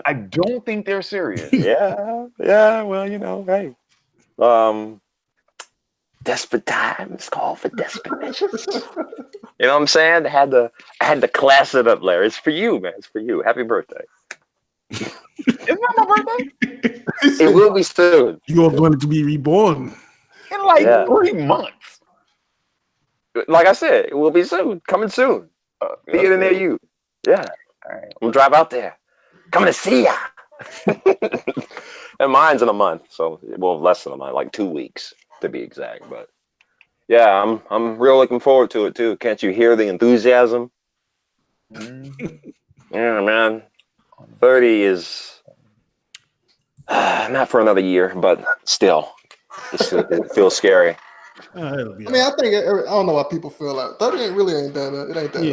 I don't think they're serious. Yeah. Well, hey, desperate times call for desperate measures. You know what I'm saying? I had to class it up, Larry. It's for you, man. It's for you. Happy birthday. Isn't that my birthday? It will be soon. You are going to be reborn in like 3 months. Like I said, it will be soon. Coming soon. Be it near you. Yeah. All right. We'll drive out there. Coming to see ya. And mine's in a month, so less than a month, like 2 weeks to be exact. But yeah, I'm real looking forward to it too. Can't you hear the enthusiasm? Yeah, man. 30 is not for another year, but still, it feels scary. I don't know why people feel like 30 ain't that. It ain't that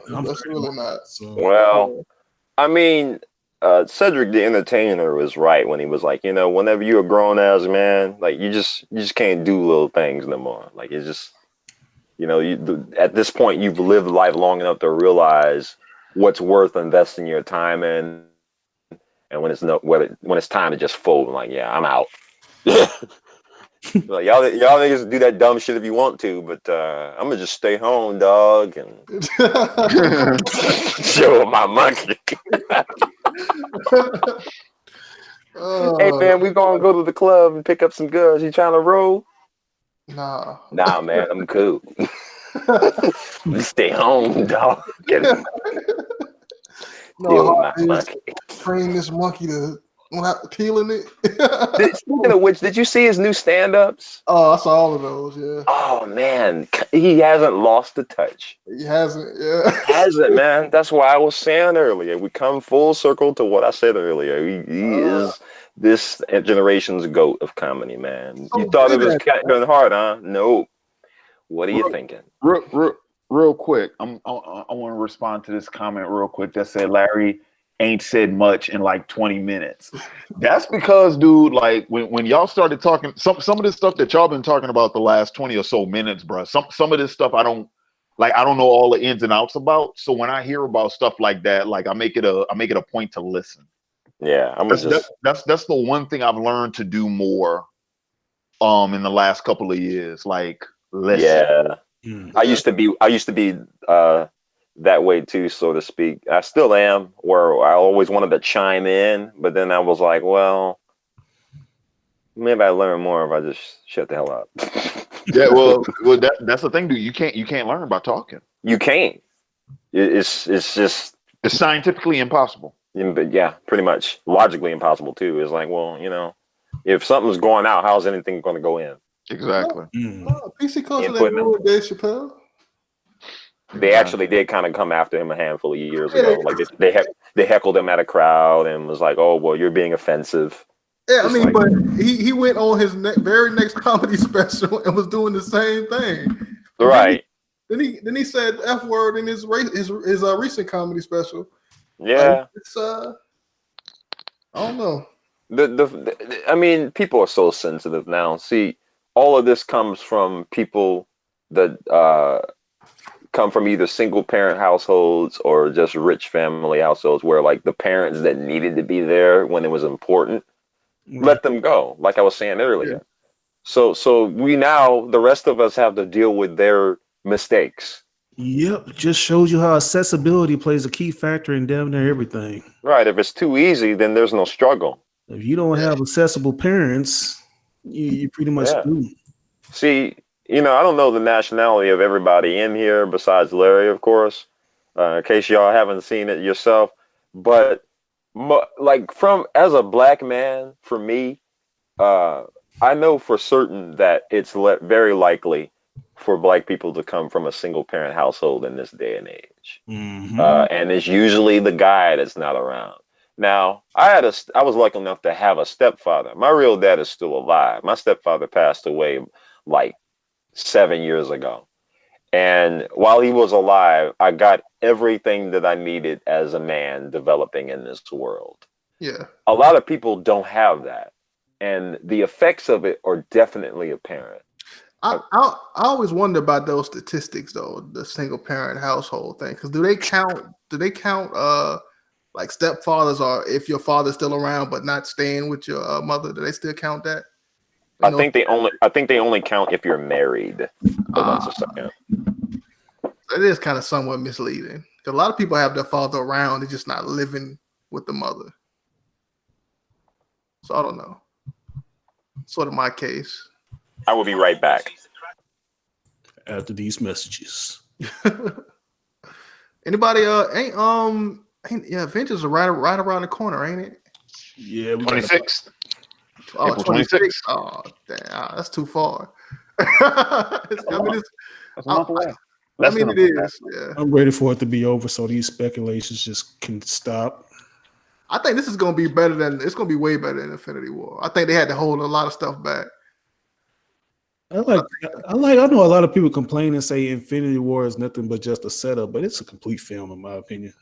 old. That's really not. Well, I mean, Cedric the Entertainer was right when he was like, whenever you're a grown ass man, like you just can't do little things no more. Like it's just, at this point you've lived life long enough to realize what's worth investing your time in, and when it's time to just fold, I'm like, yeah, I'm out. Like, y'all niggas do that dumb shit if you want to, but I'm gonna just stay home, dog, and show my monkey. Hey man, we gonna go to the club and pick up some girls. You trying to roll? Nah. Nah, man, I'm cool. Stay home, dog. Deal with my monkey. Train this monkey to without peeling it. Speaking of which, did you see his new stand-ups? Oh, I saw all of those. Yeah. Oh man, he hasn't lost the touch. He hasn't. Yeah. Hasn't, man. That's why I was saying earlier. We come full circle to what I said earlier. He is this generation's GOAT of comedy, man. You thought it was kind of hard, huh? No. What are you thinking? Real quick, I want to respond to this comment real quick that said Larry ain't said much in like 20 minutes. That's because, dude, like when y'all started talking, some of this stuff that y'all been talking about the last 20 or so minutes, bro. Some of this stuff I don't know all the ins and outs about. So when I hear about stuff like that, like I make it a point to listen. Yeah, that's the one thing I've learned to do more in the last couple of years. Like listen. Yeah. I used to be that way too, so to speak. I still am, where I always wanted to chime in, but then I was like, well, maybe I learn more if I just shut the hell up. Yeah, well, that's the thing, dude. You can't learn by talking. You can't. It's just scientifically impossible. But yeah, pretty much logically impossible too. It's like, well, if something's going out, how's anything going to go in? Exactly. PC culture that ruined Dave Chappelle. They actually did kind of come after him a handful of years ago. Like they heckled him at a crowd and was like, "Oh, well, you're being offensive." Yeah, I mean, but he went on his very next comedy special and was doing the same thing. Right. Then he said F word in his recent comedy special. Yeah. It's I don't know. I mean, people are so sensitive now. See, all of this comes from people that come from either single parent households or just rich family households where like the parents that needed to be there when it was important, let them go. Like I was saying earlier. Yeah. So we now, the rest of us have to deal with their mistakes. Yep. Just shows you how accessibility plays a key factor in damn near everything. Right. If it's too easy, then there's no struggle. If you don't have accessible parents, you pretty much do. See, I don't know the nationality of everybody in here besides Larry, of course, in case y'all haven't seen it yourself. But like as a black man, for me, I know for certain that it's very likely for black people to come from a single parent household in this day and age. Mm-hmm. And it's usually the guy that's not around. Now, I was lucky enough to have a stepfather. My real dad is still alive. My stepfather passed away like 7 years ago. And while he was alive, I got everything that I needed as a man developing in this world. Yeah. A lot of people don't have that. And the effects of it are definitely apparent. I always wonder about those statistics though, the single parent household thing. Because do they count like stepfathers, or if your father's still around but not staying with your mother, do they still count that? I think they only count if you're married. Hold on a second. It is kind of somewhat misleading. Because a lot of people have their father around, they're just not living with the mother. So I don't know. Sort of my case. I will be right back after these messages. Anybody Avengers are right around the corner, ain't it? Yeah, 26th. Oh, 26th. Oh, damn, that's too far. It is. Yeah. I'm ready for it to be over so these speculations just can stop. I think this is going to be better it's going to be way better than Infinity War. I think they had to hold a lot of stuff back. I know a lot of people complain and say Infinity War is nothing but just a setup, but it's a complete film in my opinion.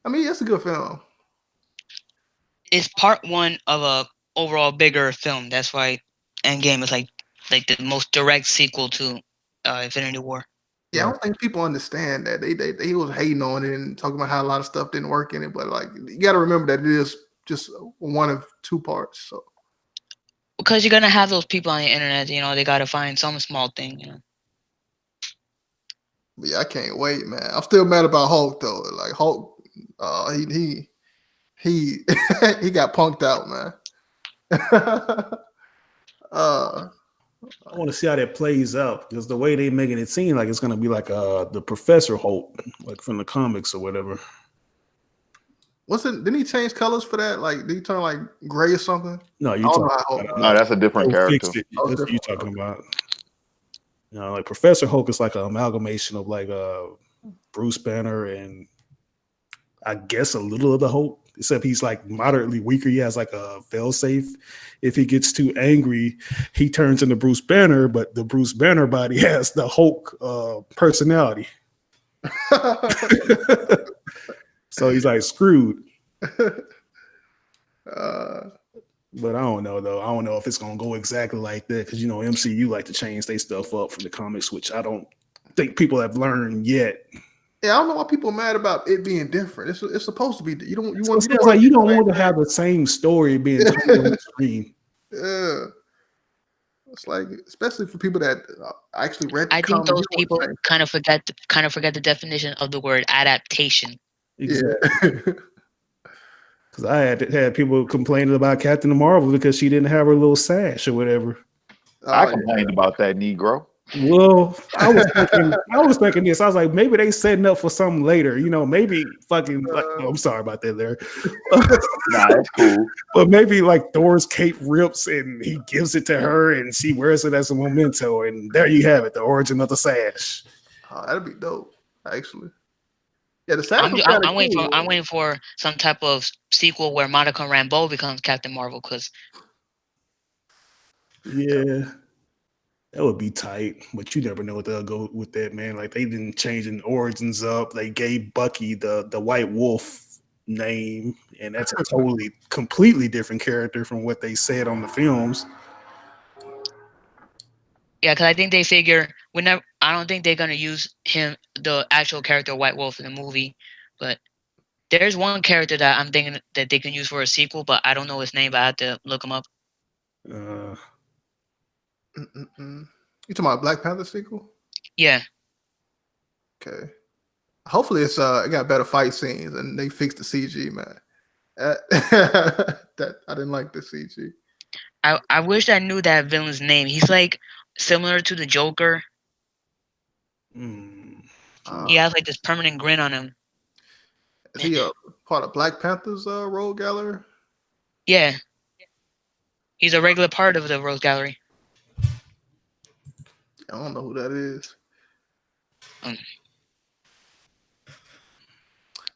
I mean, it's a good film. It's part one of a overall bigger film. That's why Endgame is like the most direct sequel to Infinity War. Yeah, I don't think people understand that. They was hating on it and talking about how a lot of stuff didn't work in it, but like you got to remember that it is just one of two parts. So because you're gonna have those people on the internet, they got to find some small thing, Yeah, I can't wait, man. I'm still mad about Hulk though. Like Hulk, he he got punked out, man. I want to see how that plays out because the way they making it seem like it's gonna be like the Professor Hulk, like from the comics or whatever. Didn't he change colors for that? Like, did he turn like gray or something? No, you talking No, that's a different character. That's what you talking about. You know, like Professor Hulk is like an amalgamation of like Bruce Banner and I guess a little of the Hulk, except he's like moderately weaker. He has like a failsafe. If he gets too angry, he turns into Bruce Banner, but the Bruce Banner body has the Hulk personality. So he's like screwed. But I don't know though. I don't know if it's gonna go exactly like that because you know MCU like to change their stuff up from the comics, which I don't think people have learned yet. Yeah, I don't know why people are mad about it being different. It's supposed to be. You don't want to have the same story being told on the screen. Yeah, it's like especially for people that actually read. I think those people kind of forget the definition of the word adaptation. Exactly. Yeah. Because I had people complaining about Captain Marvel because she didn't have her little sash or whatever. I complained about that, Negro. Well, I was thinking this. I was like, maybe they setting up for something later. You know, maybe fucking. I'm sorry about that, there. Nah, that's cool. But maybe like Thor's cape rips and he gives it to her, and she wears it as a memento, and there you have it, the origin of the sash. Oh, that'd be dope, actually. Yeah, the sash. I'm waiting for some type of sequel where Monica Rambeau becomes Captain Marvel, because. Yeah. That would be tight, but you never know what they'll go with that, man. Like they didn't change the origins up. They gave Bucky the White Wolf name, and that's a completely different character from what they said on the films. Yeah, because I think they figure I don't think they're gonna use him, the actual character White Wolf, in the movie. But there's one character that I'm thinking that they can use for a sequel, but I don't know his name. But I have to look him up. You talking about Black Panther sequel? Yeah. Okay. Hopefully it got better fight scenes and they fixed the CG, man. That I didn't like the CG. I wish I knew that villain's name. He's like similar to the Joker. He has like this permanent grin on him. Is he a part of Black Panther's rogue gallery? Yeah. He's a regular part of the rogue gallery. I don't know who that is.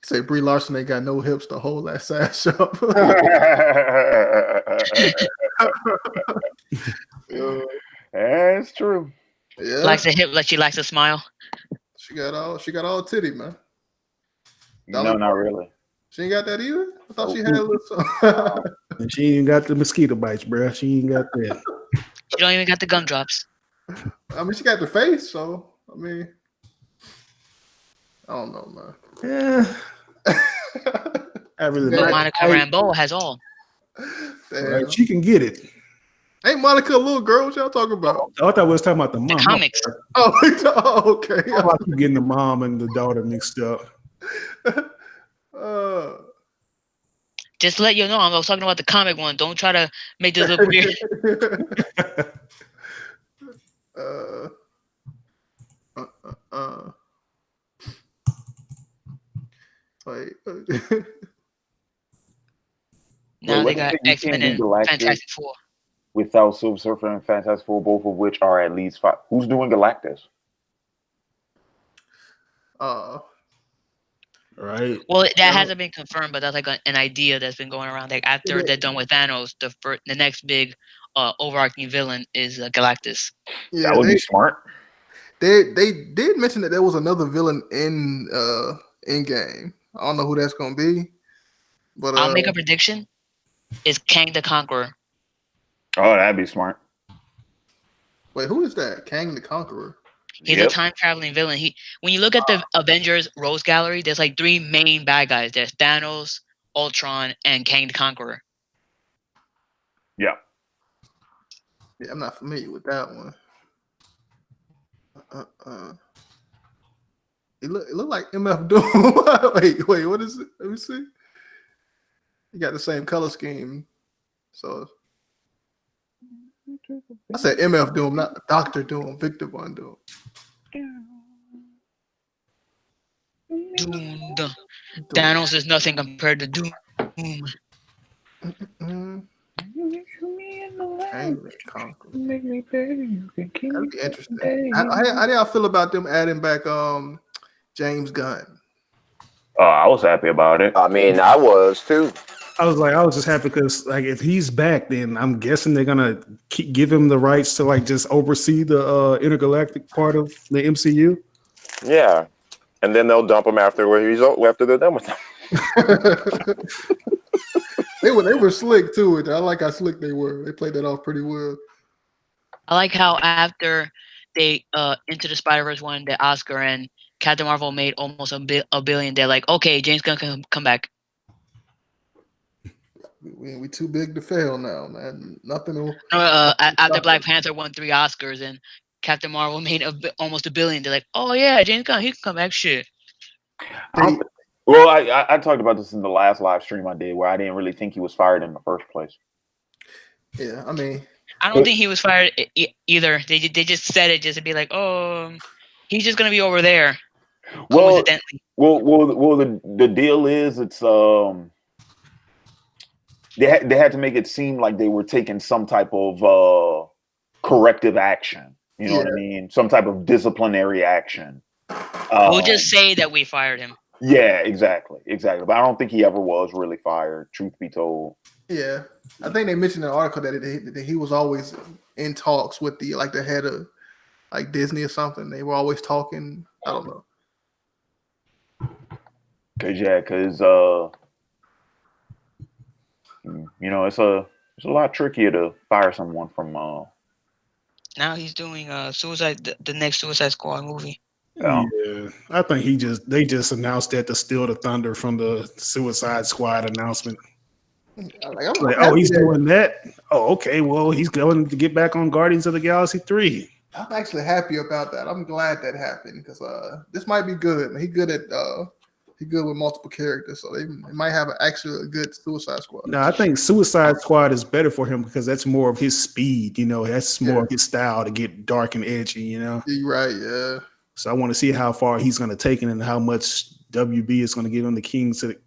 Say Brie Larson ain't got no hips to hold that sash up. That's true. Yeah. Likes a hip like she likes a smile. She got all titty, man. No, not really. She ain't got that either? I thought she had a little. She ain't got the mosquito bites, bro. She ain't got that. She don't even got the gumdrops. I mean, she got the face, so I mean, I don't know, man. Yeah, I really like Monica Rambeau has all. Right, she can get it. Ain't Monica a little girl? What y'all talking about? I thought we was talking about the mom. The comics. Oh, okay. I like you getting the mom and the daughter mixed up. Just to let you know, I was talking about the comic one. Don't try to make this look weird. Wait. Now they got X-Men and Fantastic Four. Without Silver Surfer and Fantastic Four, both of which are at least 5. Who's doing Galactus? Right. Well, that hasn't been confirmed, but that's like an idea that's been going around. Like after they're done with Thanos, the next big overarching villain is Galactus. Yeah, that would be smart. They did mention that there was another villain in Endgame. I don't know who that's gonna be, but I'll make a prediction. It's Kang the Conqueror. Oh, that'd be smart. Wait, who is that? Kang the Conqueror. He's a time traveling villain. When you look at the Avengers Rose Gallery, there's like 3 main bad guys. There's Thanos, Ultron, and Kang the Conqueror. Yeah, I'm not familiar with that one. It look like MF Doom. wait, what is it? Let me see. You got the same color scheme. So I said MF Doom, not Dr. Doom, Victor Von Doom. Doom. Thanos is nothing compared to Doom. That'd be interesting. How do y'all feel about them adding back James Gunn? I was happy about it. I mean, I was too. I was just happy because like if he's back, then I'm guessing they're gonna give him the rights to like just oversee the intergalactic part of the MCU. Yeah, and then they'll dump him after they're done with him. They were slick too. I like how slick they were. They played that off pretty well. I like how after they Into the Spider-Verse won the Oscar and Captain Marvel made almost a billion, they're like, okay, James Gunn can come back. We too big to fail now, man. Nothing. After Black Panther won 3 Oscars and Captain Marvel made almost $1 billion, they're like, oh yeah, James Gunn, he can come back. Shit. Well, I talked about this in the last live stream I did, where I didn't really think he was fired in the first place. Yeah, I mean, I don't think he was fired either. They just said it just to be like, oh, he's just gonna be over there. Well, the deal is it's they had to make it seem like they were taking some type of corrective action. You know what I mean? Some type of disciplinary action. We'll just say that we fired him. Yeah, exactly. But I don't think he ever was really fired, truth be told. Yeah, I think they mentioned in the article that he was always in talks with the head of like Disney or something. They were always talking. I don't know. Cause you know, it's a lot trickier to fire someone from. Now he's doing the next Suicide Squad movie. Yeah, I think they just announced that to steal the thunder from the Suicide Squad announcement. He's doing that. Oh, okay. Well, he's going to get back on Guardians of the Galaxy 3. I'm actually happy about that. I'm glad that happened because this might be good. He good with multiple characters, so they might have actually a good Suicide Squad. No, I think Suicide Squad is better for him because that's more of his speed. You know, that's more of his style to get dark and edgy. You know, you're right. Yeah. So I want to see how far he's going to take it and how much WB is going to give him the keys to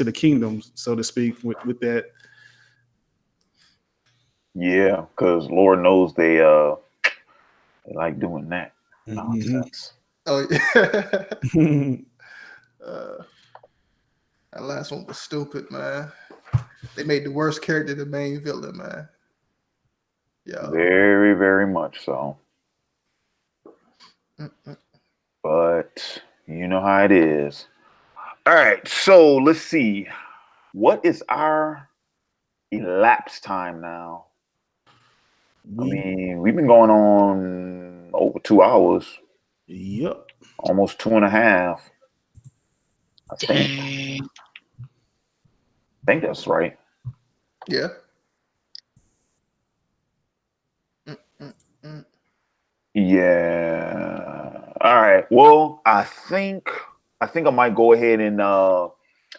the kingdom, so to speak, with that. Yeah, because Lord knows they like doing that nonsense. Oh yeah. That last one was stupid, man. They made the worst character the main villain, man. Yeah. Very, very much so. But you know how it is. All right, so let's see. What is our elapsed time now? I mean, we've been going on over 2 hours. Yep. Almost 2.5. I think that's right. Yeah. Yeah. All right. Well, I think I might go ahead and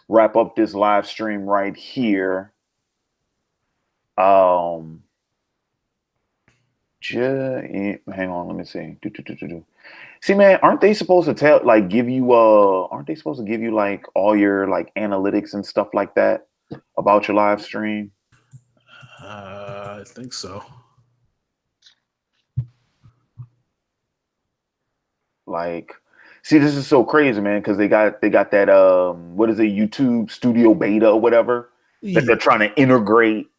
wrap up this live stream right here. Hang on, let me see. See, man, aren't they supposed to give you like all your like analytics and stuff like that about your live stream? I think so. Like, see, this is so crazy, man, because they got that what is it, YouTube Studio Beta or whatever that they're trying to integrate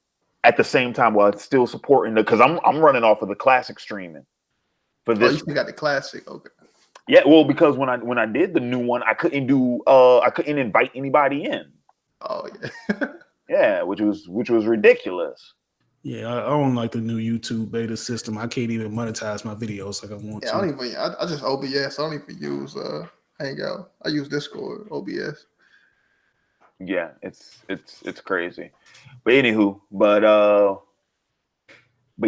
at the same time while it's still supporting because I'm running off of the classic streaming for this. Oh, you still got the classic, okay. Yeah, well, because when I did the new one, I couldn't invite anybody in. Oh yeah. Yeah, which was ridiculous. Yeah, I don't like the new YouTube beta system. I can't even monetize my videos like I want to. I just OBS. I don't even use Hangout. I use Discord, OBS. Yeah, it's crazy. But anywho, but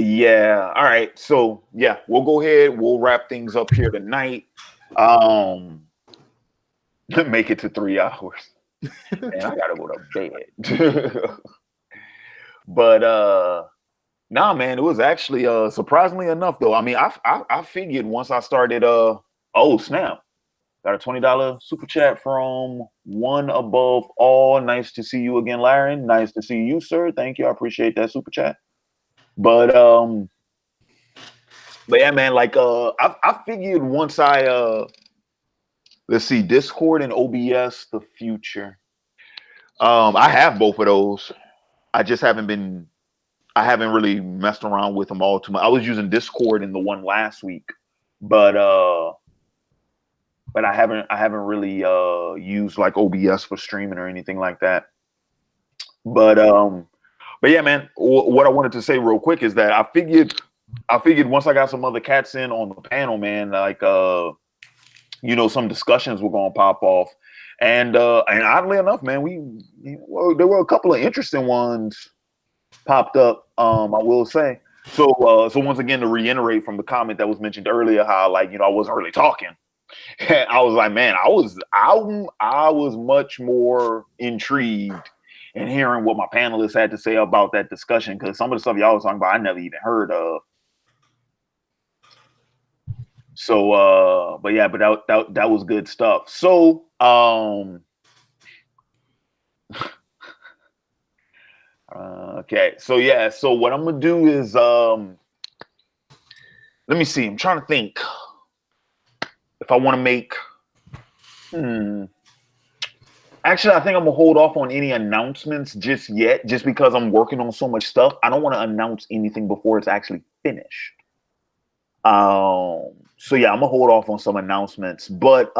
yeah, all right. So yeah, we'll go ahead. We'll wrap things up here tonight. Make it to 3 hours. And I gotta go to bed. But nah, man, it was actually surprisingly enough though. I mean, I figured once I started oh snap. Got a $20 super chat from One Above All. Nice to see you again, Laren. Nice to see you, sir. Thank you. I appreciate that super chat. But yeah, man, like I figured once I let's see, Discord and OBS the future. I have both of those. I just haven't really messed around with them all too much. I was using Discord in the one last week, but I haven't really used like OBS for streaming or anything like that. But yeah, man, what I wanted to say real quick is that I figured once I got some other cats in on the panel, man, like you know, some discussions were gonna pop off. And oddly enough, man, there were a couple of interesting ones popped up, I will say. So once again, to reiterate from the comment that was mentioned earlier, how like, you know, I wasn't really talking. I was like, man, I was much more intrigued in hearing what my panelists had to say about that discussion, because some of the stuff y'all was talking about I never even heard of. So but yeah, but that was good stuff. So okay, so yeah, so what I'm gonna do is let me see, I'm trying to think if I want to make actually, I think I'm gonna hold off on any announcements just yet, just because I'm working on so much stuff. I don't want to announce anything before it's actually finished. So yeah, I'm gonna hold off on some announcements. But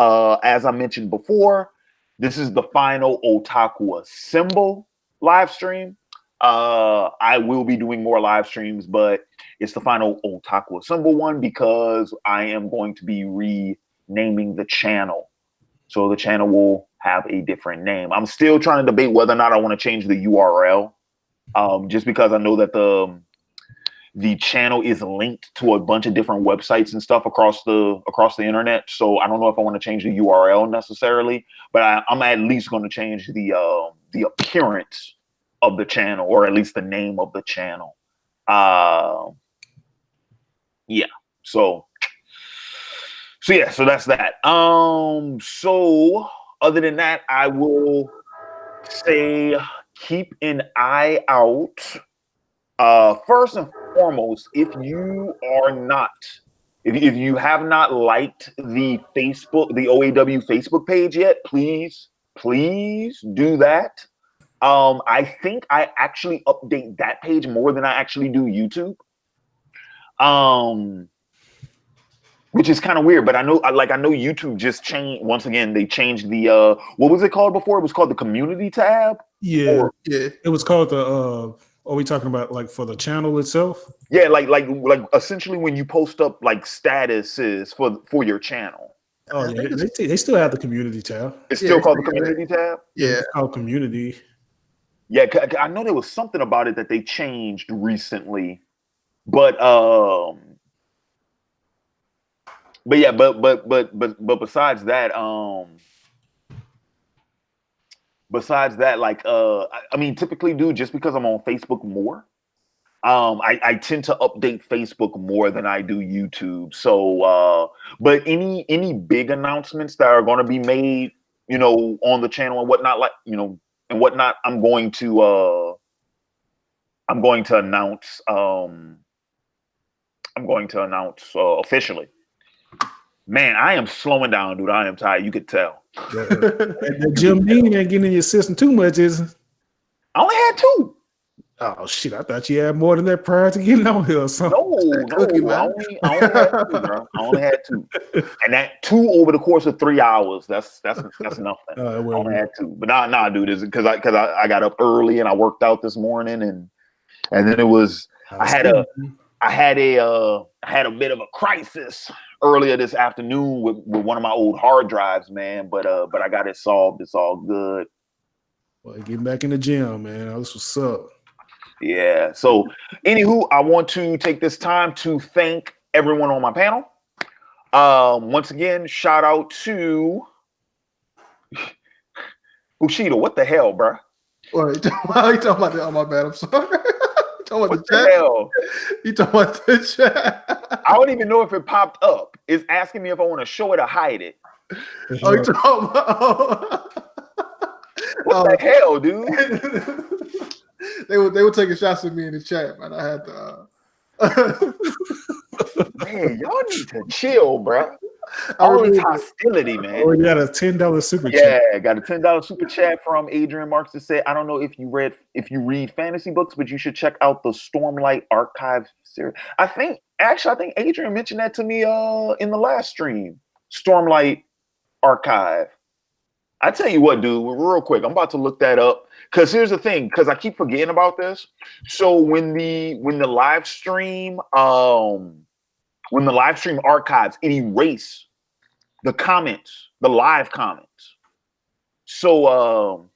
as I mentioned before, this is the final Otaku Assemble live stream. I will be doing more live streams, but it's the final Otaku Assemble one because I am going to be renaming the channel. So the channel will have a different name. I'm still trying to debate whether or not I want to change the URL, just because I know that the channel is linked to a bunch of different websites and stuff across the internet. So I don't know if I want to change the URL necessarily, but I'm at least going to change the appearance of the channel, or at least the name of the channel. Yeah. So yeah, so that's that. So other than that, I will say keep an eye out. First and foremost, if you have not liked the OAW Facebook page yet, please do that. I think I actually update that page more than I actually do YouTube. Which is kind of weird, but I know YouTube just changed once again. They changed the what was it called before? It was called the community tab. Yeah, it was called the. Are we talking about like for the channel itself? Yeah, like essentially when you post up like statuses for your channel. Oh yeah, they still have the community tab. It's still called the community tab. Yeah, it's called community. Yeah, I know there was something about it that they changed recently, but yeah, but besides that, like I mean, typically, dude, just because I'm on Facebook more, I tend to update Facebook more than I do YouTube. So, but any big announcements that are going to be made, you know, on the channel and whatnot, like, you know, and whatnot, I'm going to announce. I'm going to announce officially. Man, I am slowing down, dude. I am tired. You could tell. The Jim Beam ain't getting in your system too much, is it? I only had 2. Oh shit! I thought you had more than that prior to getting on here or something. No, I only had 2, bro. I only had 2, and that 2 over the course of 3 hours. That's nothing. I only had 2, but nah, dude. Is because I got up early and I worked out this morning, and then it was I had a bit of a crisis earlier this afternoon with one of my old hard drives, man. But I got it solved. It's all good. Well, getting back in the gym, man. That's what's up. Yeah. So, anywho, I want to take this time to thank everyone on my panel. Once again, shout out to Bushido, what the hell, bro? What you talking about? Oh, my bad. I'm sorry. You talking about What the the chat? hell? You talking about the chat? I don't even know if it popped up. It's asking me if I want to show it or hide it. Oh, you talking about? What the hell, dude? They were taking shots at me in the chat, man. I had to. Man, y'all need to chill, bro. I All this removed it. hostility, man. Oh, you got a $10 super chat. Yeah, got a $10 super chat from Adrian Marks to say, I don't know if you read fantasy books, but you should check out the Stormlight Archive series. I think Adrian mentioned that to me in the last stream. Stormlight Archive. I tell you what, dude, real quick, I'm about to look that up. Because here's the thing, because I keep forgetting about this. So when the live stream archives, it erased the comments, the live comments. So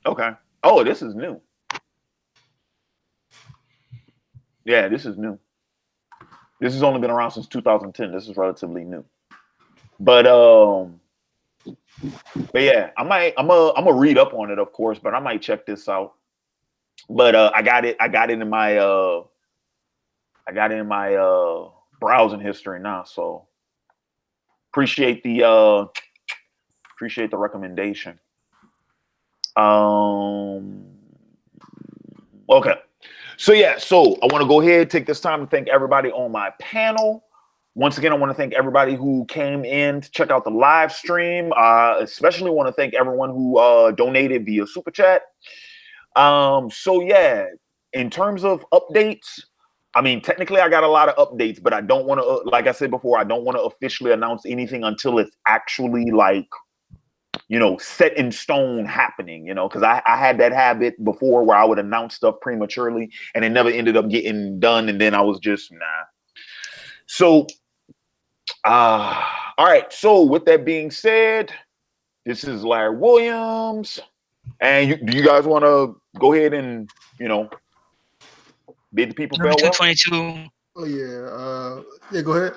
okay. Oh, this is new. Yeah, this is new. This has only been around since 2010. This is relatively new. But yeah, I'm gonna read up on it, of course, but I might check this out. But I got it in my browsing history now, so appreciate the recommendation. Okay. So yeah, so I want to go ahead, take this time to thank everybody on my panel. Once again, I want to thank everybody who came in to check out the live stream. Especially want to thank everyone who donated via Super Chat. So yeah, in terms of updates, I mean, technically I got a lot of updates, but I don't want to, like I said before, I don't want to officially announce anything until it's actually like, set in stone happening, because I had that habit before where I would announce stuff prematurely and it never ended up getting done. And then I was just, nah. So, all right. So with that being said, this is Larry Williams. And do you guys want to go ahead and, bid the people farewell? 22. Oh yeah. Yeah, go ahead.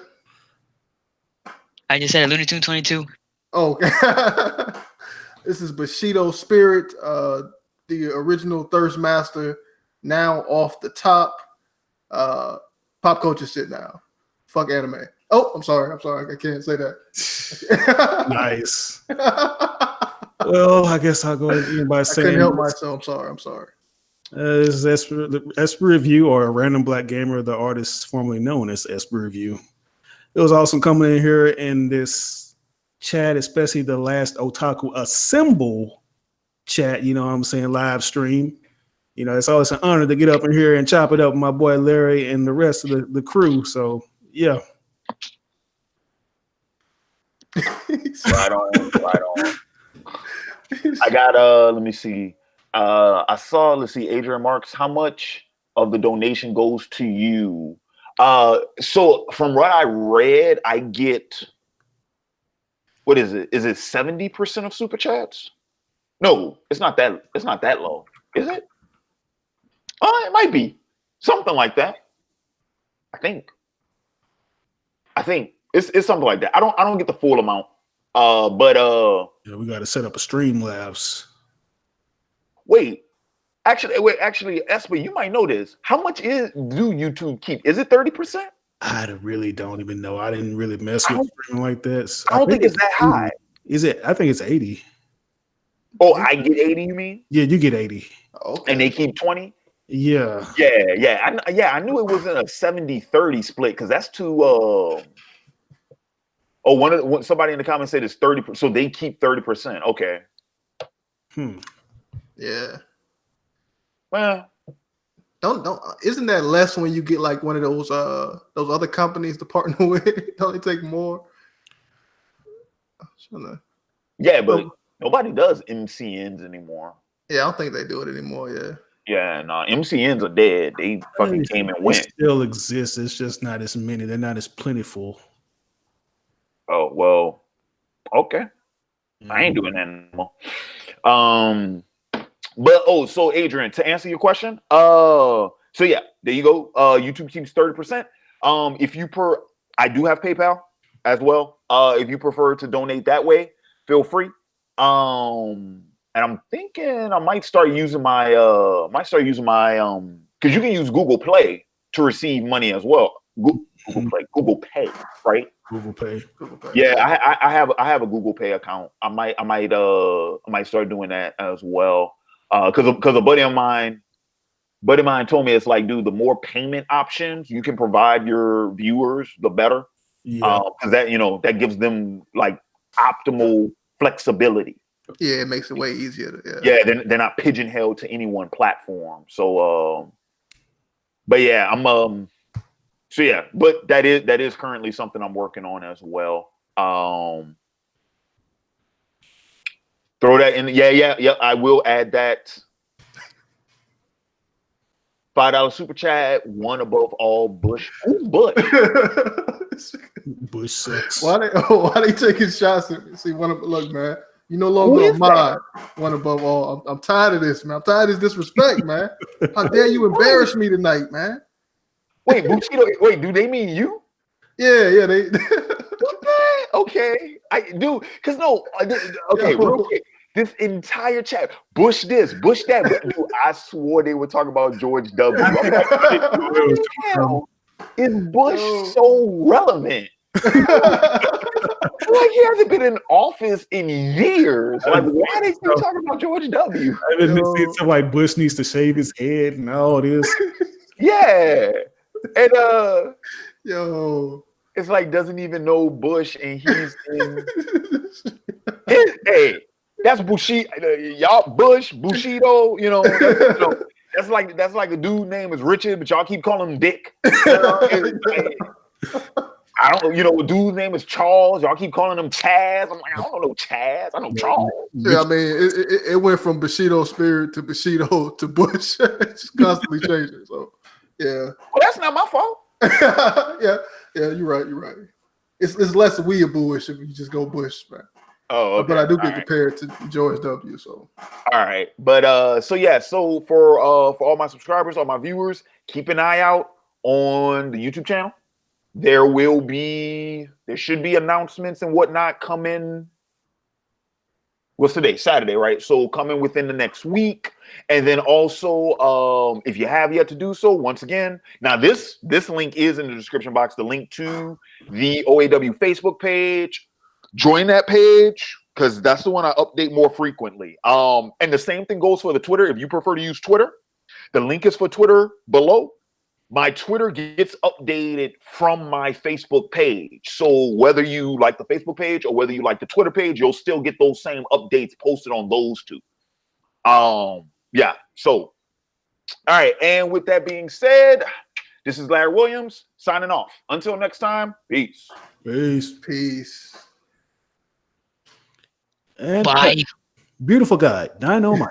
I just said Looney Tune 22. Oh, okay. This is Bushido Spirit, the original Thirst Master, now off the top. Pop culture shit now. Fuck anime. Oh, I'm sorry. I can't say that. Nice. Well, I guess I'll go ahead and end by saying I couldn't help myself. I'm sorry. This is Esper Review, or a random black gamer, the artist formerly known as Esper Review. It was awesome coming in here in this chat, especially the last Otaku Assemble chat, what I'm saying, live stream. It's always an honor to get up in here and chop it up with my boy Larry and the rest of the crew. So, yeah. Right on. I got, let me see. Let's see, Adrian Marks, how much of the donation goes to you? So from what I read, I get, what is it? Is it 70% of super chats? No, it's not that low. Is it? It might be something like that. I think it's something like that. I don't get the full amount. But yeah, we got to set up a Streamlabs. Actually, Esper, you might know this. How much do YouTube keep? Is it 30%? I really don't even know. I didn't really mess with streaming like that. So I don't think it's that high. Is it? I think it's 80. Oh, I get 80, you mean? Yeah, you get 80. Okay. And they keep 20? Yeah. Yeah. I knew it wasn't a 70-30 split, because that's too somebody in the comments said it's 30%, so they keep 30%. Okay. Yeah. Well, don't isn't that less when you get like one of those other companies to partner with? Don't they take more? Yeah, but nobody does MCNs anymore. Yeah, I don't think they do it anymore. Yeah. Yeah, no, MCNs are dead. They fucking came and went. They still exist. It's just not as many. They're not as plentiful. Oh, well, okay. I ain't doing that anymore. But so Adrian, to answer your question, so yeah, there you go. YouTube keeps 30%. I do have PayPal as well. If you prefer to donate that way, feel free. And I'm thinking I might start using my because you can use Google Play to receive money as well. Google Pay, right? Google Pay. Yeah, I have a Google Pay account. I might start doing that as well. Because a buddy of mine told me it's like, dude, the more payment options you can provide your viewers, the better. Yeah. Because that gives them like optimal flexibility. Yeah, it makes it way easier. They're not pigeonholed to any one platform. So, but yeah, but that is currently something I'm working on as well. Throw that in. Yeah. I will add that. $5 super chat. One above all. Bush. Who's Bush? Bush sucks. Why they taking shots at me? See, look, man. You no longer a mod. One above all. I'm tired of this, man. I'm tired of this disrespect, man. How dare you embarrass me tonight, man? Wait, Bushido. Wait, do they mean you? Yeah. They. Okay. I do. Cause no. Okay. Real quick. This entire chat, Bush this, Bush that. Dude, I swore they were talking about George W. I'm like, hell is Bush so relevant? Like he hasn't been in office in years. Like, why did you talking about George W? I didn't see something like Bush needs to shave his head and all this. Yeah, and yo, it's like doesn't even know Bush, and he's in. Hey, that's Bushido. Y'all Bushido. That's like a dude name is Richard, but y'all keep calling him Dick. I don't know, a dude's name is Charles. Y'all keep calling him Chaz. I'm like, I don't know Chaz. I know Charles. Yeah, I mean, it went from Bushido spirit to Bushido to Bush. It's constantly changing. So, yeah. Well, that's not my fault. yeah, you're right. It's less weeaboo-ish if you just go Bush, man. Oh, okay. But I do get compared to George W. So, all right, but so for all my subscribers, all my viewers, keep an eye out on the YouTube channel. There should be announcements and whatnot coming. What's today? Saturday, right? So coming within the next week. And then also, if you have yet to do so, once again, now this link is in the description box, the link to the OAW Facebook page. Join that page because that's the one I update more frequently. And the same thing goes for the Twitter. If you prefer to use Twitter, the link is for Twitter below. My Twitter gets updated from my Facebook page. So whether you like the Facebook page or whether you like the Twitter page, you'll still get those same updates posted on those two. Yeah. So, all right. And with that being said, this is Larry Williams signing off. Until next time, peace. Peace. And bye. beautiful guy, Dynamite.